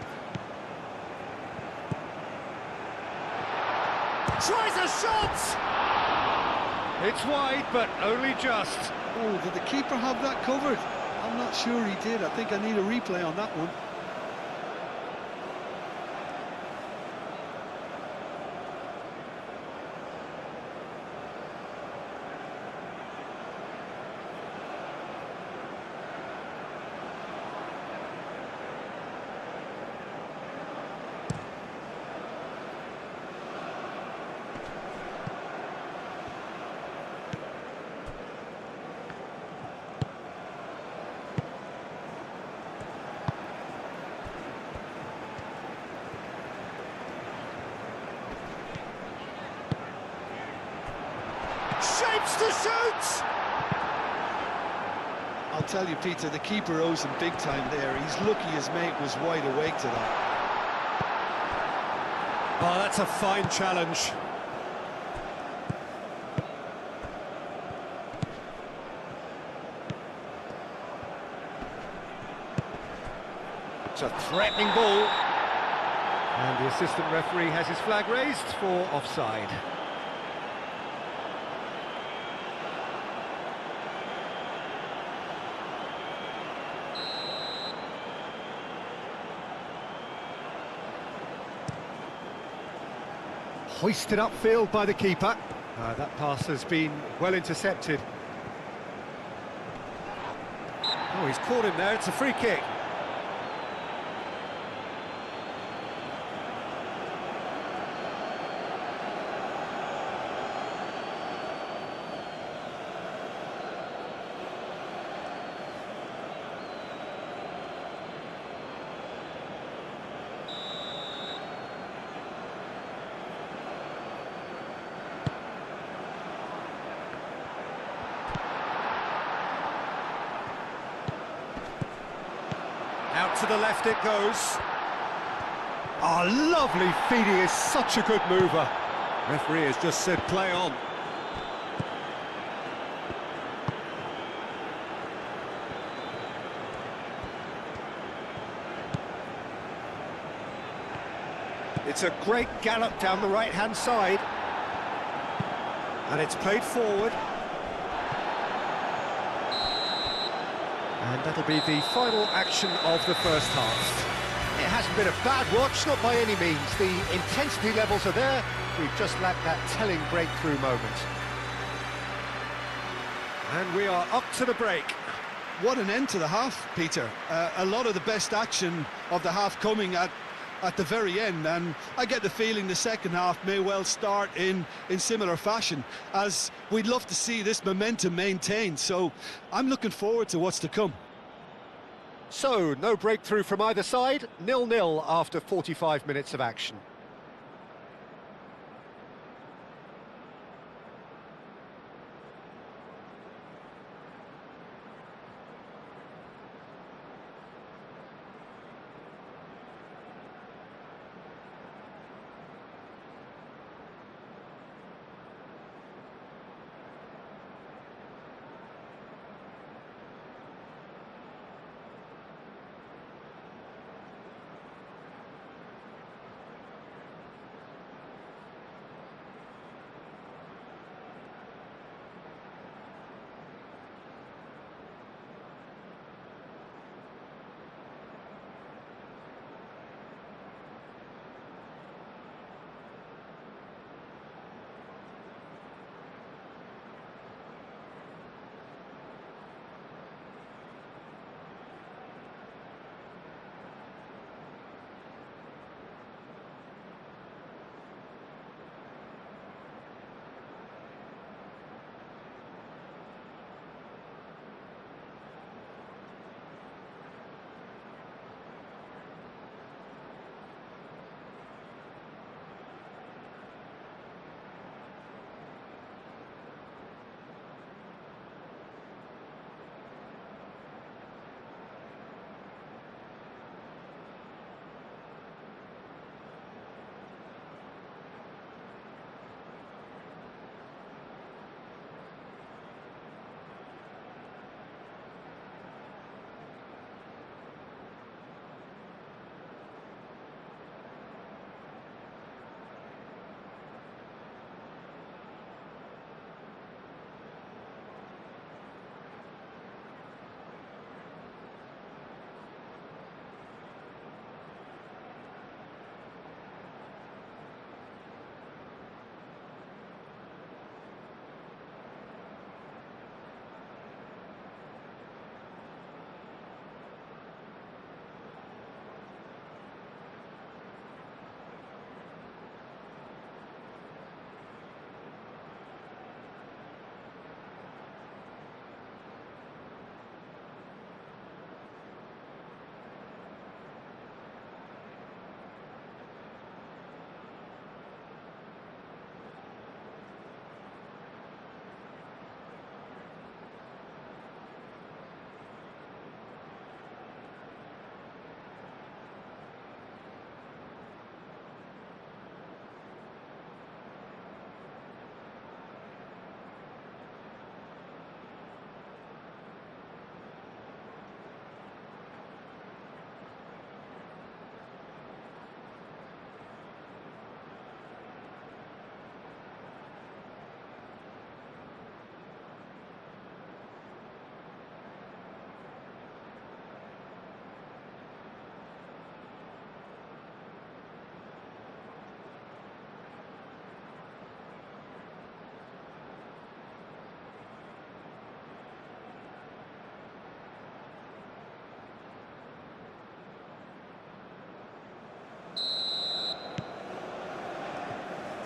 Tries a shot! It's wide, but only just. Oh, did the keeper have that covered? I'm not sure he did. I think I need a replay on that one. Shapes to shoot! I'll tell you, Peter, the keeper owes him big time there. He's lucky his mate was wide awake to that. Oh, that's a fine challenge. It's a threatening ball. And the assistant referee has his flag raised for offside. Hoisted upfield by the keeper. That pass has been well intercepted. Oh, he's caught him there, it's a free kick. Out to the left it goes. Oh, lovely feed, he is such a good mover. Referee has just said play on. It's a great gallop down the right-hand side. And it's played forward. And that'll be the final action of the first half. It hasn't been a bad watch, not by any means. The intensity levels are there. We've just lacked that telling breakthrough moment. And we are up to the break. What an end to the half, Peter. A lot of the best action of the half coming at the very end, and I get the feeling the second half may well start in similar fashion, as we'd love to see this momentum maintained. So I'm looking forward to what's to come. So, no breakthrough from either side, 0-0 after 45 minutes of action.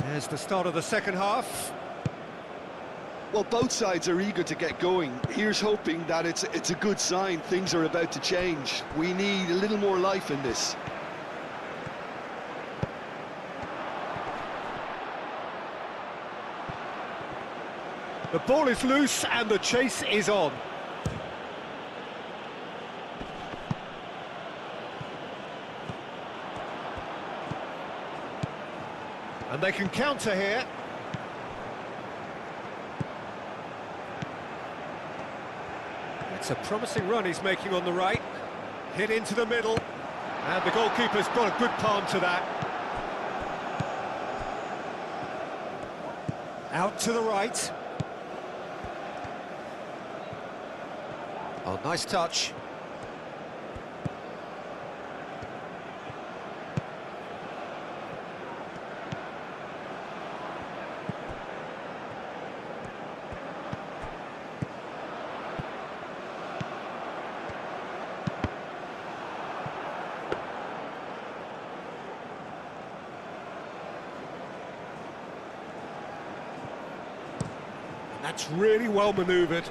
There's the start of the second half. Well, both sides are eager to get going. Here's hoping that it's a good sign. Things are about to change. We need a little more life in this. The ball is loose and the chase is on. And they can counter here. It's a promising run he's making on the right. Hit into the middle. And the goalkeeper's got a good palm to that. Out to the right. Oh, nice touch. That's really well manoeuvred.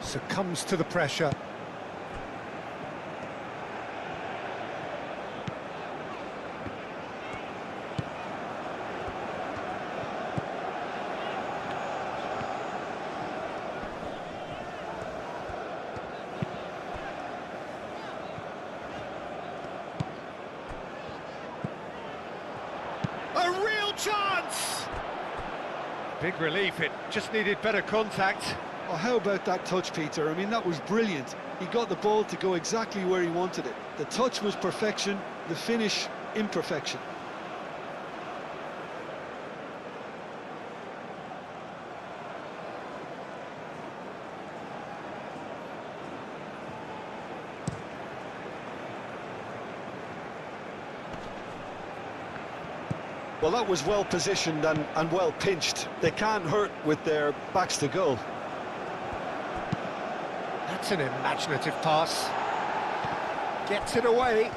Succumbs to the pressure. A real chance! Big relief, it just needed better contact. Oh, how about that touch, Peter? I mean, that was brilliant. He got the ball to go exactly where he wanted it. The touch was perfection, the finish, imperfection. Well, that was well positioned and well pinched. They can't hurt with their backs to goal. That's an imaginative pass. Gets it away.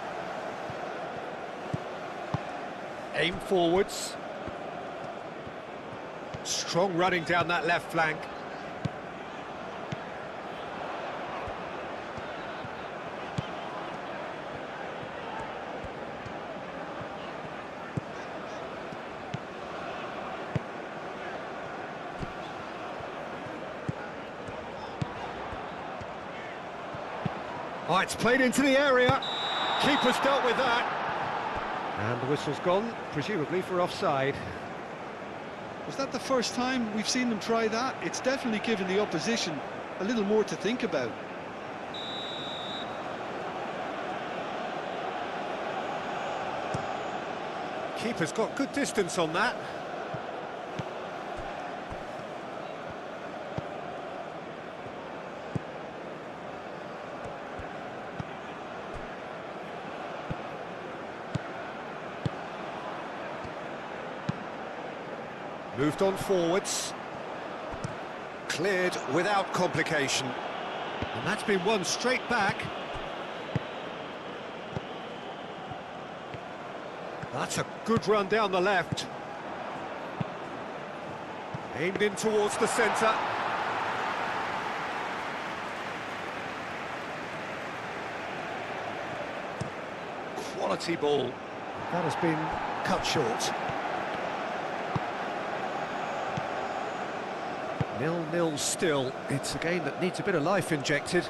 Aim forwards. Strong running down that left flank. Oh, it's played into the area. Keeper's dealt with that. And the whistle's gone, presumably for offside. Was that the first time we've seen them try that? It's definitely given the opposition a little more to think about. Keeper's got good distance on that. Moved on forwards. Cleared without complication. And that's been won straight back. That's a good run down the left. Aimed in towards the centre. Quality ball. That has been cut short. 0-0 still. It's a game that needs a bit of life injected.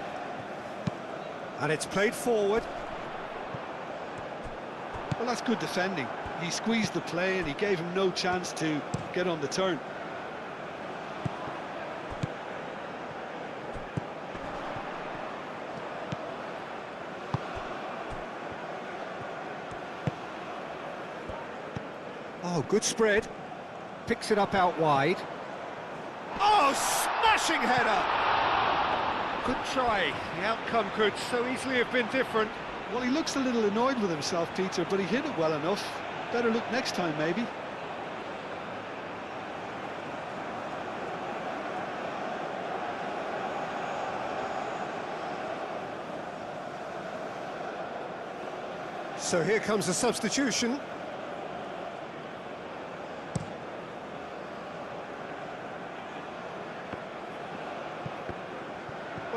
And it's played forward. Well, that's good defending. He squeezed the play and he gave him no chance to get on the turn. Oh, good spread. Picks it up out wide. Oh, smashing header! Good try. The outcome could so easily have been different. Well, he looks a little annoyed with himself, Peter, but he hit it well enough. Better look next time, maybe. So here comes the substitution.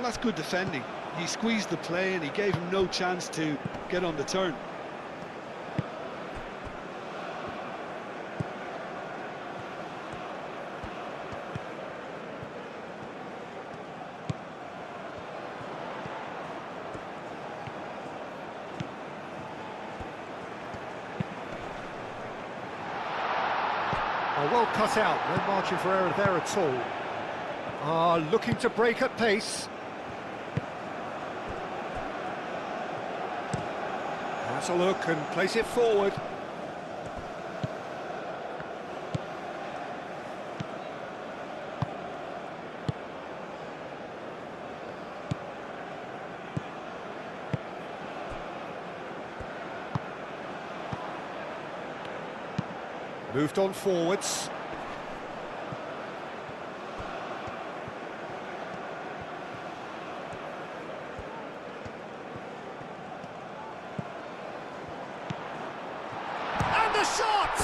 that's good defending. He squeezed the play and he gave him no chance to get on the turn. Oh, well cut out, no margin for error there at all. Looking to break at pace. Has a look and place it forward. Moved on forwards. And the shot!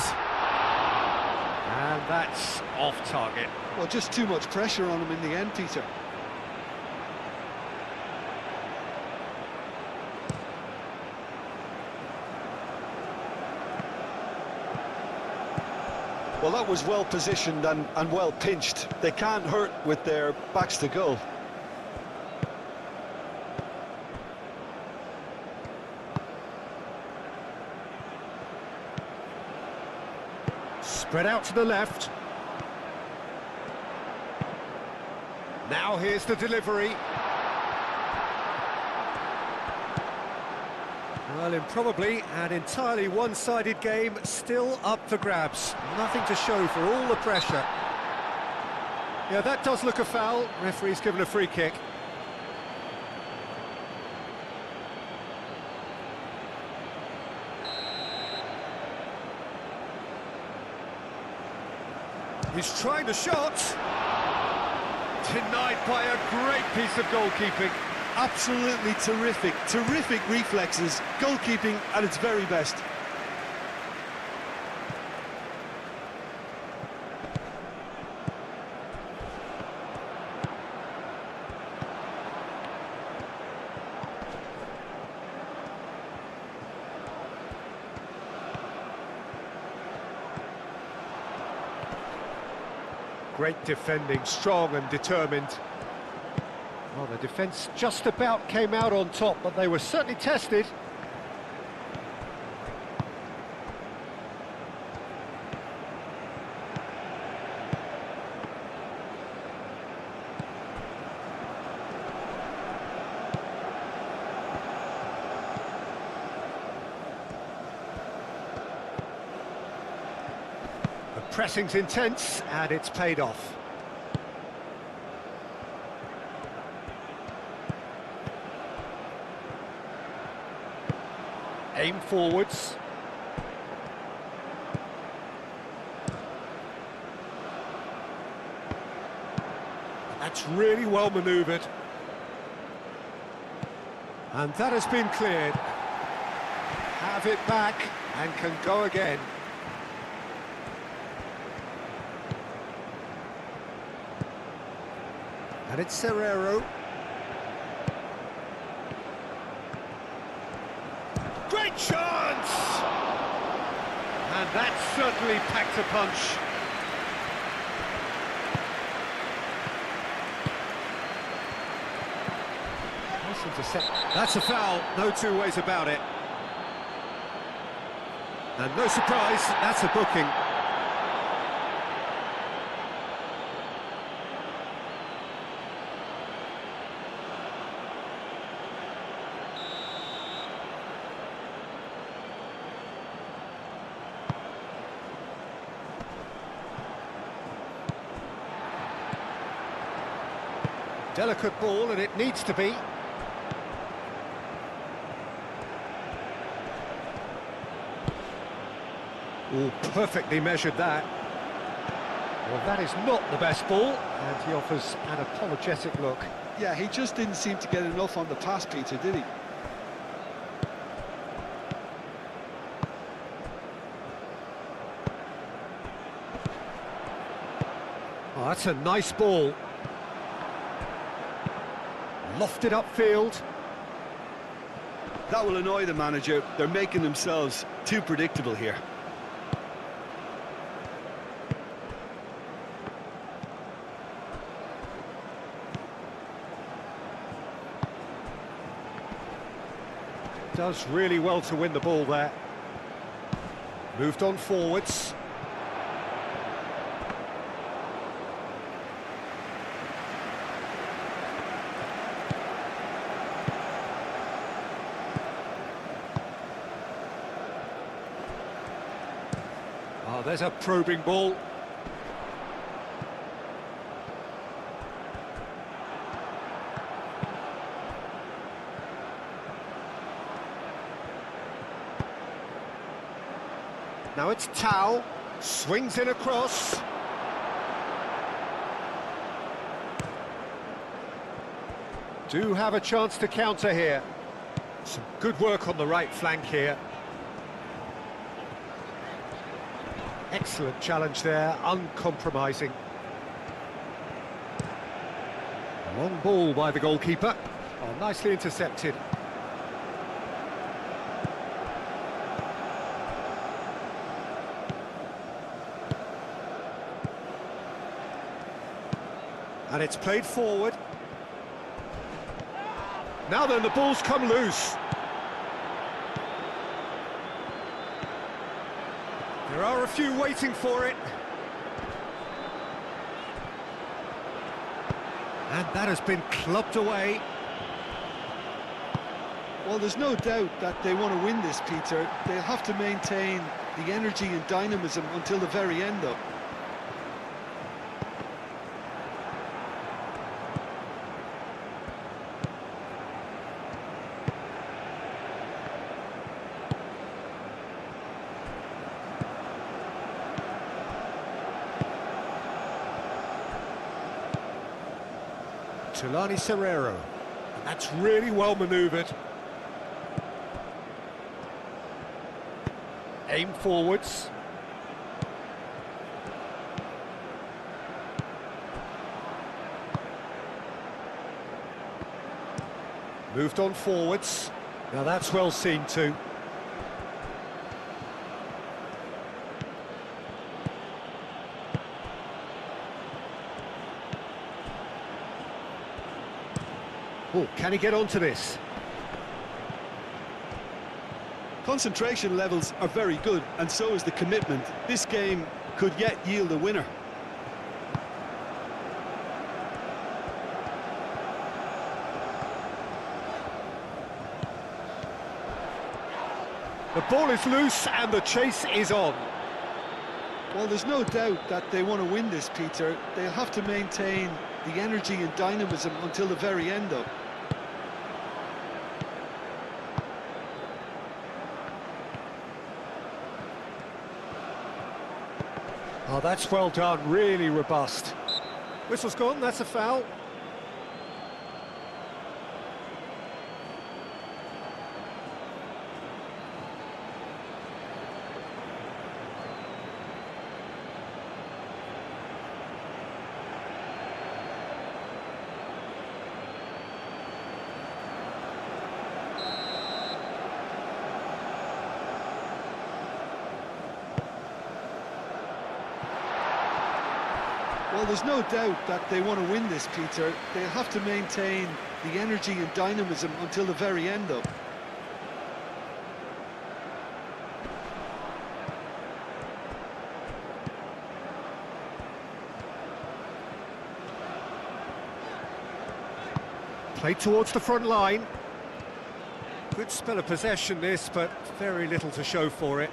And that's off target. Well, just too much pressure on him in the end, Peter. Well, that was well positioned and well pinched. They can't hurt with their backs to goal. Spread out to the left. Now here's the delivery. Well, improbably an entirely one-sided game, still up for grabs. Nothing to show for all the pressure. Yeah, that does look a foul. Referee's given a free kick. He's trying the shot. Denied by a great piece of goalkeeping. Absolutely terrific, terrific reflexes, goalkeeping at its very best. Great defending, strong and determined. Well, the defence just about came out on top, but they were certainly tested. The pressing's intense, and it's paid off. Aim forwards. That's really well manoeuvred. And that has been cleared. Have it back and can go again. And it's Serrero. Great chance! And that certainly packed a punch. That's a foul, no two ways about it. And no surprise, that's a booking. Delicate ball, and it needs to be. Oh, perfectly measured that. Well, that is not the best ball, and he offers an apologetic look. Yeah, he just didn't seem to get enough on the pass, Peter, did he? Oh, that's a nice ball. Lofted upfield. That will annoy the manager. They're making themselves too predictable here. Does really well to win the ball there. Moved on forwards. Oh, there's a probing ball. Now it's Tao, swings in across. Do have a chance to counter here. Some good work on the right flank here. Excellent challenge there, uncompromising. Long ball by the goalkeeper. Oh, nicely intercepted. And it's played forward. Now then, the ball's come loose. There are a few waiting for it. And that has been clubbed away. Well, there's no doubt that they want to win this, Peter. They'll have to maintain the energy and dynamism until the very end, though. Tulani Serrero, and that's really well manoeuvred. Aim forwards. Moved on forwards. Now that's well seen too. Oh, can he get onto this? Concentration levels are very good, and so is the commitment. This game could yet yield a winner. The ball is loose and the chase is on. Well, there's no doubt that they want to win this, Peter. They'll have to maintain the energy and dynamism until the very end, though. Oh, that's well done, really robust. Whistle's gone, that's a foul. Well, there's no doubt that they want to win this, Peter. They'll have to maintain the energy and dynamism until the very end, though. Played towards the front line. Good spell of possession this, but very little to show for it.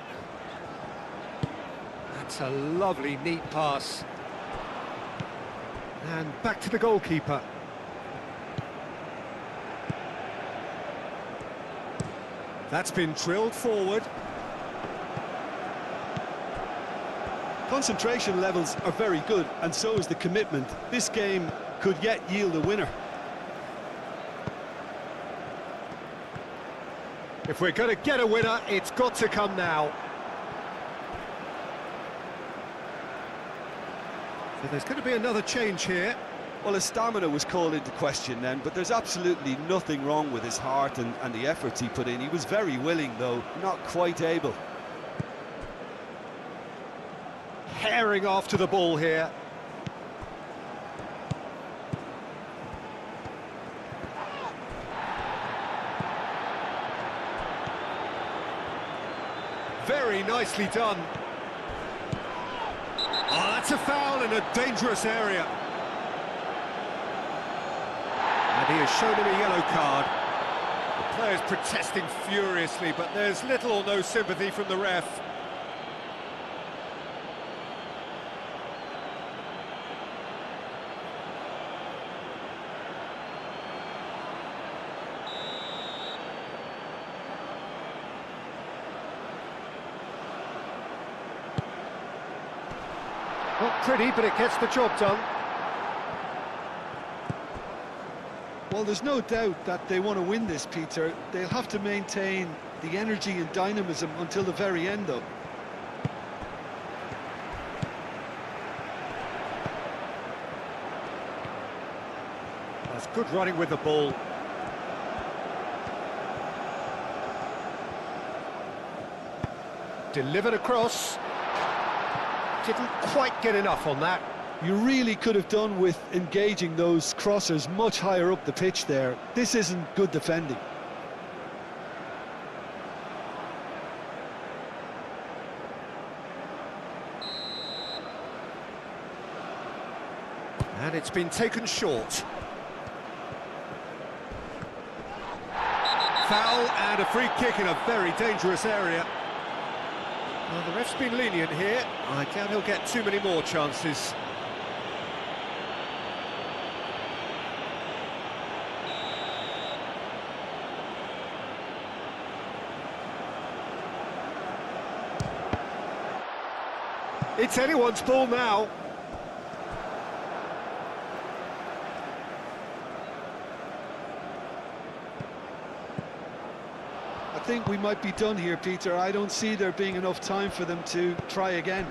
That's a lovely, neat pass. And back to the goalkeeper. That's been drilled forward. Concentration levels are very good, and so is the commitment. This game could yet yield a winner. If we're going to get a winner, it's got to come now. So there's going to be another change here. Well, his stamina was called into question then, but there's absolutely nothing wrong with his heart and the efforts he put in. He was very willing, though, not quite able. Herring after the ball here. Very nicely done. Oh, that's a foul in a dangerous area. And he has shown him a yellow card. The player's protesting furiously, but there's little or no sympathy from the ref. Not pretty, but it gets the job done. Well, there's no doubt that they want to win this, Peter. They'll have to maintain the energy and dynamism until the very end, though. That's good running with the ball. Delivered across. Didn't quite get enough on that. You really could have done with engaging those crossers much higher up the pitch there. This isn't good defending. And it's been taken short. Foul and a free kick in a very dangerous area. Well, the ref's been lenient here. I doubt he'll get too many more chances. It's anyone's ball now. I think we might be done here, Peter. I don't see there being enough time for them to try again.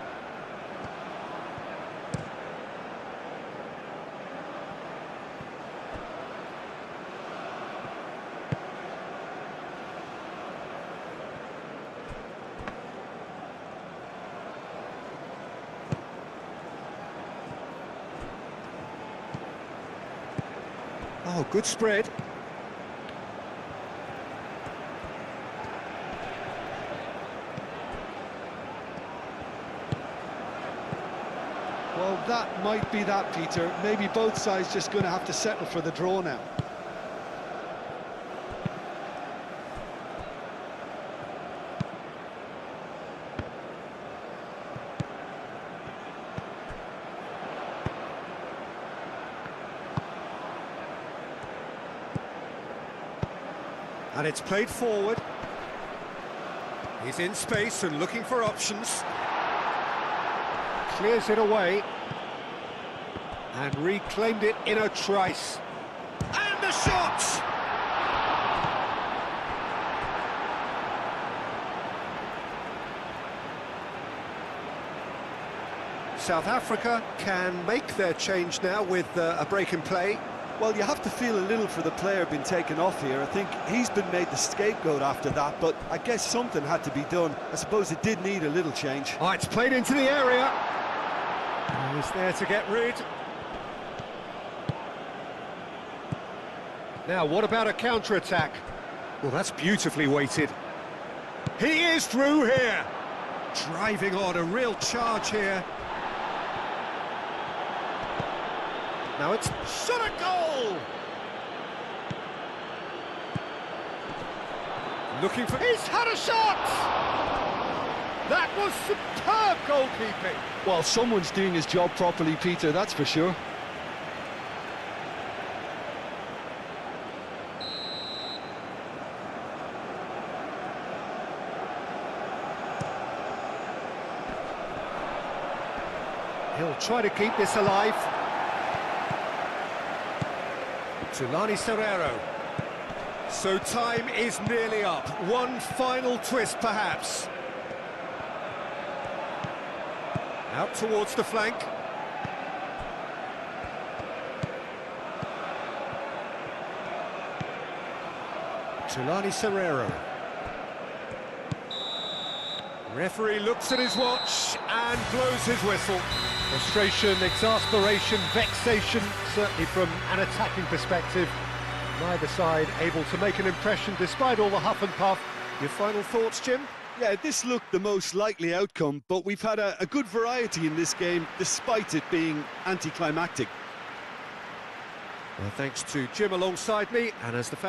Oh, good spread. Well, that might be that, Peter. Maybe both sides just going to have to settle for the draw now. And it's played forward. He's in space and looking for options. Clears it away. And reclaimed it in a trice. And the shot! South Africa can make their change now with a break in play. Well, you have to feel a little for the player being taken off here. I think he's been made the scapegoat after that, but I guess something had to be done. I suppose it did need a little change. Oh, it's played into the area. He's there to get rid. Now, what about a counter-attack? Well, that's beautifully weighted. He is through here. Driving on, a real charge here. Now it's shot a goal! Looking for... He's had a shot! That was superb goalkeeping. Well, someone's doing his job properly, Peter, that's for sure. He'll try to keep this alive. Tulani Serrero. So time is nearly up. One final twist, perhaps. Out towards the flank. Tulani Serrero. Referee looks at his watch and blows his whistle. Frustration, exasperation, vexation, certainly from an attacking perspective. Neither side able to make an impression despite all the huff and puff. Your final thoughts, Jim? Yeah, this looked the most likely outcome, but we've had a good variety in this game, despite it being anticlimactic. Well, thanks to Jim alongside me, and as the fans